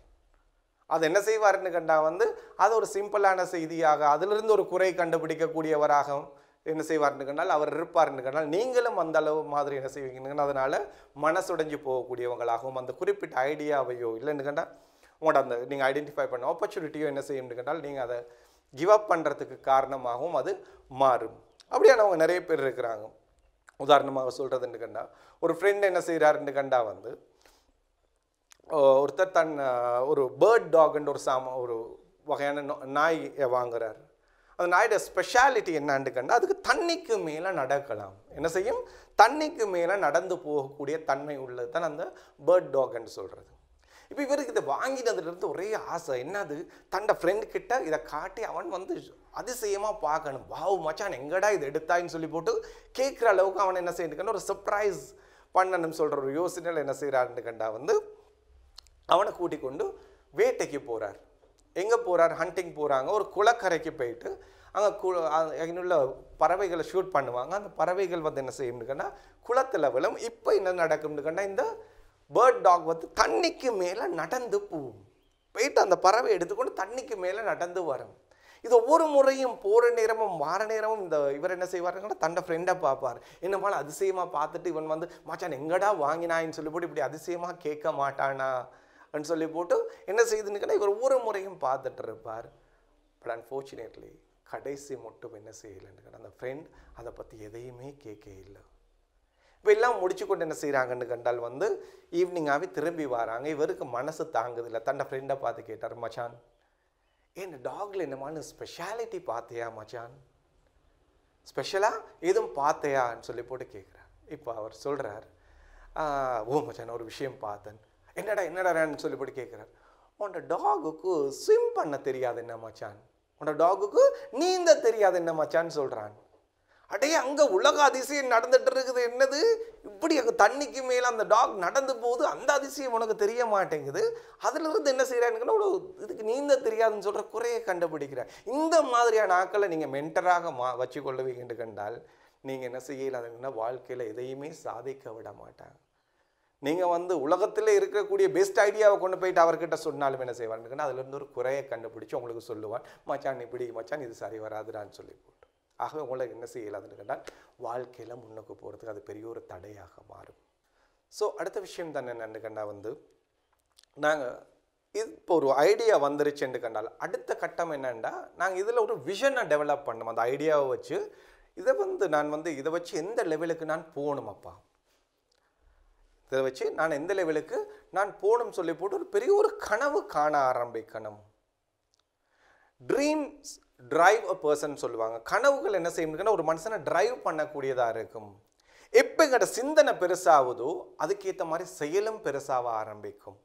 அது என்ன செய்வாருன்னு கண்டால் வந்து அது ஒரு சிம்பிளான செய்தியாக அதிலிருந்து ஒரு குறை கண்டுபிடிக்கக்கூடியவராக என்ன செய்வார்னு கண்டால் அவர் இருப்பார்னு கண்டால் நீங்களும் அந்த அளவு மாதிரி என்ன செய்வீங்கன்னு அதனால் மனசுடைஞ்சு போகக்கூடியவங்களாகவும் அந்த குறிப்பிட்ட ஐடியாவையோ இல்லைன்னு கண்டால் உங்களோட அந்த நீங்கள் ஐடென்டிஃபை பண்ண ஆப்பர்ச்சுனிட்டியோ என்ன செய்யணும்னு கண்டால் நீங்கள் அதை கிவ் அப் பண்ணுறதுக்கு காரணமாகவும் அது மாறும். அப்படியானவங்க நிறைய பேர் இருக்கிறாங்க. உதாரணமாக சொல்கிறதுன்னு கண்டா ஒரு ஃப்ரெண்ட் என்ன செய்கிறாருன்னு கண்டா வந்து ஒருத்தர் தன் ஒரு பேர்ட் டாக்ன்ற ஒரு வகையான நாயை வாங்குறாரு. அந்த நாயோட ஸ்பெஷாலிட்டி என்னான்னு கண்டா அதுக்கு தண்ணிக்கு மேலே நடக்கலாம், என்ன செய்யும், தண்ணிக்கு மேலே நடந்து போகக்கூடிய தன்மை உள்ளது தான் அந்த பேர்ட் டாக்ன்னு சொல்கிறது. இப்போ இவருக்கு இதை வாங்கினதுலேருந்து ஒரே ஆசை, என்னது தன்னோட ஃப்ரெண்ட் கிட்ட இதை காட்டி அவன் வந்து அதிசயமாக பார்க்கணும், வாவ் மச்சான் எங்கடா இது எடுத்தாயின்னு சொல்லி போட்டு கேட்குற அளவுக்கு அவன் என்ன செய்யணுக்கன்னு ஒரு சர்ப்ரைஸ் பண்ணணும்னு சொல்கிற ஒரு யோசனையில் என்ன செய்கிறாருன்னு கண்டா வந்து அவனை கூட்டிக் கொண்டு வேட்டைக்கு போகிறார். எங்கே போகிறார், ஹண்டிங் போகிறாங்க. ஒரு குளக்கரைக்கு போயிட்டு அங்கே உள்ள பறவைகளை ஷூட் பண்ணுவாங்க. அந்த பறவைகள் வந்து என்ன செய்யும்னுக்கன்னா குளத்தில் விழும். இப்போ என்ன நடக்கும்னுக்கன்னா இந்த பேர்ட் டாக் வந்து தண்ணிக்கு மேலே நடந்து போகும். போயிட்டு அந்த பறவை எடுத்துக்கொண்டு தண்ணிக்கு மேலே நடந்து வரும். இது ஒவ்வொரு முறையும் போகிற நேரமும் வார நேரமும் இந்த இவர் என்ன செய்வாருங்கன்னா தன்னோட ஃப்ரெண்டை பார்ப்பார். என்னமால அதிசயமாக பார்த்துட்டு இவன் வந்து மச்சான் எங்கடா வாங்கினாயின்னு சொல்லி போட்டு இப்படி அதிசயமாக கேட்க மாட்டானா அப்படின்னு சொல்லி போட்டு என்ன செய்யுதுன்னு இவர் ஒவ்வொரு முறையும் பார்த்துட்டு இருப்பார். பட் அன்ஃபார்ச்சுனேட்லி கடைசி மட்டும் என்ன செய்யலைன்னு அந்த ஃப்ரெண்ட் அதை பற்றி எதையுமே கேட்க இல்லை. இப்போ எல்லாம் முடிச்சு கொண்டு என்ன செய்கிறாங்கன்னு கண்டால் வந்து ஈவினிங்காகவே திரும்பி வராங்க. இவருக்கு மனசு தாங்குதில்லை. தன்னோட ஃப்ரெண்டை பார்த்து கேட்டார், மச்சான் என் டாக்ல என்னமான ஸ்பெஷாலிட்டி பார்த்தியா மச்சான், ஸ்பெஷலாக எதுவும் பார்த்தையான்னு சொல்லி போட்டு கேட்குறார். இப்போ அவர் சொல்கிறார், ஓ மச்சான் ஒரு விஷயம் பார்த்தேன். என்னடான்னு சொல்லி போட்டு கேட்குறார். உன்னோட டாகுக்கு ஸ்விம் பண்ண தெரியாது என்ன மச்சான், உன்னோட டாகுக்கு நீந்த தெரியாது என்ன மச்சான்னு சொல்கிறான். அடையே அங்கே உலக அதிசயம் நடந்துட்டு இருக்குது, என்னது இப்படி அங்கே தண்ணிக்கு மேலே அந்த டாக் நடந்து போகுது, அந்த அதிசயம் உனக்கு தெரிய மாட்டேங்குது. அதிலிருந்து என்ன செய்கிறானுங்கன்னா ஒரு இதுக்கு நீந்த தெரியாதுன்னு சொல்கிற குறையை கண்டுபிடிக்கிறேன். இந்த மாதிரியான ஆட்களை நீங்கள் மென்டராக வச்சு கொள்ளுவீங்கன்னு கண்டால் நீங்கள் என்ன செய்யலாதுங்கன்னா வாழ்க்கையில் எதையுமே சாதிக்க விட மாட்டாங்க. நீங்கள் வந்து உலகத்தில் இருக்கக்கூடிய பெஸ்ட் ஐடியாவை கொண்டு போயிட்டு அவர்கிட்ட சொன்னாலும் என்ன செய்வாருன்னு அதுலேருந்து ஒரு குறையை கண்டுபிடிச்சி உங்களுக்கு சொல்லுவான், மச்சான் இப்படி மச்சான் இது சரி வராதுடான்னு சொல்லி போட்டு. ஆக உங்களுக்கு என்ன செய்யலாதுன்னு கேட்டால் வாழ்க்கையில் முன்னுக்கு போகிறதுக்கு அது பெரிய ஒரு தடையாக மாறும். ஸோ அடுத்த விஷயம் தான் என்னென்னு கண்டா வந்து நாங்கள் இப்போ ஒரு ஐடியா வந்துருச்சுன்னு கண்டால் அடுத்த கட்டம் என்னென்னா நாங்கள் இதில் ஒரு விஷனை டெவலப் பண்ணோம். அந்த ஐடியாவை வச்சு இதை வச்சு எந்த லெவலுக்கு நான் போகணுமப்பா, இதை வச்சு நான் எந்த லெவலுக்கு நான் போகணும்னு சொல்லி போட்டு ஒரு பெரிய ஒரு கனவு காண ஆரம்பிக்கணும். ட்ரீம்ஸ் டிரைவ் அ பர்சன் சொல்லுவாங்க. கனவுகள் என்ன செய்யணும்னா ஒரு மனுஷனை டிரைவ் பண்ணக்கூடியதாக இருக்கும். எப்போ எங்களோட சிந்தனை பெருசாகுதோ அதுக்கேற்ற மாதிரி செயலும் பெருசாக ஆரம்பிக்கும்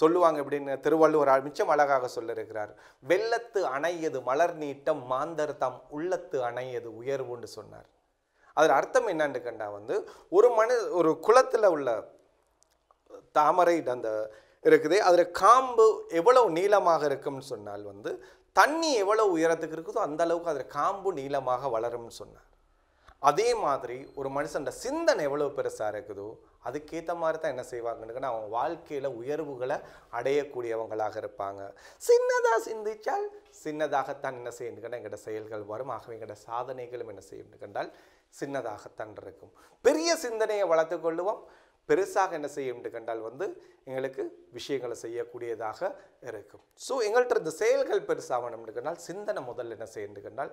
சொல்லுவாங்க. எப்படின்னு திருவள்ளுவர் மிச்சம் அழகாக சொல்லியிருக்கிறார், வெள்ளத்து அணையது மலர் நீட்டம் மாந்தர் தம் உள்ளத்து அணையது உயர்வுன்னு சொன்னார். அதில் அர்த்தம் என்னன்னு கண்டா வந்து ஒரு குளத்தில் உள்ள தாமரை அந்த இருக்குதே அதில் காம்பு எவ்வளவு நீளமாக இருக்கும்னு சொன்னால் வந்து தண்ணி எவ்வளவு உயரத்துக்கு இருக்குதோ அந்த அளவுக்கு அதில் காம்பு நீளமாக வளரும்னு சொன்னார். அதே மாதிரி ஒரு மனுஷன் சிந்தனை எவ்வளவு பெருசாக இருக்குதோ அதுக்கேற்ற மாதிரி தான் என்ன செய்வாங்கன்னு அவங்க வாழ்க்கையில் உயர்வுகளை அடையக்கூடியவங்களாக இருப்பாங்க. சின்னதாக சிந்திச்சால் சின்னதாகத்தான் என்ன செய்யணுன்னா எங்களோட செயல்கள் வரும். ஆகவே எங்களோட சாதனைகளும் என்ன செய்யணும்னு கண்டால் சின்னதாகத்தான் இருக்கும். பெரிய சிந்தனையை வளர்த்து கொள்ளுவோம், பெருசாக என்ன செய்யும்னு கண்டால் வந்து எங்களுக்கு விஷயங்களை செய்யக்கூடியதாக இருக்கும். ஸோ எங்கள்கிட்ட இந்த செயல்கள் பெருசாகணும்னு கண்டால் சிந்தனை முதல்ல என்ன செய்யணும்னு கண்டால்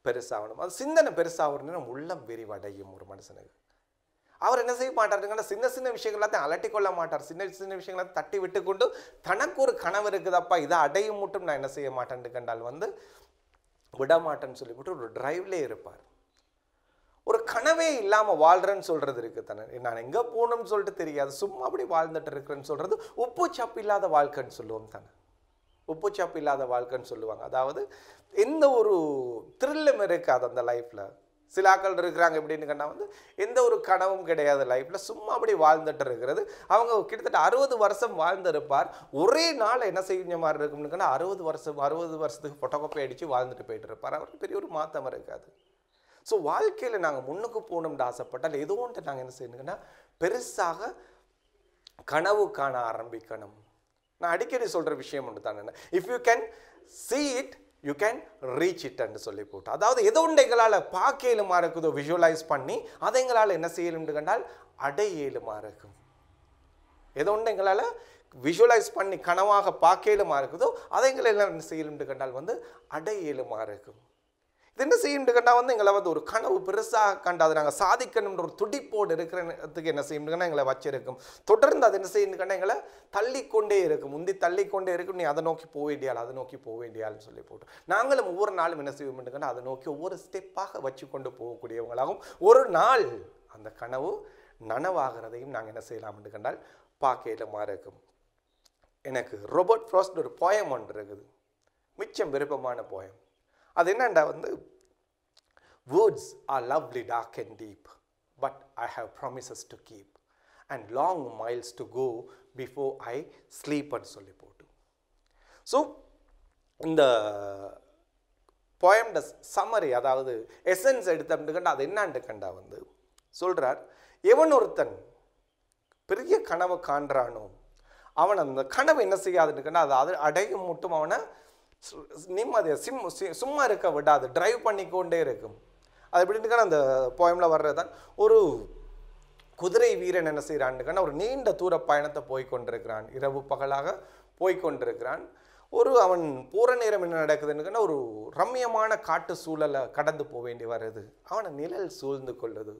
பெருசாகணும். அது சிந்தனை பெருசாகணும்னு நம்ம உள்ளம் விரிவடையும். ஒரு மனுஷனுக்கு அவர் என்ன செய்ய மாட்டாருங்கன்னா சின்ன சின்ன விஷயங்களாத்தையும் அலட்டி கொள்ள மாட்டார். சின்ன சின்ன விஷயங்களை தட்டி விட்டு கொண்டு தனக்கு ஒரு கனவு இருக்குதப்பா இதை அடையும் மட்டும் நான் என்ன செய்ய மாட்டேன்னு கண்டால் வந்து விடமாட்டேன்னு சொல்லிவிட்டு ஒரு டிரைவ்லேயே இருப்பார். ஒரு கனவே இல்லாமல் வாழ்கிறேன்னு சொல்கிறது இருக்குது தானே, நான் எங்கே போகணும்னு சொல்லிட்டு தெரியாது, சும்மா அப்படி வாழ்ந்துட்டு இருக்கிறேன்னு சொல்கிறது உப்பு சப்பு இல்லாத வாழ்க்கைன்னு சொல்லுவோம் தானே. உப்பு சப்பு இல்லாத வாழ்க்கைன்னு சொல்லுவாங்க. அதாவது எந்த ஒரு த்ரில்லும் இருக்காது அந்த லைஃப்பில். சில ஆட்கள் இருக்கிறாங்க எப்படின்னு கண்டா வந்து எந்த ஒரு கனவும் கிடையாது லைஃப்பில், சும்மா அப்படி வாழ்ந்துட்டு இருக்கிறது. அவங்க கிட்டத்தட்ட 60 வருஷம் வாழ்ந்திருப்பார். ஒரே நாள் என்ன செஞ்ச மாதிரி இருக்கும்னு கண்டா 60 வருஷத்துக்கு ஃபோட்டோகாப்பி அடித்து வாழ்ந்துட்டு போயிட்டு இருப்பார். அவருக்கு பெரிய ஒரு மாற்றம் இருக்காது. ஸோ வாழ்க்கையில் நாங்கள் முன்னுக்கு போகணும்னு ஆசைப்பட்டால் ஏதோ ஒன்று நாங்கள் என்ன செய்யணுங்கன்னா பெருசாக கனவு காண ஆரம்பிக்கணும். நான் அடிக்கடி சொல்கிற விஷயம் ஒன்று தானே, if you can see it you can reach இட்ன்னு சொல்லி போட்டு, அதாவது எதோ ஒன்று எங்களால் பார்க்க இயலுமா இருக்குதோ விஷுவலைஸ் பண்ணி அதை எங்களால் என்ன செய்யலும்னு கண்டால் அடைய இயலுமா இருக்கும். எதோ ஒன்று எங்களால் விஷுவலைஸ் பண்ணி கனவாக பார்க்க இயலுமா இருக்குதோ அதை எங்களை எல்லாம் என்ன செய்யலும்னு கண்டால் வந்து அடைய இயலுமா இருக்கும். இது என்ன செய்யும் கண்டால் வந்து எங்களை வந்து ஒரு கனவு பெருசாக கண்டு அதை நாங்கள் சாதிக்கணுன்ற ஒரு துடிப்போடு இருக்கிறதுக்கு என்ன செய்யணும்னா எங்களை வச்சிருக்கும். தொடர்ந்து அது என்ன செய்யணும் கண்டா எங்களை தள்ளிக்கொண்டே இருக்கும், முந்தி தள்ளிக்கொண்டே இருக்கும். நீ அதை நோக்கி போக வேண்டியால், அதை நோக்கி போக வேண்டியால்னு சொல்லி போட்டு நாங்களும் ஒவ்வொரு நாளும் என்ன செய்வோம் கண்டா அதை நோக்கி ஒவ்வொரு ஸ்டெப்பாக வச்சு கொண்டு போகக்கூடியவங்களாகவும் ஒரு நாள் அந்த கனவு நனவாகிறதையும் நாங்கள் என்ன செய்யலாம்னு கண்டால் பார்க்கலுமா இருக்கும். எனக்கு ராபர்ட் ஃப்ராஸ்ட் ஒரு போயம் ஒன்று இருக்குது, மிச்சம் விருப்பமான போயம். அது என்னண்டா வந்து words are lovely dark and deep, but I have promises to keep and long miles to go before I sleep and சொல்லி போட்டு. ஸோ இந்த போயம்ட சம்மரி அதாவது எசன்ஸ் எடுத்தோம்னு அது என்னான்னு கண்டா வந்து சொல்றார், எவன் ஒருத்தன் பெரிய கனவு காண்றானோ அவன் அந்த கனவு என்ன செய்யாதுன்னு கண்டா அது அடையும் மட்டும் அவனை நிம்மதியை சும்மா இருக்க விடாது, டிரைவ் பண்ணிக்கொண்டே இருக்கும். அது எப்படின்னு அந்த போயமில் வர்றது தான் ஒரு குதிரை வீரன் என்ன செய்கிறான்னு ஒரு நீண்ட தூர பயணத்தை போய்கொண்டிருக்கிறான், இரவு பகலாக போய்கொண்டிருக்கிறான். அவன் போகிற நேரம் என்ன நடக்குதுன்னு ஒரு ரம்யமான காட்டு சூழலை கடந்து போக வேண்டி வருது. அவனை நிழல் சூழ்ந்து கொள்ளுது,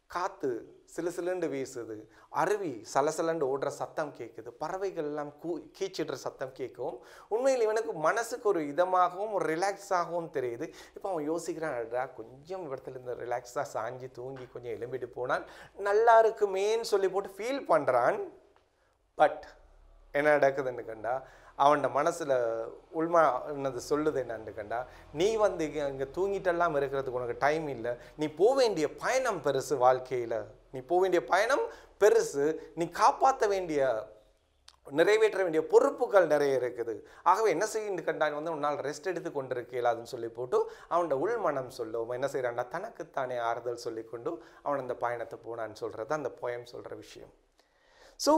காற்று சிலு சிலுண்டு வீசுது, அருவி சலசலண்டு ஓடுற சத்தம் கேட்குது, பறவைகள் எல்லாம் கீச்சிடுற சத்தம் கேட்கும். உண்மையில் இவனுக்கு மனசுக்கு ஒரு இதமாகவும் ஒரு ரிலாக்ஸாகவும் தெரியுது. இப்போ அவன் யோசிக்கிறான்டா கொஞ்சம் இடத்துல இந்த ரிலாக்ஸாக சாஞ்சி தூங்கி கொஞ்சம் எலும்பிட்டு போனால் நல்லா இருக்குமேன்னு சொல்லி போட்டு ஃபீல் பண்ணுறான். பட் என்ன நடக்குதுன்னு கண்டா அவன் மனசில் உள்மா என்னது சொல்லுது என்னன்னு கண்டா, நீ வந்து இங்கே தூங்கிட்டெல்லாம் இருக்கிறதுக்கு உனக்கு டைம் இல்லை, நீ போக வேண்டிய பயணம் பெருசு, வாழ்க்கையில் நீ போக வேண்டிய பயணம் பெருசு, நீ காப்பாற்ற வேண்டிய நிறைவேற்ற வேண்டிய பொறுப்புகள் நிறைய இருக்குது. ஆகவே என்ன செய்யு கண்டான் வந்து உன்னால் ரெஸ்ட் எடுத்து கொண்டு இருக்கலாதுன்னு சொல்லி போட்டு அவனோட உள்மனம் சொல்லுவோம் என்ன செய்கிறான்டா தனக்குத்தானே ஆறுதல் சொல்லி கொண்டு அவன் அந்த பயணத்தை போனான்னு சொல்கிறது அந்த போயம் சொல்கிற விஷயம். ஸோ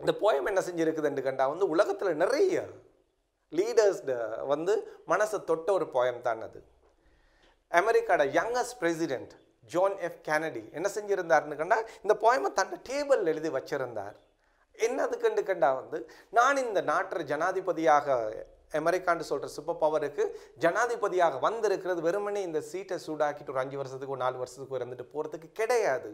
இந்த போயம் என்ன செஞ்சுருக்குதுன்னு கண்டா வந்து உலகத்தில் நிறைய லீடர்ஸ் வந்து மனசை தொட்ட ஒரு போயம் தான் அது. அமெரிக்காவோட youngest president John F Kennedy என்ன செஞ்சிருந்தாருன்னு கண்டா இந்த போயமை தன் டேபிள் எழுதி வச்சிருந்தார். என்னதுக்குன்னு கண்டா வந்து நான் இந்த நாட்டு ஜனாதிபதியாக அமெரிக்கான்னு சொல்கிற சூப்பர் பவருக்கு ஜனாதிபதியாக வந்திருக்கிறது வெறுமனே இந்த சீட்டை சூடாக்கிட்டு ஒரு 5 வருஷத்துக்கு 4 வருஷத்துக்கு இருந்துட்டு போகிறதுக்கு கிடையாது.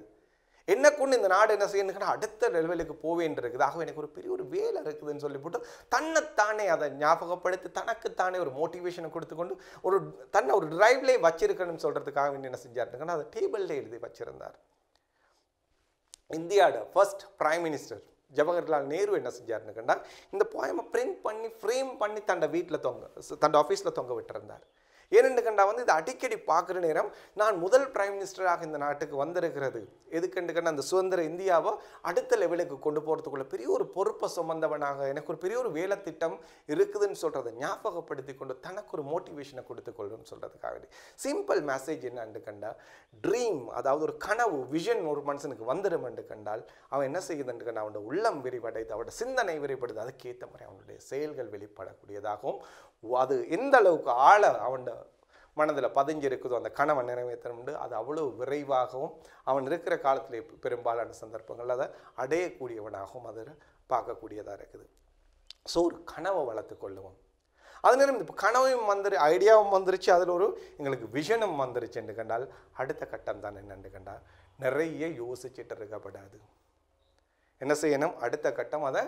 என்ன கொண்டு இந்த நாடு என்ன செய்யணும்னா அடுத்த லெவலுக்கு போவேன்றிருக்குது. ஆகவே எனக்கு ஒரு பெரிய ஒரு வேலை இருக்குதுன்னு சொல்லி போட்டு தன்னைத்தானே அதை ஞாபகப்படுத்தி தனக்குத்தானே ஒரு மோட்டிவேஷனை கொடுத்துக்கொண்டு தன்னை ஒரு டிரைவ்லேயே வச்சிருக்கணும்னு சொல்கிறதுக்காக என்ன செஞ்சாருன்னா அதை டேபிள்ல எழுதி வச்சிருந்தார். இந்தியாவோட first prime minister Jawaharlal Nehru என்ன செஞ்சாருன்னு கண்டா இந்த போயமை பிரிண்ட் பண்ணி ஃப்ரேம் பண்ணி தன்னோட வீட்டில் தன்னோட ஆஃபீஸில் தொங்க விட்டுருந்தார். ஏனென்று கண்டா வந்து இது அடிக்கடி பார்க்குற நேரம் நான் முதல் பிரைம் மினிஸ்டராக இந்த நாட்டுக்கு வந்திருக்கிறது எதுக்குண்டு கண்டா அந்த சுதந்திர இந்தியாவை அடுத்த லெவலுக்கு கொண்டு போகிறதுக்குள்ள பெரிய ஒரு பொறுப்பை சுமந்தவனாக எனக்கு ஒரு பெரிய ஒரு வேலை திட்டம் இருக்குதுன்னு சொல்கிறத ஞாபகப்படுத்தி கொண்டு தனக்கு ஒரு மோட்டிவேஷனை கொடுத்துக்கொள்ளுன்னு சொல்கிறதுக்காக சிம்பிள் மெசேஜ் என்னன்னு கண்டா ட்ரீம் அதாவது ஒரு கனவு விஷன் ஒரு மனுஷனுக்கு வந்துடும் என்று கண்டால் அவன் என்ன செய்யுதுன்னு கண்டா அவனோட உள்ளம் விரிவடைது, அவனோட சிந்தனை விரிவடைது, அதுக்கேற்ற மாதிரி அவனுடைய செயல்கள் வெளிப்படக்கூடியதாகவும் அது எந்த அளவுக்கு ஆழ அவன் மனதில் பதிஞ்சிருக்குதோ அந்த கனவை நிறைவேற்றணும்னு அது அவ்வளோ விரைவாகவும் அவன் இருக்கிற காலத்தில் பெரும்பாலான சந்தர்ப்பங்கள் அதை அடையக்கூடியவனாகவும் அதில் பார்க்கக்கூடியதாக இருக்குது. ஸோ ஒரு கனவை வளர்த்து கொள்ளுவோம். அது நேரம் இப்போ கனவையும் ஐடியாவும் வந்துருச்சு, அதில் ஒரு எங்களுக்கு விஷனும் வந்துருச்சுன்னு கண்டால் அடுத்த கட்டம் தான் என்னன்னு கண்டால் நிறைய யோசிச்சுட்டு இருக்கப்படாது. என்ன செய்யணும், அடுத்த கட்டம் அதை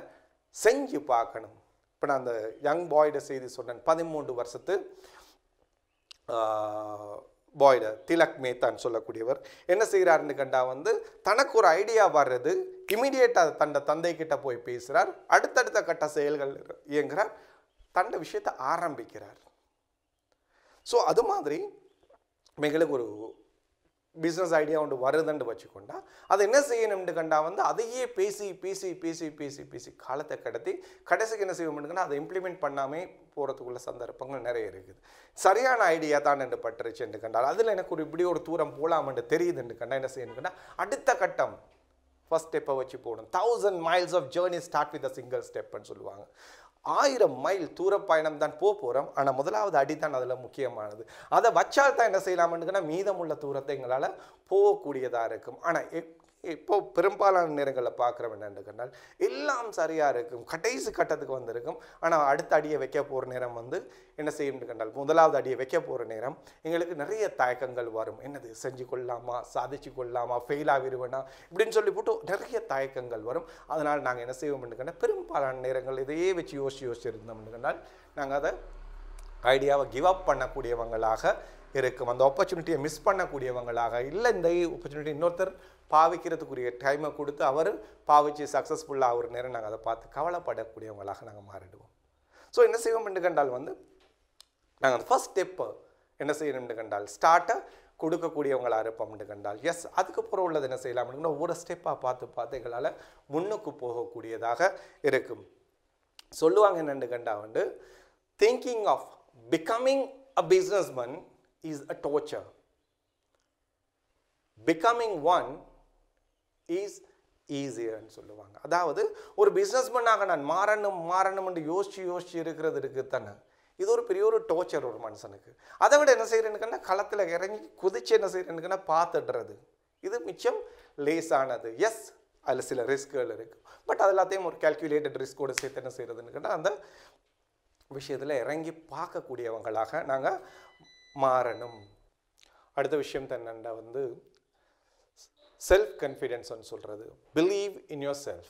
செஞ்சு பார்க்கணும். இப்போ நான் அந்த யங் பாய்ட செய்தி சொன்னேன், 13 வருஷத்து பாய்ட திலக் மேத்தான்னு சொல்லக்கூடியவர் என்ன செய்கிறாருன்னு கண்டா வந்து தனக்கு ஒரு ஐடியா வர்றது இமீடியட்டாக தன்னை தந்தை கிட்ட போய் பேசுகிறார், அடுத்தடுத்த கட்ட செயல்கள் இயங்குகிறார், தன்னை விஷயத்தை ஆரம்பிக்கிறார். ஸோ அது மாதிரி எங்களுக்கு ஒரு பிஸ்னஸ் ஐடியா ஒன்று வருதுன்னு வச்சுக்கொண்டா அதை என்ன செய்யணும்னு கண்டா வந்து அதையே பேசி பேசி பேசி பேசி பேசி காலத்தை கடத்தி கடைசிக்கு என்ன செய்வோம்னுக்கன்னா அதை இம்ப்ளிமெண்ட் பண்ணாமல் போகிறதுக்குள்ள சந்தர்ப்பங்கள் நிறைய இருக்குது. சரியான ஐடியா தான் என்று பட்டுருச்சுன்னு கண்டால் அதில் எனக்கு இப்படி ஒரு தூரம் போகலாம்னு தெரியுதுன்னு கண்டா என்ன செய்யணும்னா அடுத்த கட்டம் ஃபர்ஸ்ட் ஸ்டெப்பை வச்சு போகணும். 1000 miles of journey start with a single stepன்னு சொல்லுவாங்க. 1000 மைல் தூர பயணம் தான் போகிறோம், ஆனால் முதலாவது அடி தான் அதில் முக்கியமானது. அதை வச்சால் தான் என்ன செய்யலாம்னுக்குன்னா மீதமுள்ள தூரத்தை எங்களால் போகக்கூடியதாக இருக்கும். ஆனால் இப்போ பெரும்பாலான நேரங்களில் பார்க்குறோம் என்னென்னு கண்டால் எல்லாம் சரியாக இருக்கும், கடைசி கட்டத்துக்கு வந்திருக்கும். ஆனால் அடுத்த அடியை வைக்க போகிற நேரம் வந்து என்ன செய்யும்னு கண்டால் முதலாவது அடியை வைக்க போகிற நேரம் எங்களுக்கு நிறைய தயக்கங்கள் வரும். என்னது செஞ்சு கொள்ளாமா, சாதிச்சு கொள்ளாமா, ஃபெயில் ஆகிடுவேனா இப்படின்னு சொல்லி போட்டு நிறைய தயக்கங்கள் வரும். அதனால் நாங்கள் என்ன செய்வோம்னு கண்டால் பெரும்பாலான நேரங்கள் இதையே வச்சு யோசிச்சு இருந்தோம்னு கண்டால் நாங்கள் அதை ஐடியாவை கிவ் அப் பண்ணக்கூடியவங்களாக இருக்கும். அந்த ஆப்பர்ச்சுனிட்டியை மிஸ் பண்ணக்கூடியவங்களாக இல்லை, இந்த ஆப்பர்ச்சுனிட்டி இன்னொருத்தர் பாவிக்கிறதுக்குரிய டைமை கொடுத்து அவர் பாவிச்சு சக்ஸஸ்ஃபுல்லாக ஒரு நேரம் நாங்கள் அதை பார்த்து கவலைப்படக்கூடியவங்களாக நாங்கள் மாறிடுவோம். ஸோ என்ன செய்வோம் என்று கண்டால் வந்து நாங்கள் அந்த ஃபர்ஸ்ட் ஸ்டெப்பை என்ன செய்யணும்னு கண்டால் ஸ்டார்ட்டை கொடுக்கக்கூடியவங்களாக இருப்போம்னு கண்டால் எஸ், அதுக்கப்புறம் உள்ளது என்ன செய்யலாம்னு ஒவ்வொரு ஸ்டெப்பாக பார்த்து எங்களால் முன்னுக்கு போகக்கூடியதாக இருக்கும். சொல்லுவாங்க என்னென்னு கண்டா வந்து thinking of becoming a businessman is a torture, becoming one is ஈஸியர்னு சொல்லுவாங்க. அதாவது ஒரு பிஸ்னஸ்மேனாக நான் மாறணும்னு யோசிச்சு இருக்கிறது இருக்குது தானே, இது ஒரு பெரிய ஒரு டோர்ச்சர் ஒரு மனுஷனுக்கு. அதை விட என்ன செய்யறேன்னு களத்தில் இறங்கி குதிச்சு என்ன செய்யறேன்னு பார்த்துடுறது இது மிச்சம் லேசானது. எஸ், அதில் சில ரிஸ்க்குகள் இருக்குது, பட் அது எல்லாத்தையும் ஒரு கால்குலேட்டட் ரிஸ்கோடு சேர்த்து என்ன செய்யறதுன்னு அந்த விஷயத்தில் இறங்கி பார்க்கக்கூடியவங்களாக நாங்கள் மாறணும். அடுத்த விஷயம் என்னென்னா வந்து செல்ஃப் கான்ஃபிடென்ஸ்ன்னு சொல்கிறது, பிலீவ் இன் யோர் செல்ஃப்.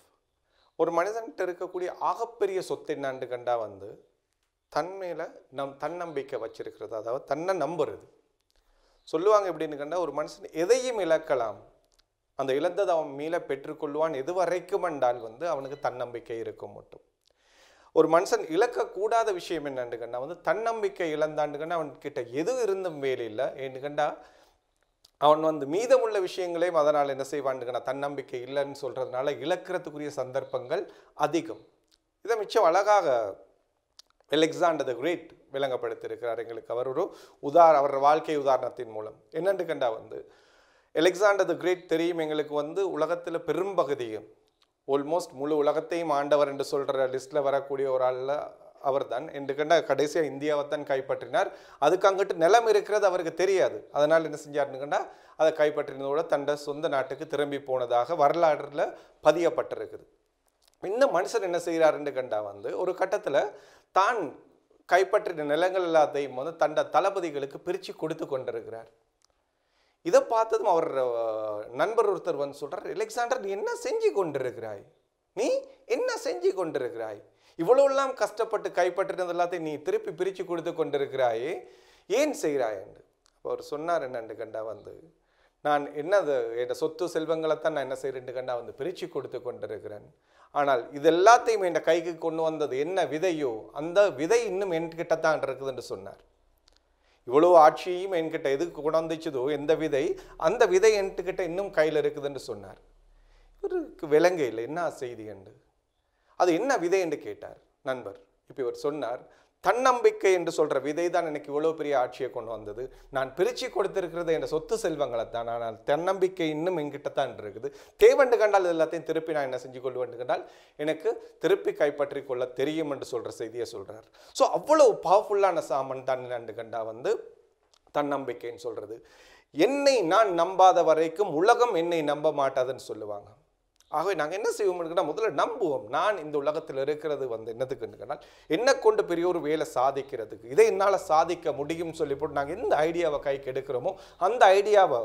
ஒரு மனிதன்கிட்ட இருக்கக்கூடிய ஆகப்பெரிய சொத்து என்னான்னு கண்டா வந்து தன்மையில் தன்னம்பிக்கை வச்சிருக்கிறது, அதாவது தன்னை நம்புறது. சொல்லுவாங்க எப்படின்னு கண்டா ஒரு மனுஷன் எதையும் இழக்கலாம், அந்த இழந்ததை அவன் மீள பெற்றுக்கொள்வான் எது வரைக்கும் என்றால் வந்து அவனுக்கு தன்னம்பிக்கை இருக்கும் மட்டும். ஒரு மனுஷன் இழக்கக்கூடாத விஷயம் என்னன்னு கண்டா வந்து தன்னம்பிக்கை இழந்தான்னு கண்டா அவன்கிட்ட எது இருந்தும் வேலை இல்லை. ஏன்னு கண்டா அவன் வந்து மீதமுள்ள விஷயங்களையும் அதனால் என்ன செய்வான்னுக்கண்ணா தன்னம்பிக்கை இல்லைன்னு சொல்கிறதுனால இழக்கிறதுக்குரிய சந்தர்ப்பங்கள் அதிகம். இதை மிச்சம் அழகாக அலெக்சாண்டர் த கிரேட் விளங்கப்படுத்தியிருக்கிறார் எங்களுக்கு. அவர் ஒரு அவர் வாழ்க்கை உதாரணத்தின் மூலம் என்னென்று கண்டா வந்து அலெக்சாண்டர் த கிரேட் தெரியும் எங்களுக்கு வந்து உலகத்தில் பெரும்பகுதியும் ஆல்மோஸ்ட் முழு உலகத்தையும் ஆண்டவர் என்று சொல்கிற லிஸ்ட்டில் வரக்கூடிய ஒரு ஆளில் அவர் தான். என்று கண்டா கடைசியாக இந்தியாவை தான் கைப்பற்றினார். அதுக்கு அங்கிட்டு நிலம் இருக்கிறது அவருக்கு தெரியாது. அதனால் என்ன செஞ்சார்னு கண்டா அதை கைப்பற்றினதோட தன்னை சொந்த நாட்டுக்கு திரும்பி போனதாக வரலாற்றில் பதியப்பட்டிருக்குது. இன்னும் மனுஷன் என்ன செய்கிறாருன்னு கண்டா வந்து ஒரு கட்டத்தில் தான் கைப்பற்றின நிலங்கள் எல்லாத்தையும் வந்து தன்னை தளபதிகளுக்கு பிரித்து கொடுத்து கொண்டிருக்கிறார். இதை பார்த்ததும் அவர் நண்பர் ஒருத்தர் வந்து சொல்கிறார், அலெக்சாண்டர் நீ என்ன செஞ்சு கொண்டிருக்கிறாய், நீ என்ன செஞ்சு கொண்டிருக்கிறாய், இவ்வளோலாம் கஷ்டப்பட்டு கைப்பற்றினது எல்லாத்தையும் நீ திருப்பி பிரித்து கொடுத்து கொண்டிருக்கிறாயே, ஏன் செய்கிறாய் என்று. அவர் சொன்னார் என்னன்னு கண்டா வந்து நான் என்னது என் சொத்து செல்வங்களைத்தான் நான் என்ன செய்கிறேன்னு கண்டா வந்து பிரித்து கொடுத்து கொண்டிருக்கிறேன். ஆனால் இது எல்லாத்தையும் என் கைக்கு கொண்டு வந்தது என்ன விதையோ அந்த விதை இன்னும் என்கிட்ட தான் இருக்குதுன்னு சொன்னார். இவ்வளோ ஆட்சியும் என்கிட்ட எதுக்கு கொண்டாந்துச்சதோ எந்த விதை அந்த விதை என்கிட்ட இன்னும் கையில் இருக்குதுன்னு சொன்னார். இவருக்கு விளங்க இல்லை என்ன செய்தி என்று. அது என்ன விதை என்று கேட்டார் நண்பர். இப்போ இவர் சொன்னார், தன்னம்பிக்கை என்று சொல்கிற விதை தான் எனக்கு இவ்வளோ பெரிய ஆட்சியை கொண்டு வந்தது, நான் பிரித்து கொடுத்துருக்கிறது என் சொத்து செல்வங்களை தான், ஆனால் தன்னம்பிக்கை இன்னும் என்கிட்ட தான் இருக்குது, தேவண்டு கண்டால் எல்லாத்தையும் திருப்பி நான் என்ன செஞ்சு கொள்வேன் கண்டால் எனக்கு திருப்பி கைப்பற்றி கொள்ள தெரியும் என்று சொல்கிற செய்தியை சொல்கிறார். ஸோ அவ்வளோ பவர்ஃபுல்லான சாமன் தான் என்னண்டு கண்டா வந்து தன்னம்பிக்கைன்னு சொல்கிறது. என்னை நான் நம்பாத வரைக்கும் உலகம் என்னை நம்ப மாட்டாதுன்னு சொல்லுவாங்க. ஆகவே நாங்கள் என்ன செய்வோம்னா முதல்ல நம்புவோம், நான் இந்த உலகத்தில் இருக்கிறது வந்து என்னதுக்குன்னு என்னை கொண்டு பெரிய ஒரு வேலை சாதிக்கிறதுக்கு, இதை என்னால் சாதிக்க முடியும்னு சொல்லி போட்டு நாங்கள் எந்த ஐடியாவை கைக்கு எடுக்கிறோமோ அந்த ஐடியாவை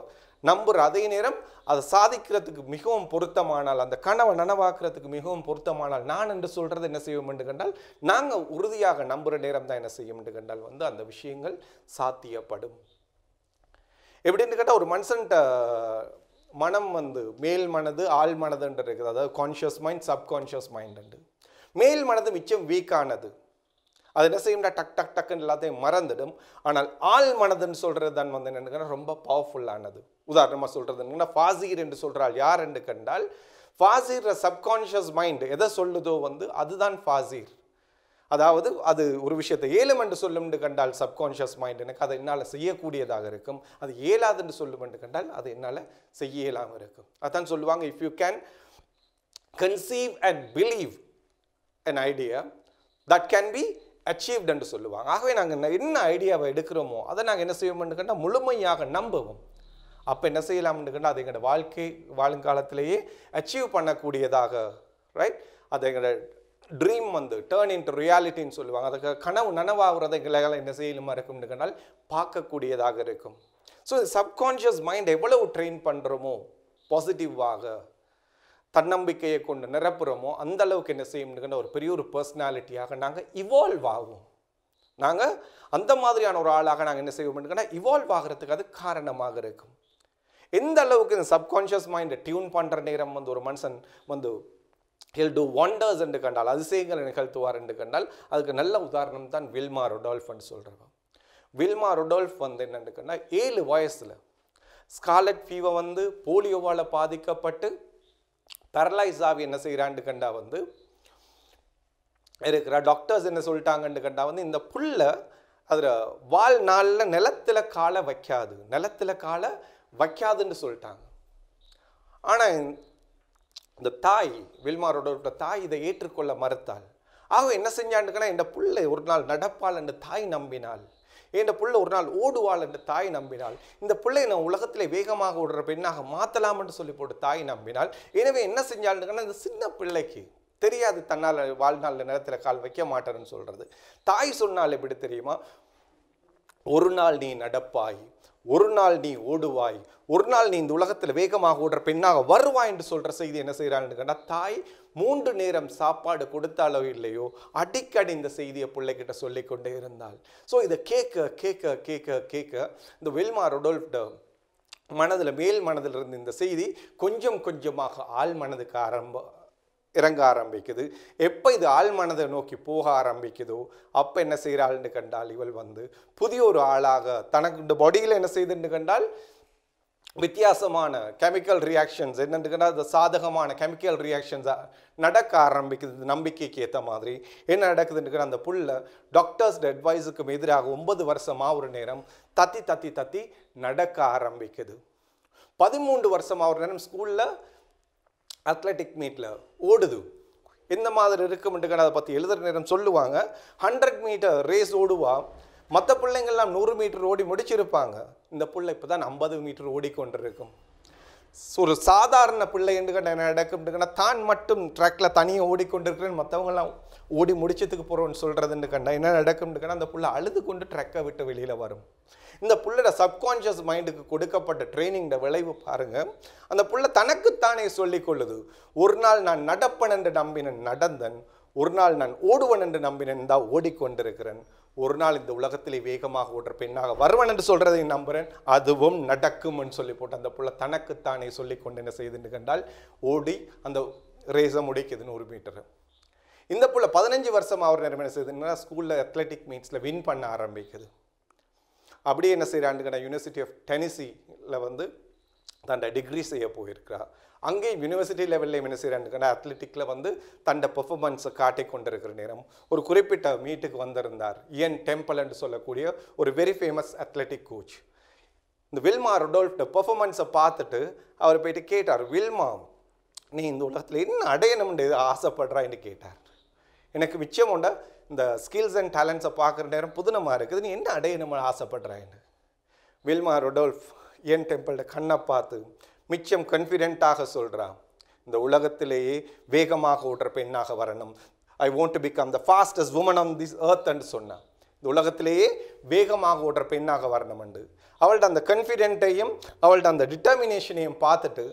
நம்புகிற அதே நேரம் அதை சாதிக்கிறதுக்கு மிகவும் பொருத்தமானால், அந்த கனவை நனவாக்குறதுக்கு மிகவும் பொருத்தமானால் நான் என்று சொல்கிறது என்ன செய்வோம் என்று கண்டால் நாங்கள் உறுதியாக நம்புகிற நேரம் தான் என்ன செய்யும் என்று கண்டால் வந்து அந்த விஷயங்கள் சாத்தியப்படும். எப்படின்னு கேட்டால் ஒரு மனுஷன்ட்ட மனம் வந்து மேல் மனது ஆள் மனதுன்ற இருக்குது, அதாவது கான்ஷியஸ் மைண்ட் சப்கான்ஷியஸ் மைண்டு. மேல் மனது மிச்சம் வீக்கானது, அது என்ன செய்யும்னா டக் டக் டக்குன்னு எல்லாத்தையும் மறந்துடும். ஆனால் ஆள் மனதுன்னு சொல்கிறது தான் வந்து என்னென்னு ரொம்ப பவர்ஃபுல்லானது. உதாரணமாக சொல்கிறதுன்னா ஃபாசீர் என்று சொல்கிறாள் யார் என்று கண்டால் ஃபாசீர் சப்கான்ஷியஸ் மைண்ட் எதை சொல்லுதோ வந்து அதுதான் ஃபாசீர். அதாவது அது ஒரு விஷயத்தை ஏழும் என்று சொல்லும் என்று கண்டால் சப்கான்ஷியஸ் மைண்ட் எனக்கு அதை என்னால் செய்யக்கூடியதாக இருக்கும், அது ஏலாது என்று சொல்லும் என்று கண்டால் அது என்னால் செய்ய இயலாமல் இருக்கும். அதான் சொல்லுவாங்க, if you can conceive and believe an idea that can be achieved என்று சொல்லுவாங்க. ஆகவே நாங்கள் என்ன ஐடியாவை எடுக்கிறோமோ அதை நாங்கள் என்ன செய்வோம்னு கண்டால் முழுமையாக நம்புவோம். அப்போ என்ன செய்யலாம்னு கண்டா அது எங்களோட வாழுங்காலத்திலேயே அச்சீவ் பண்ணக்கூடியதாக, ரைட், அது எங்களோட ட்ரீம் வந்து டேர்ன் இன்டு ரியாலிட்டின்னு சொல்லுவாங்க. அதுக்கு கனவு நனவாகிறத எங்களால் என்ன செய்யலுமா இருக்கும்னு கண்டால் பார்க்கக்கூடியதாக இருக்கும். ஸோ சப்கான்ஷியஸ் மைண்ட் எவ்வளவு ட்ரெயின் பண்ணுறோமோ, பாசிட்டிவாக தன்னம்பிக்கையை கொண்டு நிரப்புறோமோ, அந்த அளவுக்கு என்ன செய்யும்னு ஒரு பெரிய ஒரு பர்சனாலிட்டியாக நாங்கள் இவால்வ் ஆகும். நாங்கள் அந்த மாதிரியான ஒரு ஆளாக நாங்கள் என்ன செய்வோம்னு இவால்வ் ஆகிறதுக்கு அது காரணமாக இருக்கும். எந்த அளவுக்கு இந்த சப்கான்ஷியஸ் மைண்டை டியூன் பண்ணுற நேரம் வந்து ஒரு மனுஷன் வந்து he'll do wonders என்று கண்டால், அதிசயங்களை நிகழ்த்துவார் என்று கண்டால், அதுக்கு நல்ல உதாரணம் தான் வில்மா ரொடால்ஃப் என்று சொல்கிறவன். வில்மா ரொடால்ஃப் வந்து என்னென்னு கண்டால் 7 வயசில் ஸ்கார்லட் ஃபீவர் வந்து போலியோவால் பாதிக்கப்பட்டு பேரலைஸ் ஆகி என்ன செய்கிறான்னு கண்டா வந்து இருக்கிற டாக்டர்ஸ் என்ன சொல்லிட்டாங்கன்னு கண்டா வந்து இந்த புல்ல அதில் வாழ்நாளில் நிலத்தில் காலை வைக்காதுன்னு சொல்லிட்டாங்க. ஆனால் இந்த தாய், வில்மா ரொடால்ஃப் தாய் இதை ஏற்றுக்கொள்ள மறுத்தாள். ஆக என்ன செஞ்சாண்டுக்கன்னா, இந்த புல்லை ஒரு நாள் நடப்பாள் என்று தாய் நம்பினாள். இந்த புள்ள ஒரு நாள் ஓடுவாள் என்று தாய் நம்பினாள். இந்த பிள்ளை நான் உலகத்திலே வேகமாக ஓடுற பெண்ணாக மாற்றலாம் என்று சொல்லி போட்டு தாய் நம்பினாள். எனவே என்ன செஞ்சாலுங்கன்னா, இந்த சின்ன பிள்ளைக்கு தெரியாது தன்னால் வாழ்நாள் நிலத்தில் கால் வைக்க மாட்டேன்னு சொல்றது. தாய் சொன்னால் எப்படி தெரியுமா, ஒரு நாள் நீ நடப்பாய், ஒரு நாள் நீ ஓடுவாய், ஒரு நாள் நீ இந்த உலகத்தில் வேகமாக ஓடுற பெண்ணாக வருவாய் என்று சொல்ற செய்தி என்ன செய்யறான்னு கேட்டா, தாய் 3 நேரம் சாப்பாடு கொடுத்தாலோ இல்லையோ அடிக்கடி இந்த செய்தியை பிள்ளைகிட்ட சொல்லிக்கொண்டே இருந்தாள். ஸோ இதை கேட்க கேட்க கேட்க கேட்க இந்த வில்மா ரொடால்ஃப் மனதில் மேல் மனதில் இருந்து இந்த செய்தி கொஞ்சம் கொஞ்சமாக ஆள் மனதுக்கு இறங்க ஆரம்பிக்குது. எப்போ இது ஆள் மனதை நோக்கி போக ஆரம்பிக்குதோ அப்போ என்ன செய்கிறாள்னு கண்டால், இவள் வந்து புதிய ஒரு ஆளாக தனக்கு இந்த பாடியில் என்ன செய்துன்னு கண்டால் வித்தியாசமான கெமிக்கல் ரியாக்ஷன்ஸ் என்னன்னு கண்டால் அது சாதகமான கெமிக்கல் ரியாக்ஷன்ஸ் நடக்க ஆரம்பிக்குது. நம்பிக்கைக்கு ஏற்ற மாதிரி என்ன நடக்குதுன்னு அந்த புல்ல டாக்டர்ஸ் அட்வைஸுக்கு எதிராக 9 வருஷமாக ஒரு நேரம் தத்தி தத்தி தத்தி நடக்க ஆரம்பிக்குது. 13 வருஷமாக ஒரு நேரம் ஸ்கூலில் அத்லெட்டிக் மீட்டில் ஓடுது. எந்த மாதிரி இருக்கும்னு அதை பற்றி எழுதுகிற நேரம் சொல்லுவாங்க. 100 மீட்டர் ரேஸ் ஓடுவா, மற்ற பிள்ளைங்கள்லாம் 100 மீட்டர் ஓடி முடிச்சிருப்பாங்க. இந்த பிள்ளை இப்போ தான் 50 மீட்டர் ஓடிக்கொண்டிருக்கும். ஒரு சாதாரண பிள்ளை என்று என்ன நடக்கும்னா, தான் மட்டும் ட்ராக்ல தனியாக ஓடிக்கொண்டிருக்கிறேன்னு மற்றவங்களாம் ஓடி முடிச்சதுக்கு போகிறோன்னு சொல்கிறதுன்னு கண்டா என்ன நடக்கும்னு அந்த புள்ள அழுது கொண்டு ட்ரக்கை விட்டு வெளியில் வரும். இந்த புள்ளோட சப்கான்ஷியஸ் மைண்டுக்கு கொடுக்கப்பட்ட ட்ரைனிங் விளைவு பாருங்க. அந்த புள்ள தனக்குத்தானே சொல்லிக் கொள்ளுது, ஒரு நாள் நான் நடப்பன் என்று நம்பினேன் நடந்தன், ஒரு நாள் நான் ஓடுவன் என்று நம்பினேன் தான் ஓடிக்கொண்டிருக்கிறேன், ஒரு நாள் இந்த உலகத்திலே வேகமாக ஓடுற பெண்ணாக வருவன் என்று சொல்றதை நம்புறேன், அதுவும் நடக்கும்னு சொல்லி போட்டு அந்த புள்ள தனக்குத்தானே சொல்லிக்கொண்டு என்ன செய்துன்னு கண்டால் ஓடி அந்த ரேஸை முடிக்குது 100 மீட்டர். இந்த புள்ள 15 வருஷம் அவர் நேரம் என்ன செய்யுதுன்னா ஸ்கூலில் அத்லெட்டிக் மீட்ஸில் வின் பண்ண ஆரம்பிக்குது. அப்படியே என்ன செய்கிறான்னு யூனிவர்சிட்டி ஆஃப் டெனிசியில் வந்து தன்னோட டிகிரி செய்ய போயிருக்கிறா. அங்கே யூனிவர்சிட்டி லெவலில் என்ன செய்கிறான்னு அத்லெட்டிக்கில் வந்து தன்னோட பெர்ஃபார்மன்ஸை காட்டி கொண்டிருக்கிற நேரம் ஒரு குறிப்பிட்ட மீட்டுக்கு வந்திருந்தார் இயன் டெம்பிள் என்று சொல்லக்கூடிய ஒரு வெரி ஃபேமஸ் அத்லெட்டிக் கோச். இந்த வில்மா ரொடால்ஃப் பெர்ஃபார்மன்ஸை பார்த்துட்டு அவர் போயிட்டு கேட்டார், வில்மா நீ இந்த உலகத்தில் என்ன அடையணும்னு ஆசைப்படுறான்னு கேட்டார். எனக்கு மிச்சம் உண்ட இந்த ஸ்கில்ஸ் அண்ட் டேலண்ட்ஸை பார்க்குற நேரம் புதுனமாக இருக்குது, நீ என்ன அடையணும்னு ஆசைப்படுறான்னு. வில்மா ரொடால்ஃப் இயன் டெம்பிளோட கண்ணை பார்த்து மிச்சம் கான்ஃபிடென்ட்டாக சொல்கிறான், இந்த உலகத்திலேயே வேகமாக ஓடுற பெண்ணாக வரணும், I want to become the fastest woman on this எர்த்ன்னு சொன்னான். இந்த உலகத்திலேயே வேகமாக ஓடுற பெண்ணாக வரணும்ண்டு அவள்கிட்ட அந்த கான்ஃபிடென்ட்டையும் அவள்கிட்ட அந்த டிட்டர்மினேஷனையும் பார்த்துட்டு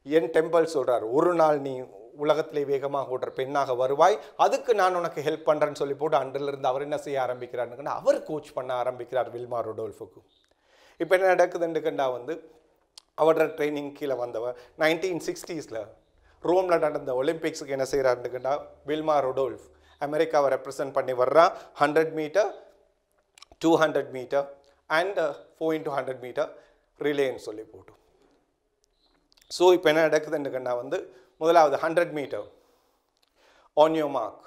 என் டெம்பிள் சொல்கிறார், ஒரு நாள் நீ உலகத்திலே வேகமாக ஓடுற பெண்ணாக வருவாய், அதுக்கு நான் உனக்கு ஹெல்ப் பண்ணுறேன்னு சொல்லி போட்டு அன்றிலிருந்து அவர் என்ன செய்ய ஆரம்பிக்கிறாருன்னு அவர் கோச் பண்ண ஆரம்பிக்கிறார் வில்மா ரொடால்ஃபுக்கு. இப்போ என்ன நடக்குதுன்னு வந்து அவரோட ட்ரைனிங் கீழே வந்தவன் 1960s ரோமில் நடந்த ஒலிம்பிக்ஸுக்கு என்ன செய்கிறாருன்னு வில்மா ரொடால்ஃப் அமெரிக்காவை ரெப்ரசன்ட் பண்ணி வர்றா. 100 metre, 200 metre and 4x100 metre ரிலேன்னு சொல்லி போட்டு. ஸோ இப்போ என்ன நடக்குதுன்னு வந்து முதலாவது 100 மீட்டர் ஆன் யோர் மார்க்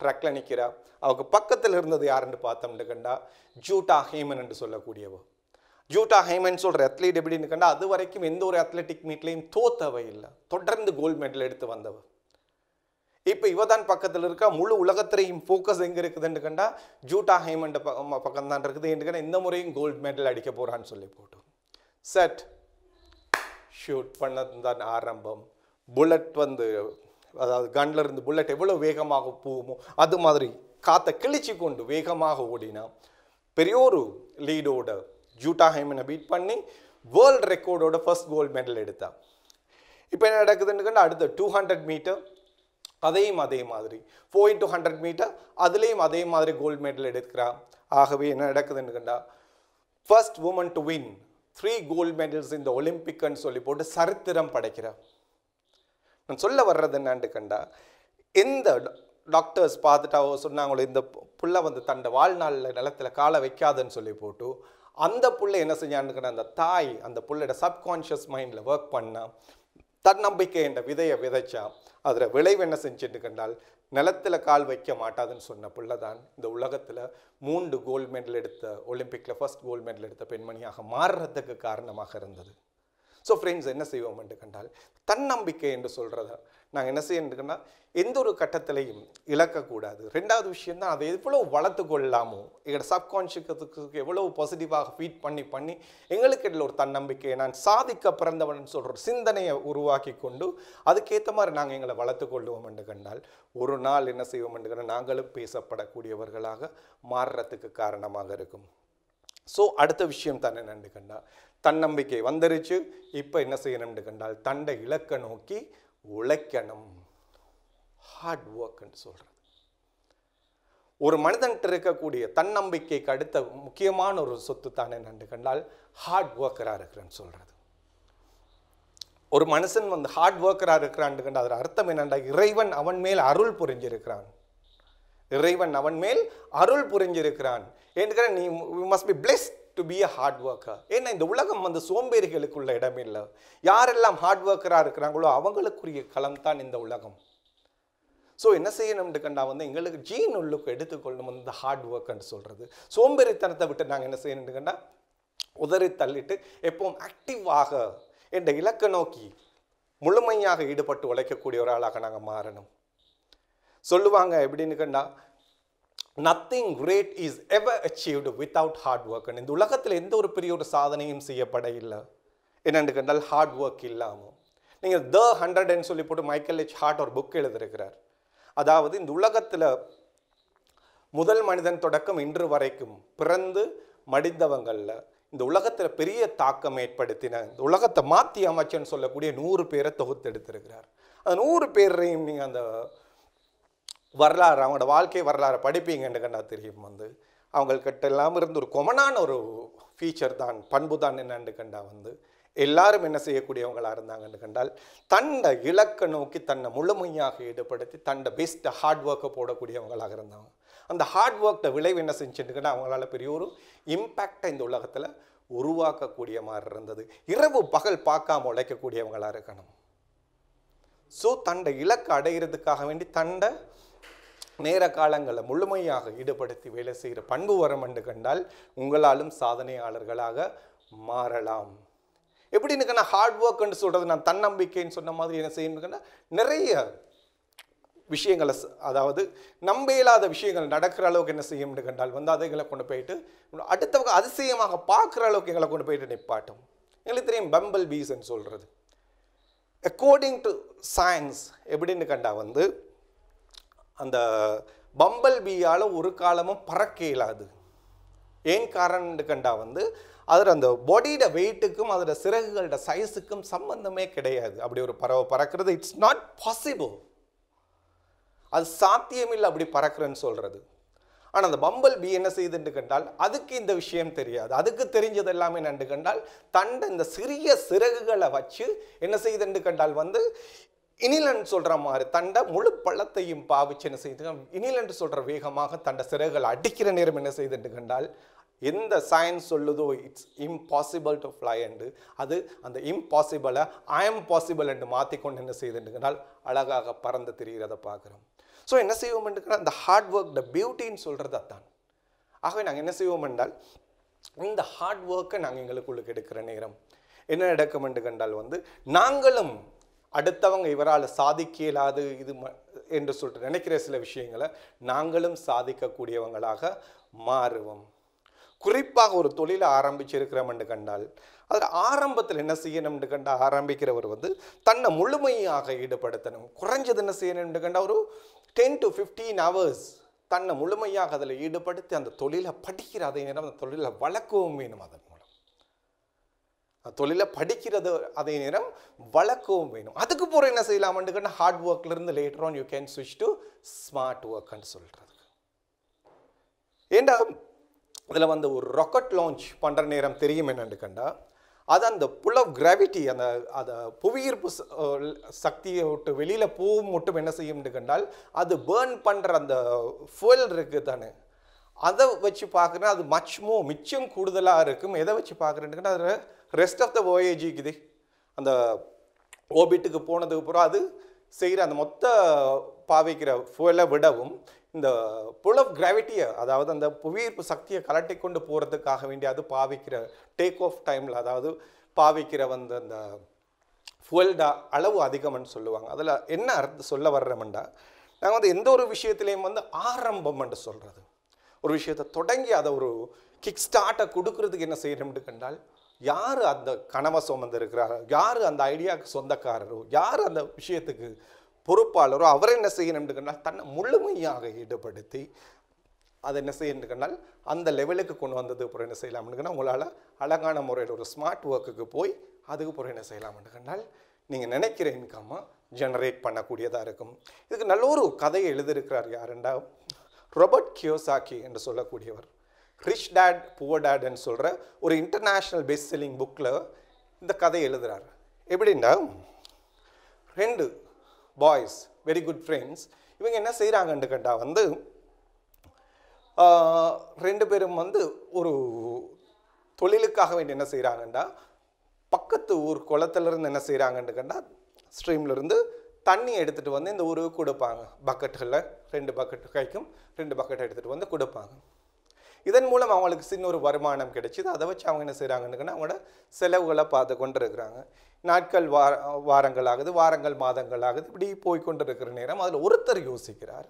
ட்ரக்கில் நிற்கிறா. அவருக்கு பக்கத்தில் இருந்தது யாருன்னு பார்த்தோம்னு ஜூட்டா ஹேமன் என்று சொல்லக்கூடியவ. ஜூட்டா ஹேமன் சொல்கிற அத்லீட் எப்படின்னு அது வரைக்கும் எந்த ஒரு அத்லெட்டிக் மீட்லையும் தோத்தவை இல்லை, தொடர்ந்து கோல்டு மெடல் எடுத்து வந்தவ. இப்போ இவ தான் பக்கத்தில் இருக்கா. முழு உலகத்திலையும் ஃபோக்கஸ் எங்கே இருக்குதுன்னு ஜூட்டா ஹேமன் பக்கம் தான் இருக்குது. இந்த முறையும் கோல்டு மெடல் அடிக்க போகிறான்னு சொல்லி போட்டு செட், ஷூட் பண்ணது தான் ஆரம்பம். புல்லட் வந்து, அதாவது கன்ல இருந்து புல்லட் எவ்வளோ வேகமாக போகுமோ அது மாதிரி காற்றை கிழிச்சு கொண்டு வேகமாக ஓடினா பெரிய ஒரு லீடோட ஜூட்டா ஹைமனை பீட் பண்ணி வேர்ல்டு ரெக்கார்டோட ஃபர்ஸ்ட் கோல்டு மெடல் எடுத்தா. இப்போ என்ன நடக்குதுன்னு அடுத்த 200 மீட்டர் அதையும் அதே மாதிரி 4 into 100 மீட்டர் அதுலேயும் அதே மாதிரி கோல்டு மெடல் எடுக்கிறா. ஆகவே என்ன நடக்குதுன்னு கண்டா first woman to win 3 gold medals இந்த ஒலிம்பிக்னு சொல்லி போட்டு சரித்திரம் படைக்கிறா. நான் சொல்ல வர்றது என்னான்னு கண்டா, எந்த டாக்டர்ஸ் பார்த்துட்டா சொன்னாங்களோ இந்த புள்ள வந்து தன்னை வாழ்நாளில் நிலத்தில் காலை வைக்காதுன்னு சொல்லி போட்டு அந்த புள்ள என்ன செஞ்சான்னு கண்டா, அந்த தாய் அந்த புள்ளையோட சப்கான்ஷியஸ் மைண்டில் ஒர்க் பண்ணா, தன்னம்பிக்கை என்ற விதையை விதைச்சா. அதில் விளைவு என்ன செஞ்சுட்டு கண்டால் நிலத்தில் கால் வைக்க மாட்டாதுன்னு சொன்ன புள்ள தான் இந்த உலகத்தில் 3 கோல்டு மெடல் எடுத்த, ஒலிம்பிக்கில் ஃபர்ஸ்ட் கோல்டு மெடல் எடுத்த பெண்மணியாக மாறுறதுக்கு காரணமாக இருந்தது. ஸோ ஃப்ரெண்ட்ஸ், என்ன செய்வோம் என்று கண்டால் தன்னம்பிக்கை என்று சொல்கிறத நாங்கள் என்ன செய்யணுன்னா எந்த ஒரு கட்டத்திலையும் இழக்கக்கூடாது. ரெண்டாவது விஷயம் தான், அதை எவ்வளோ வளர்த்து கொள்ளாமோ எங்களோட சப்கான்ஷியஸுக்கு எவ்வளோ பாசிட்டிவாக ஃபீட் பண்ணி எங்களுக்கு இதில் ஒரு தன்னம்பிக்கையை, நான் சாதிக்க பிறந்தவன் சொல்கிற சிந்தனையை உருவாக்கி கொண்டு அதுக்கேற்ற மாதிரி நாங்கள் எங்களை வளர்த்து கொள்வோம் என்று கண்டால் ஒரு நாள் என்ன செய்வோம் என்று கண்டால் நாங்களும் பேசப்படக்கூடியவர்களாக மாறுறதுக்கு காரணமாக இருக்கும். ஸோ அடுத்த விஷயம் தான் என்னென்னு கண்டா, தன்னம்பிக்கை வந்துருச்சு, இப்போ என்ன செய்யணும்னு கண்டால் தண்டை இலக்க நோக்கி உழைக்கணும். ஹார்ட் ஒர்க்னு சொல்கிறது ஒரு மனிதன்கிட்ட இருக்கக்கூடிய தன்னம்பிக்கைக்கு அடுத்த முக்கியமான ஒரு சொத்து தான் என்னென்னு கண்டால் ஹார்ட் ஒர்க்கராக இருக்கிறேன்னு சொல்கிறது. ஒரு மனுஷன் வந்து ஹார்ட் ஒர்க்கராக இருக்கிறான்னு கண்டால் அதில் அர்த்தம் என்னென்னா இறைவன் அவன் மேல் அருள் புரிஞ்சிருக்கிறான். இறைவன் அவன் மேல் அருள் புரிஞ்சிருக்கிறான். ஏன்னு நீ must be blessed to be a hard worker. ஏன்னா இந்த உலகம் வந்து சோம்பேறிகளுக்குள்ள இடம் இல்லை. யாரெல்லாம் ஹார்ட் ஒர்க்கராக இருக்கிறாங்களோ அவங்களுக்குரிய களம் தான் இந்த உலகம். ஸோ என்ன செய்யணும்னு கண்டா வந்து எங்களுக்கு ஜீன் உள்ளுக்கு எடுத்துக்கொள்ளணும் இந்த ஹார்ட் ஒர்க்னு சொல்கிறது. சோம்பேறித்தனத்தை விட்டு நாங்கள் என்ன செய்யணும்னு கண்டா உதறி தள்ளிட்டு எப்பவும் ஆக்டிவாக என்ற இலக்கை நோக்கி முழுமையாக ஈடுபட்டு உழைக்கக்கூடிய ஒரு ஆளாக நாங்கள் மாறணும். சொல்லுவாங்க எப்படின்னு கண்டா, nothing great is ever achieved without hard work. இந்த உலகத்தில் எந்த ஒரு பெரிய ஒரு சாதனையும் செய்யப்பட இல்லை என்னென்னு கண்டால் ஹார்ட் ஒர்க் இல்லாமல். நீங்கள் The 100 சொல்லி போட்டு மைக்கேல் H. ஹார்ட் ஒரு புக் எழுதியிருக்கிறார். அதாவது இந்த உலகத்தில் முதல் மனிதன் தொடக்கம் இன்று வரைக்கும் பிறந்து மடிந்தவங்களில் இந்த உலகத்தில் பெரிய தாக்கம் ஏற்படுத்தின, இந்த உலகத்தை மாற்றி அமைச்சன்னு சொல்லக்கூடிய 100 பேரை தொகுத்து எடுத்திருக்கிறார். அந்த 100 பேரையும் நீங்கள் அந்த வரலாறு, அவங்களோட வாழ்க்கை வரலாறு படிப்பீங்கன்னு கண்டா தெரியும். வந்து அவங்கக்கிட்ட எல்லாம் இருந்து ஒரு கொமனான ஒரு ஃபீச்சர் தான், பண்பு தான் என்னன்னு கண்டா வந்து எல்லாரும் என்ன செய்யக்கூடியவங்களாக இருந்தாங்கன்னு கண்டால் தன்னை இலக்கை நோக்கி தன்னை முழுமையாக ஈடுபடுத்தி தன்னை பெஸ்ட் ஹார்ட் ஒர்க்கை போடக்கூடியவங்களாக இருந்தாங்க. அந்த ஹார்ட் ஒர்க்கை விளைவு என்ன செஞ்சுட்டுங்கன்னா அவங்களால பெரிய ஒரு இம்பேக்டை இந்த உலகத்தில் உருவாக்கக்கூடிய மாதிரி இருந்தது. இரவு பகல் பார்க்காம உழைக்கக்கூடியவங்களாக இருக்கணும். ஸோ தன்னை இலக்கை அடைகிறதுக்காக வேண்டி தன்னை நேர காலங்களை முழுமையாக ஈடுபடுத்தி வேலை செய்கிற பண்பு வரும் என்று கண்டால் உங்களாலும் சாதனையாளர்களாக மாறலாம். எப்படின்னு ஹார்ட் ஒர்க்னு சொல்கிறது, நான் தன்னம்பிக்கைன்னு சொன்ன மாதிரி என்ன செய்யணும்னா நிறைய விஷயங்களை, அதாவது நம்ப இயலாத விஷயங்கள் நடக்கிற அளவுக்கு என்ன செய்யும்னு கண்டால் வந்து அதைகளை கொண்டு போயிட்டு அடுத்தவங்க அதிசயமாக பார்க்குற அளவுக்கு எங்களை கொண்டு போயிட்டு நிப்பாட்டும். எங்களுக்கு தெரியும் பம்பிள் பீஸ்ன்னு சொல்கிறது. அக்கார்டிங் டு சயின்ஸ் எப்படின்னு கண்டா வந்து அந்த பம்பிள் பீயால் ஒரு காலமும் பறக்க இயலாது. ஏன் காரணம்னு கண்டா வந்து அதில் அந்த பாடியோட வெயிட்டுக்கும் அதோட சிறகுகளோட சைஸுக்கும் சம்பந்தமே கிடையாது. அப்படி ஒரு பறவை பறக்கிறது இட்ஸ் நாட் பாசிபிள், அது சாத்தியமில்லை அப்படி பறக்கிறேன்னு சொல்கிறது. ஆனால் அந்த பம்பிள் பீ என்ன செய்யுதுன்னு கண்டால் அதுக்கு இந்த விஷயம் தெரியாது. அதுக்கு தெரிஞ்சது எல்லாமே நண்டு கண்டால் தண்டை இந்த சிறிய சிறகுகளை வச்சு என்ன செய்யுதுன்னு கண்டால் வந்து இனிலன்னு சொல்கிற மாதிரி தண்டை முழு பள்ளத்தையும் பாவிச்சு என்ன செய்யுது, இனிலன்னு சொல்கிற வேகமாக தண்டை சிறகுகளை அடிக்கிற நேரம் என்ன செய்யுதுன்னு கண்டால் எந்த சயின்ஸ் சொல்லுதோ இட்ஸ் இம்பாசிபிள் டு ஃப்ளை என்று அது அந்த இம்பாசிபிளை ஐ எம் பாசிபிள் என்று மாற்றிக்கொண்டு என்ன செய்யுதுன்றால் அழகாக பறந்து திரிகிறத பார்க்குறோம். ஸோ என்ன செய்வோம் என்றால் அந்த ஹார்ட் ஒர்க் த பியூட்டின்னு சொல்கிறது அதான். ஆகவே நாங்கள் என்ன செய்வோம் என்றால் இந்த ஹார்ட் ஒர்க்கை நாங்கள் எங்களுக்குள்ளுக்கு எடுக்கிற நேரம் என்ன நடக்கும் என்று கண்டால் வந்து நாங்களும் அடுத்தவங்க இவரால் சாதிக்க இயலாது இது என்று சொல்லிட்டு நினைக்கிற சில விஷயங்களை நாங்களும் சாதிக்கக்கூடியவங்களாக மாறுவோம். குறிப்பாக ஒரு தொழிலை ஆரம்பிச்சிருக்கிறோம்னு கண்டால் அதில் ஆரம்பத்தில் என்ன செய்யணும்னு கண்டால் ஆரம்பிக்கிறவர் வந்து தன்னை முழுமையாக ஈடுபடுத்தணும். குறைஞ்சது என்ன செய்யணும்னு கண்டால் ஒரு 10 to 15 hours தன்னை முழுமையாக அதில் ஈடுபடுத்தி அந்த தொழிலை படிக்கிற அதே நேரம் அந்த தொழிலை வளர்க்கவும் வேணும். அதன் மூலம் தொழிலை படிக்கிறது அதே நேரம் வளர்க்கவும் வேணும். அதுக்கு போகிற என்ன செய்யலாம்னு கண்டால் ஹார்ட் ஒர்க்லேருந்து லேட்டர் ஆன் யூ கேன் ஸ்விட்ச் டு ஸ்மார்ட் ஒர்க்னு சொல்கிறது. ஏண்டா அதில் வந்து ஒரு ராக்கெட் லான்ச் பண்ணுற நேரம் தெரியும் என்னென்னு கண்டா அது அந்த புல் ஆஃப் கிராவிட்டி அதை புவியீர்ப்பு சக்தியை விட்டு வெளியில் போகும் மட்டும் என்ன செய்யும்னு கண்டால் அது பேர்ன் பண்ணுற அந்த ஃபுவல் இருக்குது தானே அதை வச்சு பார்க்குறேன் அது மிச்சம் கூடுதலாக இருக்கும். எதை வச்சு பார்க்குறேன்னு அது ரெஸ்ட் ஆஃப் த வோயேஜிக்குது அந்த ஓபிட்டுக்கு போனதுக்கு அப்புறம் அது செய்கிற அந்த மொத்த பாவிக்கிற ஃபுவலை விடவும் இந்த புல் ஆஃப் கிராவிட்டியை அதாவது அந்த புவியீர்ப்பு சக்தியை கலட்டி கொண்டு போகிறதுக்காக வேண்டிய அது பாவிக்கிற டேக் ஆஃப் டைமில் அதாவது பாவிக்கிற வந்து அந்த ஃபுவல்டா அளவு அதிகம்னு சொல்லுவாங்க. அதில் என்ன அர்த்தம் சொல்ல வர்றோம்டா நாங்கள் வந்து எந்த ஒரு விஷயத்துலேயும் வந்து ஆரம்பம்னு சொல்கிறது ஒரு விஷயத்தை தொடங்கி அதை ஒரு கிக் ஸ்டார்ட்டை கொடுக்கறதுக்கு என்ன செய்யணும்னு கண்டால் யார் அந்த கனவை சுமந்து இருக்கிறாரோ யார் அந்த ஐடியாவுக்கு சொந்தக்காரரோ யார் அந்த விஷயத்துக்கு பொறுப்பாளரோ அவரை என்ன செய்யணும்னு கண்டால் தன்னை முழுமையாக ஈடுபடுத்தி அதை என்ன செய்யணும்னு கண்டால் அந்த லெவலுக்கு கொண்டு வந்தது அப்புறம் என்ன செய்யலாம்னு கண்டால் உங்களால் அழகான முறையில் ஒரு ஸ்மார்ட் ஒர்க்குக்கு போய் அதுக்கு அப்புறம் என்ன செய்யலாம்னு கண்டால் நீங்கள் நினைக்கிற இன்கம்மை ஜெனரேட் பண்ணக்கூடியதாக இருக்கும். இதுக்கு நல்ல ஒரு கதையை எழுதியிருக்கிறார் யாருண்டா ராபர்ட் கியோசாக்கி என்று சொல்லக்கூடியவர். ரிச் டேட் புவர் டேட்னு சொல்கிற ஒரு இன்டர்நேஷ்னல் பெஸ்ட் செல்லிங் புக்கில் இந்த கதையை எழுதுகிறார். எப்படின்னா 2 பாய்ஸ் வெரி குட் ஃப்ரெண்ட்ஸ் இவங்க என்ன செய்கிறாங்கன்னு கேட்டால் வந்து 2 பேரும் வந்து ஒரு தொழிலுக்காக வேண்டி என்ன செய்கிறாங்கண்டா பக்கத்து ஊர் குளத்துலேருந்து என்ன செய்கிறாங்கன்னு கேட்டால் ஸ்ட்ரீம்லேருந்து தண்ணி எடுத்துகிட்டு வந்து இந்த ஊருக்கு கொடுப்பாங்க. பக்கெட்டுகளில் 2 பக்கெட் கைக்கும் 2 பக்கெட் எடுத்துகிட்டு வந்து கொடுப்பாங்க. இதன் மூலம் அவங்களுக்கு சின்ன ஒரு வருமானம் கிடைச்சிது. அதை வச்சு அவங்க என்ன செய்கிறாங்கன்னு அவங்களோட செலவுகளை பார்த்து கொண்டு இருக்கிறாங்க. நாட்கள் வாரங்கள் ஆகுது, வாரங்கள் மாதங்கள் ஆகுது, இப்படி போய்கொண்டு இருக்கிற நேரம் அதில் ஒருத்தர் யோசிக்கிறார்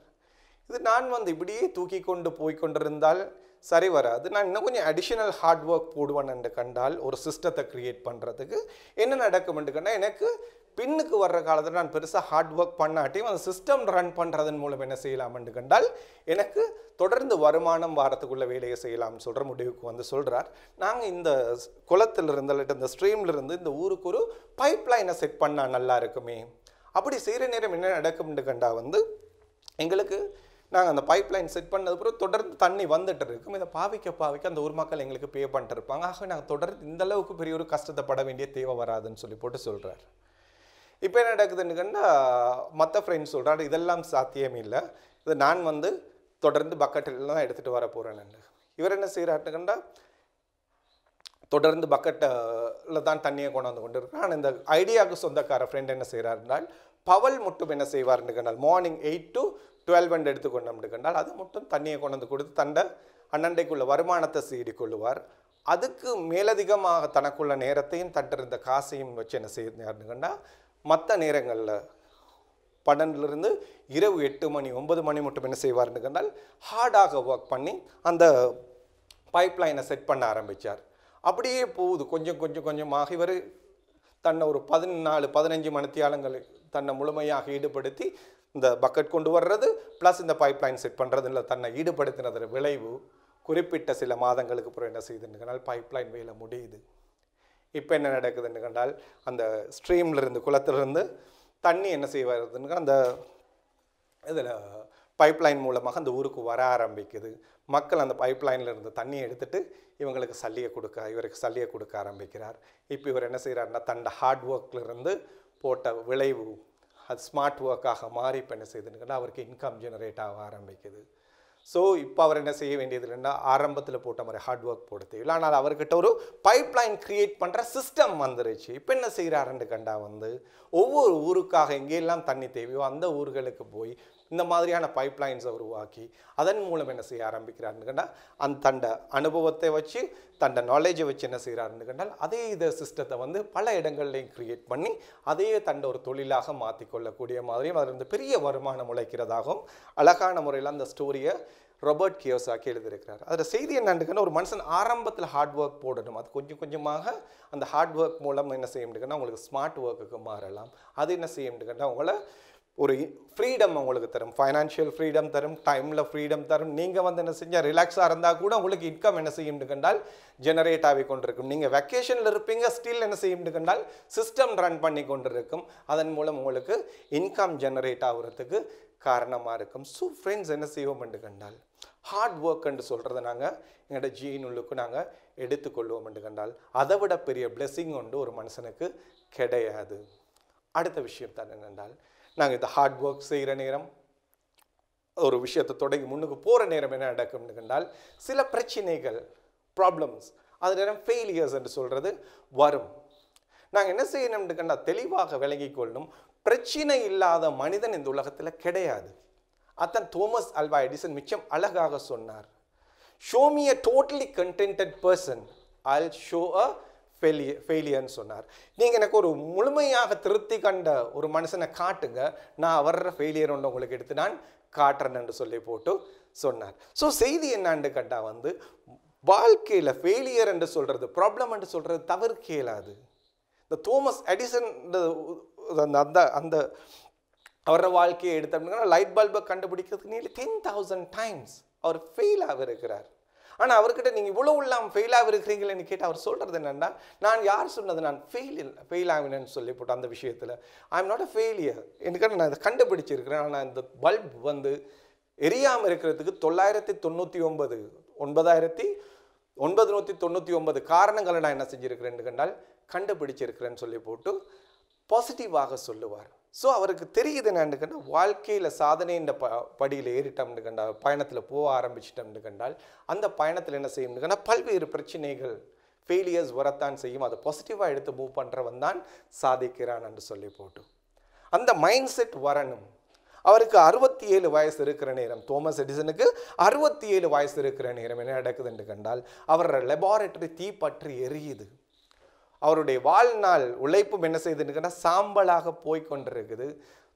இது நான் வந்து இப்படியே தூக்கி கொண்டு போய்கொண்டிருந்தால் சரி வராது, நான் இன்னும் கொஞ்சம் அடிஷனல் ஹார்ட் ஒர்க் போடுவேன்னு கண்டால் ஒரு சிஸ்டத்தை க்ரியேட் பண்ணுறதுக்கு என்ன நடக்கும்னு கண்டால் எனக்கு பின்னுக்கு வர்ற காலத்தில் நான் பெருசாக ஹார்ட் ஒர்க் பண்ணாட்டியும் அந்த சிஸ்டம் ரன் பண்ணுறதன் மூலம் என்ன செய்யலாம்னு கண்டால் எனக்கு தொடர்ந்து வருமானம் வாரத்துக்குள்ள வேலையை செய்யலாம்னு சொல்கிற முடிவுக்கு வந்து சொல்கிறார். நாங்கள் இந்த குளத்திலிருந்து இல்லாட்டி இந்த ஸ்ட்ரீம்லேருந்து இந்த ஊருக்கு ஒரு பைப் லைனை செட் பண்ணால் நல்லா இருக்குமே. அப்படி செய்கிற நேரம் என்ன நடக்கும்னு கண்டா வந்து எங்களுக்கு நாங்கள் அந்த பைப் லைன் செட் பண்ணது பிறகு தொடர்ந்து தண்ணி வந்துட்டு இருக்கும். இதை பாவிக்க அந்த ஊர் மக்கள் எங்களுக்கு பே பண்ணிட்டு இருப்பாங்க. ஆக நாங்கள் தொடர்ந்து இந்த அளவுக்கு பெரிய ஒரு கஷ்டத்தை பட வேண்டிய தேவை வராதுன்னு சொல்லி போட்டு சொல்கிறார். இப்போ என்ன நடக்குதுன்னு கண்டால் மற்ற ஃப்ரெண்ட்ஸ் சொல்கிறாரு இதெல்லாம் சாத்தியமே இல்லை, இது நான் வந்து தொடர்ந்து பக்கெட்டில் தான் எடுத்துகிட்டு வர போகிறேன்னு. இவர் என்ன செய்கிறாருன்னு கண்டால் தொடர்ந்து பக்கெட்டில் தான் தண்ணியை கொண்டு இருக்கிறார். ஆனால் இந்த ஐடியாவுக்கு சொந்தக்கார ஃப்ரெண்ட் என்ன செய்கிறாருன்னால் பவல் மட்டும் என்ன செய்வார்னு கண்டால் மார்னிங் 8 to 12 எடுத்துக்கொண்டோம்னு கண்டால் அது மட்டும் தண்ணியை கொண்டு வந்து கொடுத்து தண்டை அண்ணண்டைக்குள்ள வருமானத்தை சீடி கொள்ளுவார். அதுக்கு மேலதிகமாக தனக்குள்ள நேரத்தையும் தட்டிருந்த காசையும் வச்சு என்ன செய்யாருன்னு கண்டால் மற்ற நேரங்களில் 12லிருந்து இரவு 8 மணி 9 மணி மட்டும் என்ன செய்வார்னு கண்டால் ஹார்டாக ஒர்க் பண்ணி அந்த பைப் லைனை செட் பண்ண ஆரம்பித்தார். அப்படியே போகுது கொஞ்சமாக இவர் தன்னை ஒரு 14-15 மணித்தியாலங்கள் தன்னை முழுமையாக ஈடுபடுத்தி இந்த பக்கெட் கொண்டு வர்றது ப்ளஸ் இந்த பைப் லைன் செட் பண்ணுறதுல தன்னை ஈடுபடுத்தினதோட விளைவு குறிப்பிட்ட சில மாதங்களுக்கு அப்புறம் என்ன செய்யுதுன்னு கண்டால் பைப் லைன் வேலை முடியுது. இப்போ என்ன நடக்குதுன்னு கண்டால் அந்த ஸ்ட்ரீம்லேருந்து குளத்திலிருந்து தண்ணி என்ன செய்வதுன்னு அந்த இதில் பைப் லைன் மூலமாக அந்த ஊருக்கு வர ஆரம்பிக்குது. மக்கள் அந்த பைப் லைனில் இருந்து தண்ணியை எடுத்துகிட்டு இவருக்கு சல்லியை கொடுக்க ஆரம்பிக்கிறார். இப்போ இவர் என்ன செய்கிறாருன்னா தன்னோட ஹார்ட் ஒர்க்லேருந்து போட்ட விளைவு அது ஸ்மார்ட் ஒர்க்காக மாறி இப்போ என்ன செய்யுதுன்னு அவருக்கு இன்கம் ஜெனரேட் ஆக ஆரம்பிக்குது. ஸோ இப்போ அவர் என்ன செய்ய வேண்டியது இல்லைன்னா ஆரம்பத்தில் போட்ட மாதிரி ஹார்ட் ஒர்க் போட தேவையில்லை, ஆனால் அவர்கிட்ட ஒரு பைப் லைன் க்ரியேட் பண்ணுற சிஸ்டம் வந்துருச்சு. இப்போ என்ன செய்கிறாருன்னு கண்டா வந்து ஒவ்வொரு ஊருக்காக எங்கெல்லாம் தண்ணி தேவையோ அந்த ஊர்களுக்கு போய் இந்த மாதிரியான பைப் லைன்ஸை உருவாக்கி அதன் மூலம் என்ன செய்ய ஆரம்பிக்கிறாருன்னு கண்டால் அந்த தண்ட அனுபவத்தை வச்சு தண்ட நாலேஜை வச்சு என்ன செய்கிறாருன்னு கண்டால் அதே இதை சிஸ்டத்தை வந்து பல இடங்கள்லையும் க்ரியேட் பண்ணி அதே தண்ட ஒரு தொழிலாக மாற்றிக்கொள்ளக்கூடிய மாதிரியும் அதில் இருந்து பெரிய வருமானம் உழைக்கிறதாகவும் அழகான முறையில் அந்த ஸ்டோரியை ராபர்ட் கியோசாக்கி எழுதியிருக்கிறார். அதில் செய்தி என்னன்னு, ஒரு மனுஷன் ஆரம்பத்தில் ஹார்ட் ஒர்க் போடணும். அது கொஞ்சம் கொஞ்சமாக அந்த ஹார்ட் ஒர்க் மூலம் என்ன செய்ய முடியும்னா உங்களுக்கு ஸ்மார்ட் ஒர்க்குக்கு மாறலாம். அது என்ன செய்ய முடியும்னா உங்களை ஒரு ஃப்ரீடம் உங்களுக்கு தரும், ஃபைனான்ஷியல் ஃப்ரீடம் தரும், டைமில் ஃப்ரீடம் தரும். நீங்கள் வந்து என்ன செஞ்சால் ரிலாக்ஸாக இருந்தால் கூட உங்களுக்கு இன்கம் என்ன செய்ய முடியும்னால் ஜெனரேட் ஆகி கொண்டிருக்கும். நீங்கள் வெக்கேஷனில் இருப்பீங்க, ஸ்டில் என்ன செய்ய முடியும்னால் சிஸ்டம் ரன் பண்ணி கொண்டிருக்கும். அதன் மூலம் உங்களுக்கு இன்கம் ஜெனரேட் ஆகிறதுக்கு காரணமாக இருக்கும். ஸோ ஃப்ரெண்ட்ஸ், என்ன செய்வோம் என்று கண்டால் ஹார்ட் ஒர்க் என்று சொல்கிறத நாங்கள் எங்களோட ஜீனுள்ளுக்கு நாங்கள் எடுத்துக்கொள்வோம் என்று கண்டால் அதை விட பெரிய பிளெஸிங் ஒன்று ஒரு மனுஷனுக்கு கிடையாது. அடுத்த விஷயம் தான் என்னென்றால், நாங்கள் இந்த ஹார்ட் ஒர்க் செய்கிற நேரம், ஒரு விஷயத்தை தொடங்கி முன்னுக்கு போகிற நேரம் என்ன நடக்கும்னு கண்டால் சில பிரச்சனைகள், ப்ராப்ளம்ஸ், அது நேரம் ஃபெயிலியர்ஸ் என்று சொல்கிறது வரும். நாங்கள் என்ன செய்யணும்னு கண்டால் தெளிவாக விளங்கி கொள்ளணும், பிரச்சனை இல்லாத மனிதன் இந்த உலகத்தில் கிடையாது. அதான் தோமஸ் ஆல்வா எடிசன் மிச்சம் அழகாக சொன்னார். Show me a totally contented person, I'll show a ஃபெயிலியர்னு சொன்னார். நீங்கள் எனக்கு ஒரு முழுமையாக திருப்தி கண்ட ஒரு மனுஷனை காட்டுங்க, நான் வர்ற ஃபெயிலியர் ஒன்று உங்களுக்கு எடுத்து நான் காட்டுறேன் என்று சொல்லி போட்டு சொன்னார். ஸோ செய்தி என்னான்னு கேட்டால் வந்து வாழ்க்கையில் ஃபெயிலியர் என்று சொல்கிறது, ப்ராப்ளம் என்று சொல்கிறது தவிர்க்க இயலாது. இந்த தோமஸ் எடிசன் அந்த அந்த அவரோட வாழ்க்கையை எடுத்தோம்னா லைட் பல்பை கண்டுபிடிக்கிறதுக்கு நீ 10,000 times அவர் ஃபெயில் ஆகிருக்கிறார். ஆனால் அவர்கிட்ட நீங்கள் இவ்வளோ இல்லாமல் ஃபெயில் ஆகிருக்கிறீங்களேன்னு கேட்டு அவர் சொல்கிறது என்னென்னா, நான் யார் சொன்னது நான் ஃபெயில் ஆகினேன்னு சொல்லி போட்டு அந்த விஷயத்தில் I am not a failure, எனக்கு நான் இதை கண்டுபிடிச்சிருக்கிறேன். ஆனால் இந்த பல்ப் வந்து எரியாமல் இருக்கிறதுக்கு 9,999 காரணங்களை நான் என்ன செஞ்சுருக்கிறேன்னு கண்டால் கண்டுபிடிச்சிருக்கிறேன்னு சொல்லி போட்டு பாசிட்டிவாக சொல்லுவார். ஸோ அவருக்கு தெரியுது என்னன்னு கண்டால் வாழ்க்கையில் சாதனை இந்த படியில் ஏறிட்டோம்னு கண்டால், பயணத்தில் போக ஆரம்பிச்சிட்டோம்னு கண்டால் அந்த பயணத்தில் என்ன செய்யணும்னு கண்டால் பல்வேறு பிரச்சனைகள், ஃபெயிலியர்ஸ் வரத்தான் செய்யும். அதை பாசிட்டிவாக எடுத்து மூவ் பண்ணுறவன் தான் சாதிக்கிறான் என்று சொல்லி போட்டு அந்த மைண்ட் செட் வரணும். அவருக்கு 67 வயசு இருக்கிற நேரம், தோமஸ் எடிசனுக்கு 67 வயசு இருக்கிற நேரம் என்ன நடக்குதுன்னு கண்டால் அவரோட லெபார்டரி தீப்பற்றி எரியுது. அவருடைய வாழ்நாள் உழைப்பும் என்ன செய்யுதுன்னு சாம்பலாக போய்கொண்டிருக்குது.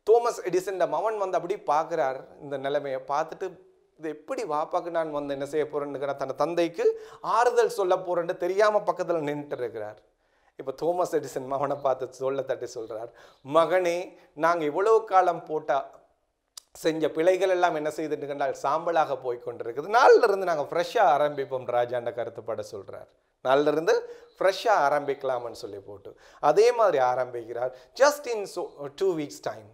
தோமஸ் எடிசன் மகன் வந்து அப்படி பார்க்குறார், இந்த நிலைமையை பார்த்துட்டு இது எப்படி வாப்பாக்கு நான் வந்து என்ன செய்ய போகிறேன்னு தன் தந்தைக்கு ஆறுதல் சொல்ல போகிறேன்னு தெரியாமல் பக்கத்தில் நின்றுட்டு இருக்கிறார். இப்போ தோமஸ் எடிசன் மகனை பார்த்து சொல்ல தட்டி சொல்கிறார், மகனே நாங்கள் இவ்வளவு காலம் போட்டால் செஞ்ச பிழைகள் எல்லாம் என்ன செய்துட்டு கண்டால் சாம்பலாக போய்கொண்டிருக்குது. நாளிலிருந்து நாங்கள் ஃப்ரெஷ்ஷாக ஆரம்பிப்போம் ராஜாண்ட கருத்துப்பட சொல்கிறார். நாளிலிருந்து ஃப்ரெஷ்ஷாக ஆரம்பிக்கலாம்னு சொல்லி போட்டு அதே மாதிரி ஆரம்பிக்கிறார். ஜஸ்ட் இன் 2 weeks டைம்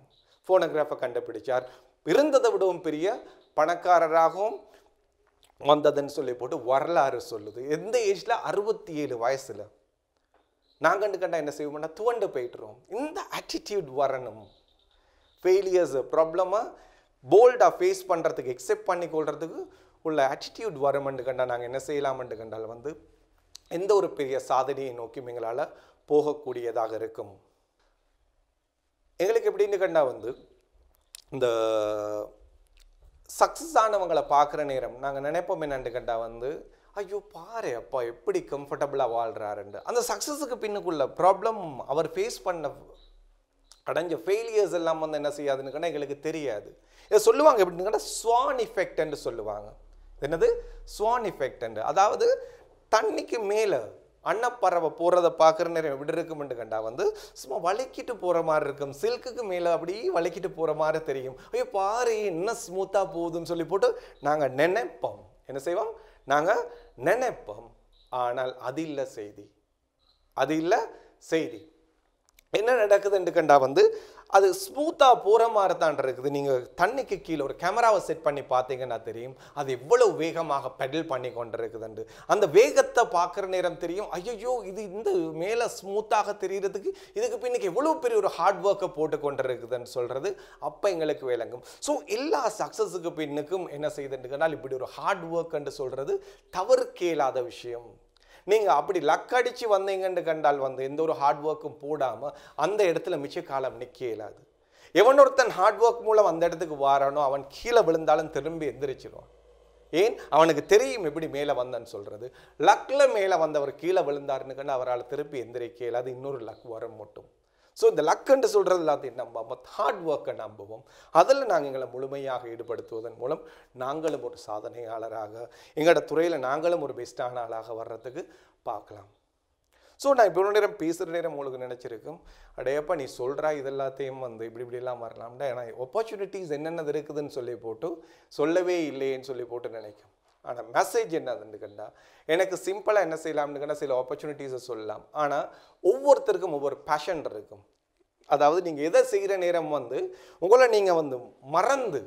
ஃபோனோகிராஃபை கண்டுபிடிச்சார். இருந்ததை விடவும் பெரிய பணக்காரராகவும் வந்ததுன்னு சொல்லி போட்டு வரலாறு சொல்லுது. எந்த ஏஜில்? 67 வயசில். நாங்கள் கண்டா என்ன செய்வோம்னா துவண்டு போயிட்டுருவோம். இந்த ஆட்டிடியூட் வரணும். ஃபெயிலியர்ஸ், ப்ராப்ளமை போல்டாக ஃபேஸ் பண்ணுறதுக்கு, எக்ஸெப்ட் பண்ணி கொள்றதுக்கு உள்ள ஆட்டிடியூட் வருமென்று கண்டால் நாங்கள் என்ன செய்யலாமென்று கண்டால் வந்து எந்த ஒரு பெரிய சாதனையை நோக்கி எங்களால் போகக்கூடியதாக இருக்கும். எங்களுக்கு எப்படின்னு கண்டால் வந்து இந்த சக்ஸஸ் ஆனவங்களை பார்க்குற நேரம் நாங்கள் நினைப்போம் என்னன்னு கண்டால் வந்து ஐயோ பாரு அப்பா எப்படி கம்ஃபர்டபுளாக வாழ்கிறாருண்டு. அந்த சக்ஸஸுக்கு பின்னுக்குள்ள ப்ராப்ளம், அவர் ஃபேஸ் பண்ண அடைஞ்ச ஃபெயிலியர்ஸ் எல்லாம் வந்து என்ன செய்யாதுன்னு கண்டா எங்களுக்கு தெரியாது. இதை சொல்லுவாங்க எப்படின்னு கேட்டால் ஸ்வான் இஃபெக்ட் என்று சொல்லுவாங்க. என்னது ஸ்வான் இஃபெக்ட் என்று? அதாவது தண்ணிக்கு மேலே அன்னப்பறவை போகிறத பார்க்குற நேரம் எப்படி இருக்குமென்று கண்டா வந்து சும்மா வளைக்கிட்டு போகிற மாதிரி இருக்கும். சில்க்குக்கு மேலே அப்படி வளைக்கிட்டு போகிற மாதிரி தெரியும். ஐயோ பாரு என்ன ஸ்மூத்தாக போகுதுன்னு சொல்லி போட்டு நாங்கள் நினைப்போம். என்ன செய்வோம்? நாங்கள் நினைப்போம். ஆனால் அது இல்லை செய்தி. அது இல்லை செய்தி. என்ன நடக்குதுன்னு கண்டா வந்து அது ஸ்மூத்தாக போகிற மாதிரி தான் இருக்குது. நீங்கள் தண்ணிக்கு கீழே ஒரு கேமராவை செட் பண்ணி பார்த்தீங்கன்னா தெரியும் அது எவ்வளவு வேகமாக பெடல் பண்ணி கொண்டு இருக்குதுண்டு. அந்த வேகத்தை பார்க்குற நேரம் தெரியும் ஐயோ இது இந்த மேலே ஸ்மூத்தாக தெரிகிறதுக்கு இதுக்கு பின்னுக்கு எவ்வளோ பெரிய ஒரு ஹார்ட் ஒர்க்கை போட்டு கொண்டு இருக்குதுன்னு சொல்கிறது அப்போ எங்களுக்கு விளங்கும். ஸோ எல்லா சக்ஸஸுக்கு பின்னுக்கும் என்ன செய்யுதுன்னுனால் இப்படி ஒரு ஹார்ட் ஒர்க்குன்னு சொல்கிறது தவிர்க்க இயலாத விஷயம். நீங்கள் அப்படி லக் அடித்து வந்தீங்கன்னு கண்டால் வந்து எந்த ஒரு ஹார்ட் ஒர்க்கும் போடாமல் அந்த இடத்துல மிச்ச காலம் நிற்க இயலாது. எவனொருத்தன் ஹார்ட் ஒர்க் மூலம் அந்த இடத்துக்கு வாரானோ அவன் கீழே விழுந்தாலும் திரும்பி எந்திரிச்சிருவான். ஏன்? அவனுக்கு தெரியும் எப்படி மேலே வந்தன்னு சொல்கிறது. லக்கில் மேலே வந்தவர் கீழே விழுந்தாருன்னு கண்டு அவரால் திருப்பி எந்திரிக்க இயலாது. இன்னொரு லக் வர மட்டும். ஸோ இந்த லக்குன்னு சொல்கிறது எல்லாத்தையும் நம்பாமல் ஹார்ட் ஒர்க்கை நம்புவோம். அதில் நாங்கள் எங்களை முழுமையாக ஈடுபடுத்துவதன் மூலம் நாங்களும் ஒரு சாதனையாளராக, எங்களோட துறையில் நாங்களும் ஒரு பெஸ்ட்டான ஆளாக வர்றதுக்கு பார்க்கலாம். ஸோ நான் இப்போ நேரம் பேசுகிற நேரம் உங்களுக்கு நினச்சிருக்கும், அடையப்பா நீ சொல்கிறா இதெல்லாத்தையும் இப்படிலாம் வரலாம்டா, ஏன்னா ஆப்பர்ச்சுனிட்டிஸ் என்னென்னது இருக்குதுன்னு சொல்லி போட்டு சொல்லவே இல்லையேன்னு சொல்லி போட்டு நினைக்கும். ஆனால் மெசேஜ் என்னதுன்னு கண்டா, எனக்கு சிம்பிளாக என்ன செய்யலாம்னு கண்டா சில ஆப்பர்ச்சுனிட்டிஸை சொல்லலாம். ஆனால் ஒவ்வொருத்தருக்கும் ஒவ்வொரு பேஷன் இருக்கும். அதாவது நீங்கள் எதை செய்கிற நேரம் உங்களை நீங்கள் மறந்து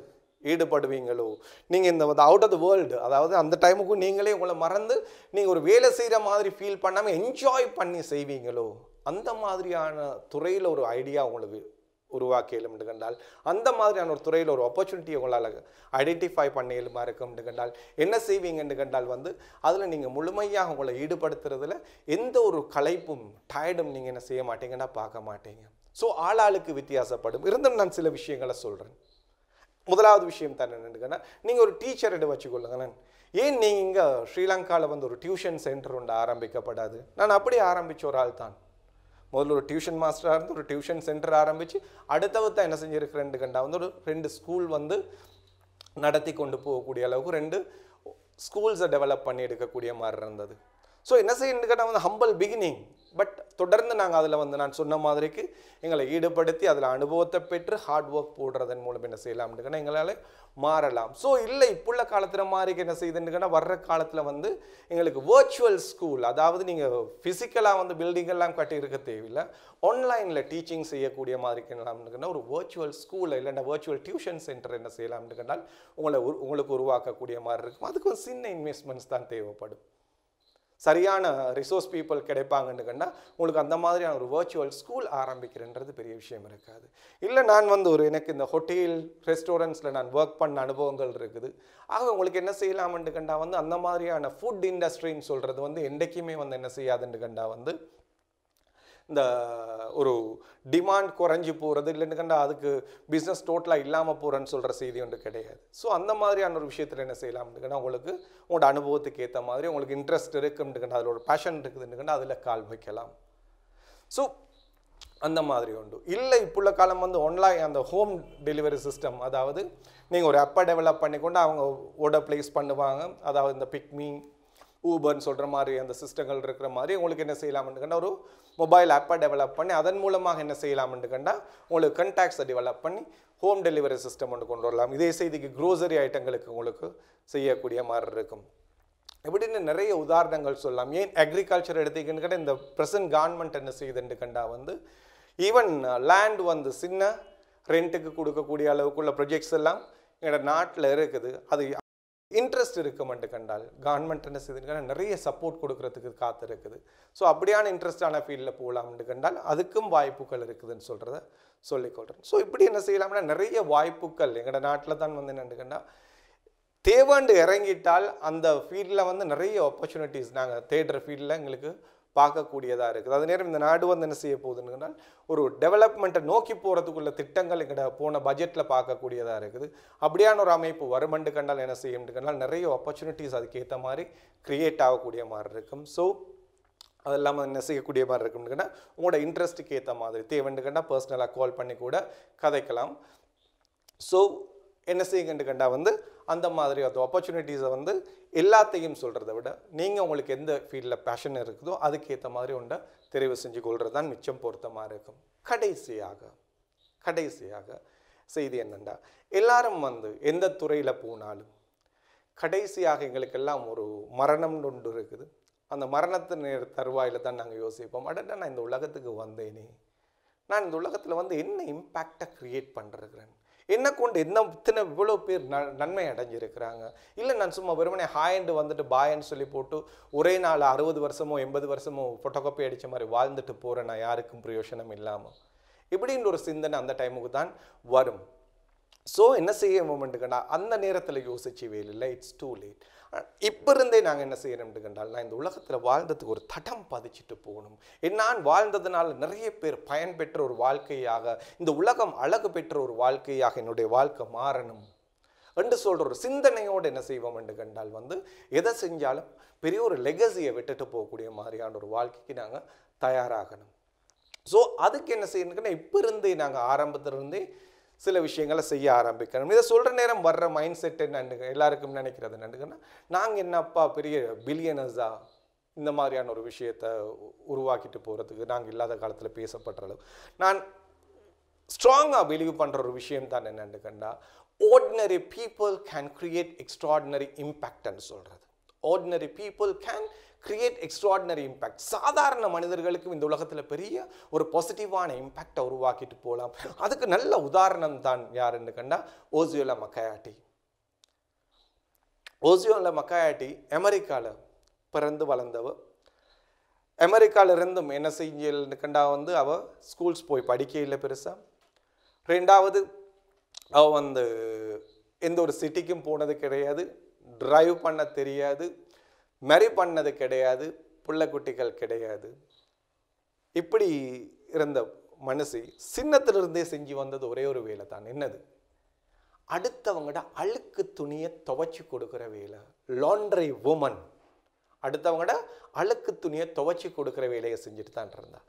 ஈடுபடுவீங்களோ, நீங்கள் இந்த அவுட் ஆஃப் த வேர்ல்டு, அதாவது அந்த டைமுக்கும் நீங்களே உங்களை மறந்து நீங்கள் ஒரு வேலை செய்கிற மாதிரி ஃபீல் பண்ணாமல் என்ஜாய் பண்ணி செய்வீங்களோ, அந்த மாதிரியான துறையில் ஒரு ஐடியா உங்களுக்கு உருவாக்கியலும் கண்டால், அந்த மாதிரியான ஒரு துறையில் ஒரு ஆப்பர்ச்சுனிட்டி உங்களால் ஐடென்டிஃபை பண்ணியலுமா இருக்கும்னு கண்டால் என்ன செய்வீங்கன்னு கண்டால் அதில் நீங்கள் முழுமையாக உங்களை ஈடுபடுத்துறதுல எந்த ஒரு களைப்பும் டயர்டும் நீங்கள் என்ன செய்ய மாட்டீங்கன்னா பார்க்க மாட்டீங்க. ஸோ ஆளாளுக்கு வித்தியாசப்படும். இருந்தும் நான் சில விஷயங்களை சொல்கிறேன். முதலாவது விஷயம் தான் என்னென்னு, நீங்கள் ஒரு டீச்சர் எடுத்து வச்சுக்கொள்ளுங்களேன். ஏன் நீங்கள் இங்கே ஸ்ரீலங்காவில் ஒரு டியூஷன் சென்டர் ஒன்று ஆரம்பிக்கப்படாது? நான் அப்படியே ஆரம்பித்த ஒரு ஆள் தான். முதல்ல ஒரு டியூஷன் மாஸ்டராக இருந்து ஒரு டியூஷன் சென்டர் ஆரம்பித்து அடுத்தவத்தான் என்ன செஞ்சுருக்கிறேன்னு கண்டா ஒரு 2 ஸ்கூல் நடத்தி கொண்டு போகக்கூடிய அளவுக்கு 2 ஸ்கூல்ஸை டெவலப் பண்ணி எடுக்கக்கூடிய மாதிரி இருந்தது. ஸோ என்ன செய்யணுன்னு கேட்டால் ஹம்பிள் பிகினிங். பட் தொடர்ந்து நாங்கள் அதில் நான் சொன்ன மாதிரிக்கு எங்களை ஈடுபடுத்தி அதில் அனுபவத்தை பெற்று ஹார்ட் ஒர்க் போடுறதன் மூலம் என்ன செய்யலாம்னு எங்களால் மாறலாம். ஸோ இல்லை இப்புள்ள காலத்தில் மாறிக்கு என்ன செய்யுதுன்னு வர்ற காலத்தில் எங்களுக்கு வர்ச்சுவல் ஸ்கூல், அதாவது நீங்கள் ஃபிசிக்கலாக பில்டிங்கெல்லாம் கட்டி இருக்க தேவையில்லை, ஆன்லைனில் டீச்சிங் செய்யக்கூடிய மாதிரி இருக்கலாம்னு ஒரு வர்ச்சுவல் ஸ்கூலில் இல்லைன்னா வர்ச்சுவல் டியூஷன் சென்டர் என்ன செய்யலாம்னு கேட்டால் உங்களுக்கு உருவாக்கக்கூடிய மாதிரி இருக்கும். அதுக்கு ஒரு சின்ன இன்வெஸ்ட்மெண்ட்ஸ் தான் தேவைப்படும். சரியான ரிசோர்ஸ் பீப்புள் கிடைப்பாங்கன்னு கண்டால் உங்களுக்கு அந்த மாதிரியான ஒரு வர்ச்சுவல் ஸ்கூல் ஆரம்பிக்கிறன்றது பெரிய விஷயம் இருக்காது. இல்லை நான் எனக்கு இந்த ஹோட்டல் ரெஸ்டாரண்ட்ஸில் நான் ஒர்க் பண்ண அனுபவங்கள் இருக்குது. ஆக உங்களுக்கு என்ன செய்யலாம்னு கண்டா அந்த மாதிரியான ஃபுட் இண்டஸ்ட்ரின்னு சொல்கிறது என்றைக்குமே என்ன செய்யாதுன்னு கண்டா இந்த ஒரு டிமாண்ட் குறைஞ்சி போகிறது இல்லைன்னு கண்டா அதுக்கு பிஸ்னஸ் டோட்டலாக இல்லாமல் போகிறேன்னு சொல்கிற செய்தி ஒன்று கிடையாது. ஸோ அந்த மாதிரியான ஒரு விஷயத்தில் என்ன செய்யலாம்னு கண்டா உங்களுக்கு உங்களோட அனுபவத்துக்கு ஏற்ற மாதிரி உங்களுக்கு இன்ட்ரெஸ்ட் இருக்குன்னு கண்டா அதில் ஒரு பேஷன் இருக்குதுன்னு கண்டா அதில் கால் வைக்கலாம். ஸோ அந்த மாதிரி உண்டு. இல்லை இப்புள்ள காலம் ஆன்லைன் அந்த ஹோம் டெலிவரி சிஸ்டம், அதாவது நீங்கள் ஒரு ஆப்பை டெவலப் பண்ணிக்கொண்டு அவங்க ஓட ப்ளேஸ் பண்ணுவாங்க. அதாவது இந்த பிக்மி ஊபர்னு சொல்கிற மாதிரி அந்த சிஸ்டங்கள் இருக்கிற மாதிரி உங்களுக்கு என்ன செய்யலாம்னு கண்டா ஒரு மொபைல் ஆப்பை டெவலப் பண்ணி அதன் மூலமாக என்ன செய்யலாம்னு கண்டா உங்களுக்கு கண்டாக்ட்ஸை டெவலப் பண்ணி ஹோம் டெலிவரி சிஸ்டம் கொண்டு வரலாம். இதே செய்திக்கு க்ரோசரி ஐட்டங்களுக்கு உங்களுக்கு செய்யக்கூடிய மாதிரி இருக்கும். இப்படின்னு நிறைய உதாரணங்கள் சொல்லலாம். ஏன் அக்ரிகல்ச்சர் எடுத்தீங்கன்னு கேட்டால் இந்த ப்ரெசன்ட் கவர்மெண்ட் என்ன செய்யுதுன்னு கண்டா ஈவன் லேண்ட் சின்ன ரெண்ட்டுக்கு கொடுக்கக்கூடிய அளவுக்குள்ள ப்ரொஜெக்ட்ஸ் எல்லாம் எங்களோட நாட்டில் இருக்குது. அது இன்ட்ரெஸ்ட் இருக்குமென்று கண்டால் கவர்மெண்ட் என்ன செய்யுதுன்னு நிறைய சப்போர்ட் கொடுக்கறதுக்கு காத்து இருக்குது. ஸோ அப்படியான இன்ட்ரெஸ்டான ஃபீல்டில் போகலாம்னு கண்டால் அதுக்கும் வாய்ப்புகள் இருக்குதுன்னு சொல்கிறத சொல்லிக்கொள்கிறேன். ஸோ இப்படி என்ன செய்யலாம்னா நிறைய வாய்ப்புகள் எங்களோட நாட்டில் தான் என்னென்னு கண்டால் தேவாண்டு இறங்கிட்டால் அந்த ஃபீல்டில் நிறைய ஆப்பர்ச்சுனிட்டிஸ் நாங்கள் தேடுற ஃபீல்டில் எங்களுக்கு பார்க்கக்கூடியதாக இருக்குது. அது நேரம் இந்த நாடு என்ன செய்ய போகுதுன்னா ஒரு டெவலப்மெண்ட்டை நோக்கி போகிறதுக்குள்ள திட்டங்கள் எங்கள்கிட்ட போன பட்ஜெட்டில் பார்க்கக்கூடியதாக இருக்குது. அப்படியான ஒரு அமைப்பு வருமண்டு கண்டால் என்ன செய்யும்னு கண்டால் நிறைய ஆப்பர்ச்சுனிட்டிஸ் அதுக்கேற்ற மாதிரி க்ரியேட் ஆகக்கூடிய மாதிரி இருக்கும். ஸோ அதெல்லாம் என்ன செய்யக்கூடிய மாதிரி இருக்கும்னு கண்டால் உங்களோட இன்ட்ரெஸ்ட்டுக்கு ஏற்ற மாதிரி தேவைன்னு கண்டால் பர்சனலாக கால் பண்ணி கூட கதைக்கலாம். ஸோ என்ன செய்யுங்கன்னு கண்டா அந்த மாதிரி அந்த ஆப்பர்ச்சுனிட்டிஸை எல்லாத்தையும் சொல்கிறத விட நீங்கள் உங்களுக்கு எந்த ஃபீல்டில் பேஷன் இருக்குதோ அதுக்கேற்ற மாதிரி ஒன்றை தெரிவு செஞ்சு கொள்கிறது தான் மிச்சம் பொருத்தமாக இருக்கும். கடைசியாக செய்தி என்னென்னா, எல்லாரும் எந்த துறையில் போனாலும் கடைசியாக எங்களுக்கெல்லாம் ஒரு மரணம் ஒன்று இருக்குது. அந்த மரணத்து தருவாயில் தான் நாங்கள் யோசிப்போம், அடடா நான் இந்த உலகத்துக்கு வந்தேனே, நான் இந்த உலகத்தில் என்ன இம்பேக்டை க்ரியேட் பண்ணிருக்கிறேன், என்ன கொண்டு இத்தனை இவ்வளோ பேர் நன்மை அடைஞ்சிருக்கிறாங்க. இல்லை நான் சும்மா வெறுமனே ஹாயண்டு பாயன்னு சொல்லி போட்டு ஒரே நாள் 60 வருஷமோ 80 வருஷமோ ஃபோட்டோகாப்பி அடித்த மாதிரி வாழ்ந்துட்டு போகிறேன், நான் யாருக்கும் பிரயோஜனம் இல்லாமல், இப்படின்ற ஒரு சிந்தனை அந்த டைமுக்கு தான் வரும். ஸோ என்ன செய்ய மூமெண்ட்டுக்கண்டா அந்த நேரத்தில் யோசிச்சு வேலை, இட்ஸ் டூ லேட். இப்போ இருந்தே நாங்கள் என்ன செய்யணும்னு கண்டால் நான் இந்த உலகத்தில் வாழ்ந்ததுக்கு ஒரு தடம் பதிச்சுட்டு போகணும், நான் வாழ்ந்ததுனால நிறைய பேர் பயன்பெற்ற ஒரு வாழ்க்கையாக, இந்த உலகம் அழகு பெற்ற ஒரு வாழ்க்கையாக என்னுடைய வாழ்க்கை மாறணும் என்று சொல்கிற ஒரு சிந்தனையோடு என்ன செய்வோம் என்று கண்டால் எதை செஞ்சாலும் பெரிய ஒரு லெகசியை விட்டுட்டு போகக்கூடிய மாதிரியான ஒரு வாழ்க்கைக்கு நாங்கள் தயாராகணும். ஸோ அதுக்கு என்ன செய்யணும்னா இப்போ இருந்தே நாங்கள் ஆரம்பத்திலிருந்தே சில விஷயங்களை செய்ய ஆரம்பிக்கணும். இதை சொல்கிற நேரம் வர்ற மைண்ட் செட் என்னன்னு எல்லாருக்கும் நினைக்கிறது என்னன்னா, நாங்கள் என்னப்பா பெரிய பில்லியனர்ஸா இந்த மாதிரியான ஒரு விஷயத்தை உருவாக்கிட்டு போகிறதுக்கு நாங்கள் இல்லாத காலத்தில் பேசப்படுற அளவு நான் ஸ்ட்ராங்காக பிலீவ் பண்ணுற ஒரு விஷயம் தான் என்னன்னு கண்டா, ordinary people can create extraordinary impactன்னு சொல்கிறது. ordinary people can create extraordinary impact. சாதாரண மனிதர்களுக்கும் இந்த உலகத்தில் பெரிய ஒரு பாசிட்டிவான இம்பேக்டை உருவாக்கிட்டு போகலாம். அதுக்கு நல்ல உதாரணம் தான் யாருன்னு கண்டா ஓசியோலா மக்காயாட்டி. ஓசியோலா மக்காயாட்டி அமெரிக்காவில் பிறந்து வளர்ந்தவ. அமெரிக்காவில் இருந்தும் என்ன செஞ்சல்னு கண்டா அவள் ஸ்கூல்ஸ் போய் படிக்க இல்லை பெருசாக. ரெண்டாவது அவள் எந்த ஒரு சிட்டிக்கும் போனது கிடையாது, டிரைவ் பண்ண தெரியாது, மேரி பண்ணது கிடையாது, பிள்ளைக்குட்டிகள் கிடையாது. இப்படி இருந்த மனுஷி சின்னத்திலிருந்தே செஞ்சு வந்தது ஒரே ஒரு வேலை தான். என்னது? அடுத்தவங்கட அழுக்கு துணியை துவைச்சி கொடுக்குற வேலை. Laundry Woman. அடுத்தவங்கட அழுக்கு துணியை துவைச்சி கொடுக்குற வேலையை செஞ்சுட்டு தான் இருந்தா.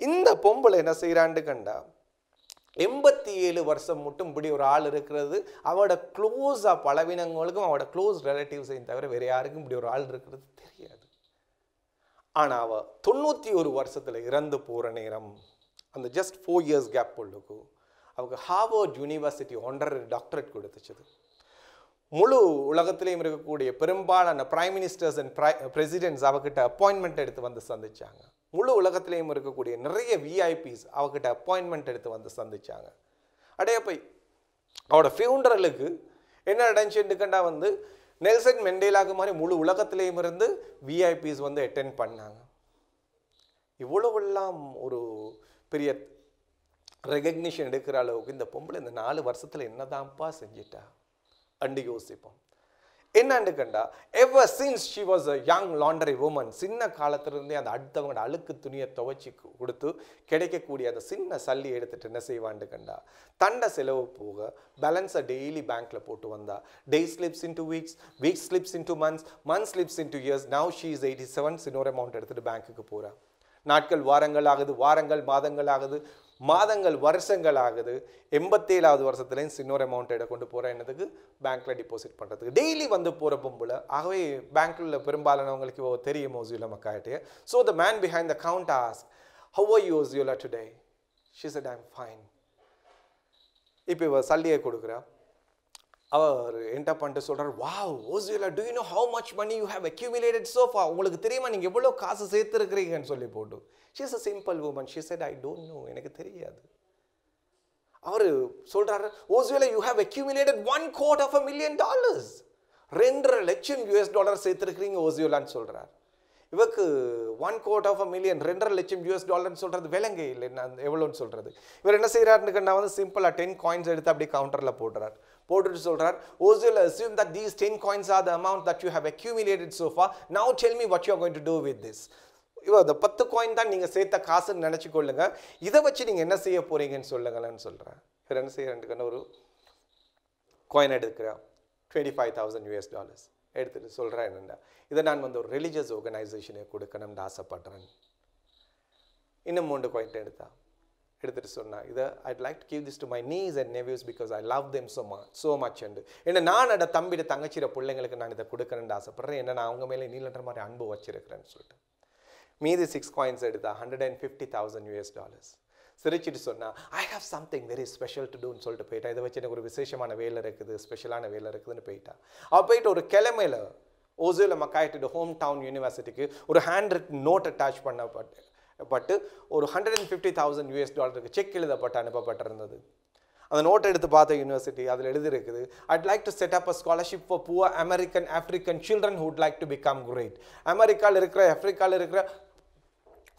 இந்த பொம்பளை என்ன செய்கிறான்னு கண்டா, 87 வருஷம் மட்டும் இப்படி ஒரு ஆள் இருக்கிறது அவட க்ளோஸாக பலவீனங்களுக்கும் அவட க்ளோஸ் ரிலேட்டிவ்ஸையும் தவிர வேறு யாருக்கும் இப்படி ஒரு ஆள் இருக்கிறது தெரியாது. ஆனால் அவள் 91 வருஷத்தில் இறந்து போகிற நேரம் அந்த ஜஸ்ட் 4 years கேப் உள்ளுக்கு அவங்க ஹார்வர்ட் யூனிவர்சிட்டி ஹானரரி டாக்டரேட் கொடுத்துச்சது. முழு உலகத்திலையும் இருக்கக்கூடிய பெரும்பாலான பிரைம் மினிஸ்டர்ஸ் அண்ட் பிரசிடென்ட்ஸ் அவகிட்ட அப்பாயின்மெண்ட் எடுத்து வந்து சந்திச்சாங்க. முழு உலகத்திலையும் இருக்கக்கூடிய நிறைய விஐபிஸ் அவகிட்ட அப்பாயின்மெண்ட் எடுத்து வந்து சந்திச்சாங்க. அடைய போய் அவட ஃபியூனரலுக்கு என்ன நடந்துச்சுக்கண்டா நெல்சன் மெண்டேலாக்கு மாதிரி முழு உலகத்திலையும் இருந்து விஐபிஸ் அட்டென்ட் பண்ணாங்க. இவ்வளவெல்லாம் ஒரு பெரிய ரெகக்னிஷன் எடுக்கிற அளவுக்கு இந்த பொம்பளை இந்த 4 வருஷத்தில் என்னதான்ப்பா செஞ்சிட்டா அண்டு யோசிப்போம். என்னன்னு கண்டா, ever since she was a young laundry woman, சின்ன காலத்திலிருந்தே அந்த அடுத்தவங்களோட அழுக்கு துணியை துவைச்சி கொடுத்து கிடைக்கக்கூடிய அந்த சின்ன சல்லி எடுத்துட்டு என்ன செய்வான்னு கண்டா, தண்டை செலவு போக பேலன்ஸை டெய்லி பேங்க்ல போட்டு வந்தா. Day slips into weeks, weeks slips into months, month slips into years. Now she is 87. இன்னொரு அமௌண்ட் எடுத்துட்டு பேங்க்குக்கு போறா. நாட்கள் வாரங்கள் ஆகுது, வாரங்கள் மாதங்கள் ஆகுது, மாதங்கள் வருஷங்கள் ஆகுது. 87வது வருஷத்துலேயும் இன்னொரு அமௌண்ட் எடுத்து கொண்டு போகிற என்னதுக்கு பேங்க்கில் டிபாசிட் பண்ணுறதுக்கு டெய்லி போகிற பொம்பளை. ஆகவே பேங்க்கில் பெரும்பாலானவங்களுக்கு தெரியும் ஓசியோலா மக்காயாட்டியை. So the man behind the count ask, how are you Osceola today? She said I am fine. இப்போ இவ சல்லியை கொடுக்குறா. அவர் என்கிட்ட பண்ணிட்டு சொல்கிறார், wow Osceola, do you know how much money you have accumulated so far? உங்களுக்கு தெரியுமா நீங்கள் எவ்வளோ காசு சேர்த்துருக்கிறீங்கன்னு சொல்லி போட்டு. She is a simple woman. She said, I don't know. எனக்கு தெரியாது. அவர் சொல்றாரு, ஓசியோலா, you have accumulated $250,000. $2.5 லட்சம் US சேர்த்திருக்கிறீங்க ஓசியோலான்னு சொல்றார். இவருக்கு $250,000 $2.5 லட்சம் US சொல்றது விலங்கே இல்லை. நான் எவ்வளோன்னு சொல்றது. இவர் என்ன செய்யறாருன்னு நான் சிம்பிளா 10 coins எடுத்து அப்படியே கவுண்டர்ல போடுறார். போட்டுட்டு சொல்றார், ஓசியோலா, assume that these 10 coins are the amount that you have accumulated so far. Now tell me what you are going to do with this. இந்த 10 coin தான் நீங்கள் சேர்த்த காசுன்னு நினச்சிக்கொள்ளுங்க. இதை வச்சு நீங்கள் என்ன செய்ய போறீங்கன்னு சொல்லுங்களேன்னு சொல்கிறேன். இவர் என்ன செய்யறதுக்குன்னு ஒரு காயின் எடுக்கிறா. $25,000 US எடுத்துட்டு சொல்கிறேன் என்னென்னா, இதை நான் ஒரு ரிலீஜியஸ் ஆர்கனைசேஷனுக்கு கொடுக்கணும்னு ஆசைப்படுறேன். இன்னும் 3 coin எடுத்துட்டு சொன்னா, இதை I'd like to give this to my niece and nephews because I love them so much. என்ன நான் அட தம்பிட தங்கச்சிர பிள்ளைங்களுக்கு நான் இதை கொடுக்கணும்னு ஆசைப்படுறேன். என்ன நான் அவங்க மேலே நீலன்ற மாதிரி அன்பு வச்சிருக்கிறேன்னு சொல்லிட்டு மீதி 6 coins எடுத்தா $150,000 US. சிரிச்சிட்டு சொன்னா, ஐ have something very special to டூன்னு சொல்லிட்டு போயிட்டா. இதை வச்சு எனக்கு ஒரு விசேஷமான வேலை இருக்குது, ஸ்பெஷலான வேலை இருக்குதுன்னு போயிட்டா. அவள் போயிட்டு ஒரு கிழமையில ஓசியோலா மக்காயாட்டியோட ஹோம் டவுன் யூனிவர்சிட்டிக்கு ஒரு ஹேண்ட் ரிட்டன் நோட் அட்டாச் பண்ணப்பட்டு ஒரு $150,000 US செக் எழுதப்பட்டு அனுப்பப்பட்டிருந்தது. அந்த நோட் எடுத்து பார்த்த யூனிவர்சிட்டி அதில் எழுதியிருக்குது, I'd like to set up a scholarship for poor American African children who would like to become great. அமெரிக்காவில் இருக்கிற ஆப்பிரிக்காவில் இருக்கிற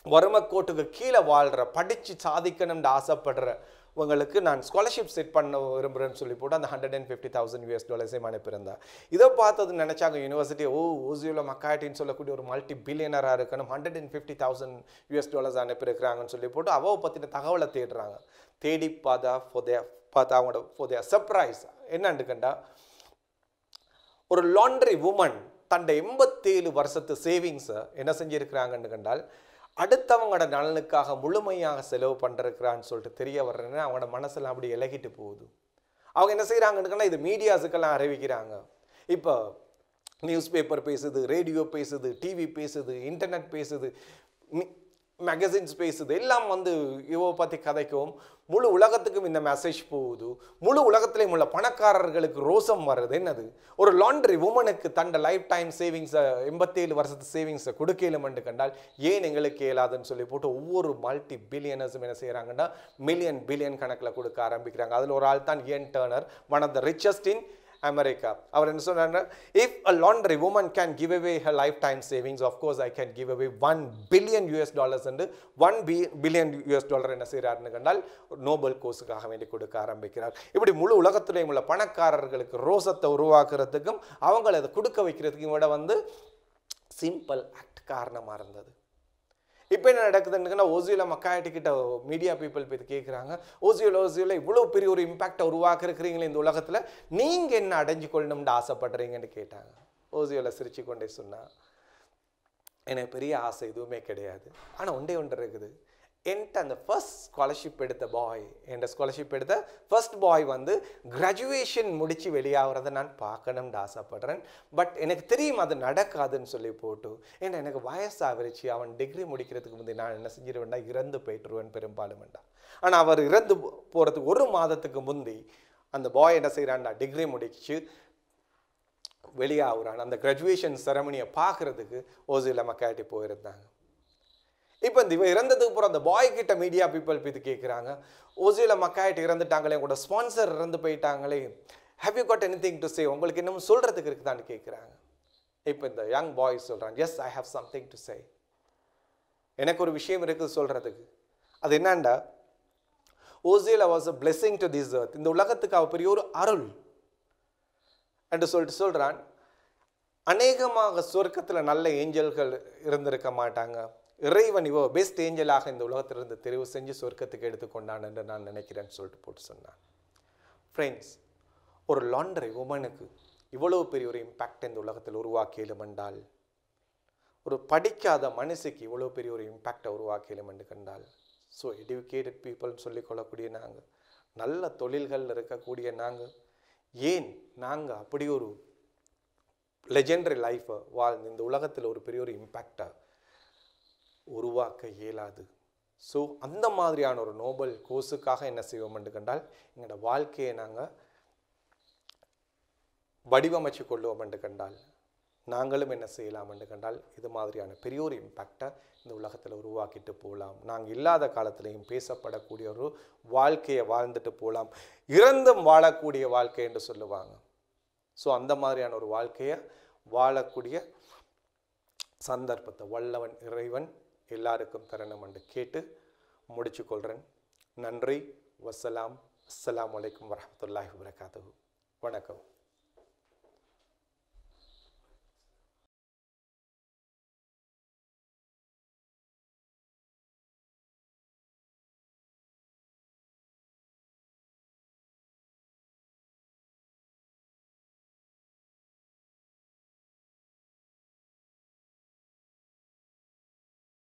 வறுமைக்கோட்டுக்கு கீழே வாழ்கிற படித்து சாதிக்கணும்னு ஆசைப்படுறவங்களுக்கு நான் ஸ்காலர்ஷிப் செட் பண்ண விரும்புகிறேன்னு சொல்லி போட்டு அந்த $150,000 US அனுப்பியிருந்தேன். இதை பார்த்தது நினச்சாங்க யூனிவர்சிட்டி, ஓசியோலா மக்காயாட்டின்னு சொல்லக்கூடிய ஒரு மல்டி பில்லியனராக இருக்கணும், $150,000 US அனுப்பியிருக்கிறாங்கன்னு சொல்லி போட்டு அவ பற்றின தகவலை தேடுறாங்க. தேடி பார்த்தா அவங்களோட சர்ப்ரைஸ் என்னன்னு கண்டா, ஒரு லாண்ட்ரி வுமன் தன்னை 87 வருஷத்து சேவிங்ஸை என்ன செஞ்சுருக்கிறாங்கன்னு கண்டால் அடுத்தவங்களோட நலனுக்காக முழுமையாக செலவு பண்ணிருக்கிறான்னு சொல்லிட்டு தெரிய வர்றேன்னா அவங்களோட மனசெல்லாம் அப்படி இலகிட்டு போகுது. அவங்க என்ன செய்கிறாங்கன்னு இது மீடியாஸுக்கெல்லாம் அறிவிக்கிறாங்க. இப்போ நியூஸ் பேப்பர் பேசுது, ரேடியோ பேசுது, டிவி பேசுது, இன்டர்நெட் பேசுது, மேகசின்ஸ் பேசுது, எல்லாம் வந்து இவ பற்றி கதைக்கும். முழு உலகத்துக்கும் இந்த மெசேஜ் போகுது. முழு உலகத்திலையும் உள்ள பணக்காரர்களுக்கு ரோசம் வருது. என்னது, ஒரு லாண்ட்ரி உமனுக்கு தண்ட லைஃப் டைம் சேவிங்ஸை 87 வருஷத்து சேவிங்ஸை கொடுக்கலுமென்று கண்டால் ஏன் எங்களுக்கு இயலாதுன்னு சொல்லி போட்டு ஒவ்வொரு மல்டி பில்லியனர்ஸும் என்ன செய்கிறாங்கன்னா மில்லியன் பில்லியன் கணக்கில் கொடுக்க ஆரம்பிக்கிறாங்க. அதில் ஒரு ஆள் தான் Ian Turner, one of the richest in America. அவர் என்ன சொன்னார், if a laundry woman can give away her lifetime savings, of course I can give away $1 billion and $1 billion என்ன செய்கிறார்னு கண்டால் நோபல் கோஸுக்காக வேண்டி கொடுக்க ஆரம்பிக்கிறார். இப்படி முழு உலகத்திலேயும் உள்ள பணக்காரர்களுக்கு ரோசத்தை உருவாக்குறதுக்கும் அவங்களை அதை கொடுக்க வைக்கிறதுக்கும் விட வந்து சிம்பிள் ஆக்ட் காரணமாக இருந்தது. இப்போ என்ன நடக்குதுன்னு ஓசியோல மக்காயிட்டுக்கிட்ட மீடியா பீப்புள் போய் கேட்குறாங்க, ஓசியோல இவ்வளோ பெரிய ஒரு இம்பாக்டை உருவாக்குறீங்களே இந்த உலகத்தில், நீங்கள் என்ன அடைஞ்சு கொள்ளணும்னு ஆசைப்படுறீங்கன்னு கேட்டாங்க. ஓசியோல சிரிச்சு கொண்டே சொன்னா, எனக்கு பெரிய ஆசை எதுவுமே கிடையாது, ஆனால் ஒன்றே ஒன்று இருக்குது, என்கிட்ட அந்த ஃபர்ஸ்ட் ஸ்காலர்ஷிப் எடுத்த பாய், என்கிட்ட ஸ்காலர்ஷிப் எடுத்த ஃபர்ஸ்ட் பாய் வந்து கிராஜுவேஷன் முடித்து வெளியாகிறத நான் பார்க்கணும்னு ஆசைப்படுறேன். பட் எனக்கு தெரியும் அது நடக்காதுன்னு சொல்லி போட்டு, ஏன்னா எனக்கு வயசாகிருச்சு, அவன் டிகிரி முடிக்கிறதுக்கு முந்தைய நான் என்ன செஞ்சிருவேன்டா, இறந்து போயிட்டுருவேன் பெரும்பாலும்டா. ஆனால் அவர் இறந்து போகிறதுக்கு 1 மாதத்துக்கு முந்தி அந்த பாய் என்ன செய்கிறான்டா, டிகிரி முடிச்சு வெளியாகிறான். அந்த கிராஜுவேஷன் செரமனியை பார்க்குறதுக்கு ஓசியோல மக்காயிட்டி போயிருந்தாங்க. இப்போ இந்த இவன் இறந்ததுக்கு அப்புறம் அந்த பாய் கிட்ட மீடியா பீப்புள் போய் கேட்குறாங்க, ஓசியோல மக்காயிட்டி இறந்துட்டாங்களே, உங்களோட ஸ்பான்சர் இறந்து போயிட்டாங்களே, have you got anything to say, உங்களுக்கு இன்னும் சொல்கிறதுக்கு இருக்குதான்னு கேட்குறாங்க. இப்போ இந்த யங் பாய் சொல்கிறான், yes I have something to say, எனக்கு ஒரு விஷயம் இருக்குது சொல்கிறதுக்கு. அது என்னண்டா, Osceola was a blessing to this எர்த், இந்த உலகத்துக்கு அவ பெரிய ஒரு அருள் என்று சொல்லிட்டு சொல்கிறான். அநேகமாக சொர்க்கத்தில் நல்ல ஏஞ்சல்கள் இருந்திருக்க மாட்டாங்க, இறைவன் இவோ பெஸ்ட் ஏஞ்சலாக இந்த உலகத்திலிருந்து தெரிவு செஞ்சு சொர்க்கத்துக்கு எடுத்துக்கொண்டான் என்று நான் நினைக்கிறேன்னு சொல்லிட்டு போட்டு சொன்னான். ஃப்ரெண்ட்ஸ், ஒரு லாண்ட்ரி உமனுக்கு இவ்வளோ பெரிய ஒரு இம்பேக்ட் இந்த உலகத்தில் உருவாக்கியலும் என்றால், ஒரு படிக்காத மனுஷிக்கு இவ்வளோ பெரிய ஒரு இம்பேக்டை உருவாக்கியலும் என்று கண்டால், ஸோ எஜுகேட்டட் பீப்புள்னு சொல்லிக்கொள்ளக்கூடிய நாங்கள், நல்ல தொழில்கள் இருக்கக்கூடிய நாங்கள், ஏன் நாங்கள் அப்படி ஒரு லெஜெண்டரி லைஃப்பை வாழ்ந்து இந்த உலகத்தில் ஒரு பெரிய ஒரு இம்பேக்டை உருவாக்க இயலாது? ஸோ அந்த மாதிரியான ஒரு நோபல் கோஸுக்காக என்ன செய்வோம் என்று கண்டால், எங்களோட வாழ்க்கையை நாங்கள் வடிவமைச்சு கொள்வோம் என்று கண்டால், நாங்களும் என்ன செய்யலாம் என்று கண்டால், இது மாதிரியான பெரிய ஒரு இம்பேக்டை இந்த உலகத்தில் உருவாக்கிட்டு போகலாம். நாங்கள் இல்லாத காலத்திலையும் பேசப்படக்கூடிய ஒரு வாழ்க்கையை வாழ்ந்துட்டு போகலாம், இறந்தும் வாழக்கூடிய வாழ்க்கை என்று சொல்லுவாங்க. ஸோ அந்த மாதிரியான ஒரு வாழ்க்கையை வாழக்கூடிய சந்தர்ப்பத்தை வல்லவன் இறைவன் எல்லாருக்கும் தரணும் என்று கேட்டு முடிச்சு கொள்கிறேன். நன்றி. வசலாம். அஸ்ஸலாமு அலைக்கும் வரஹ்மத்துல்லாஹி வபரகாத்துஹு. வணக்கம்.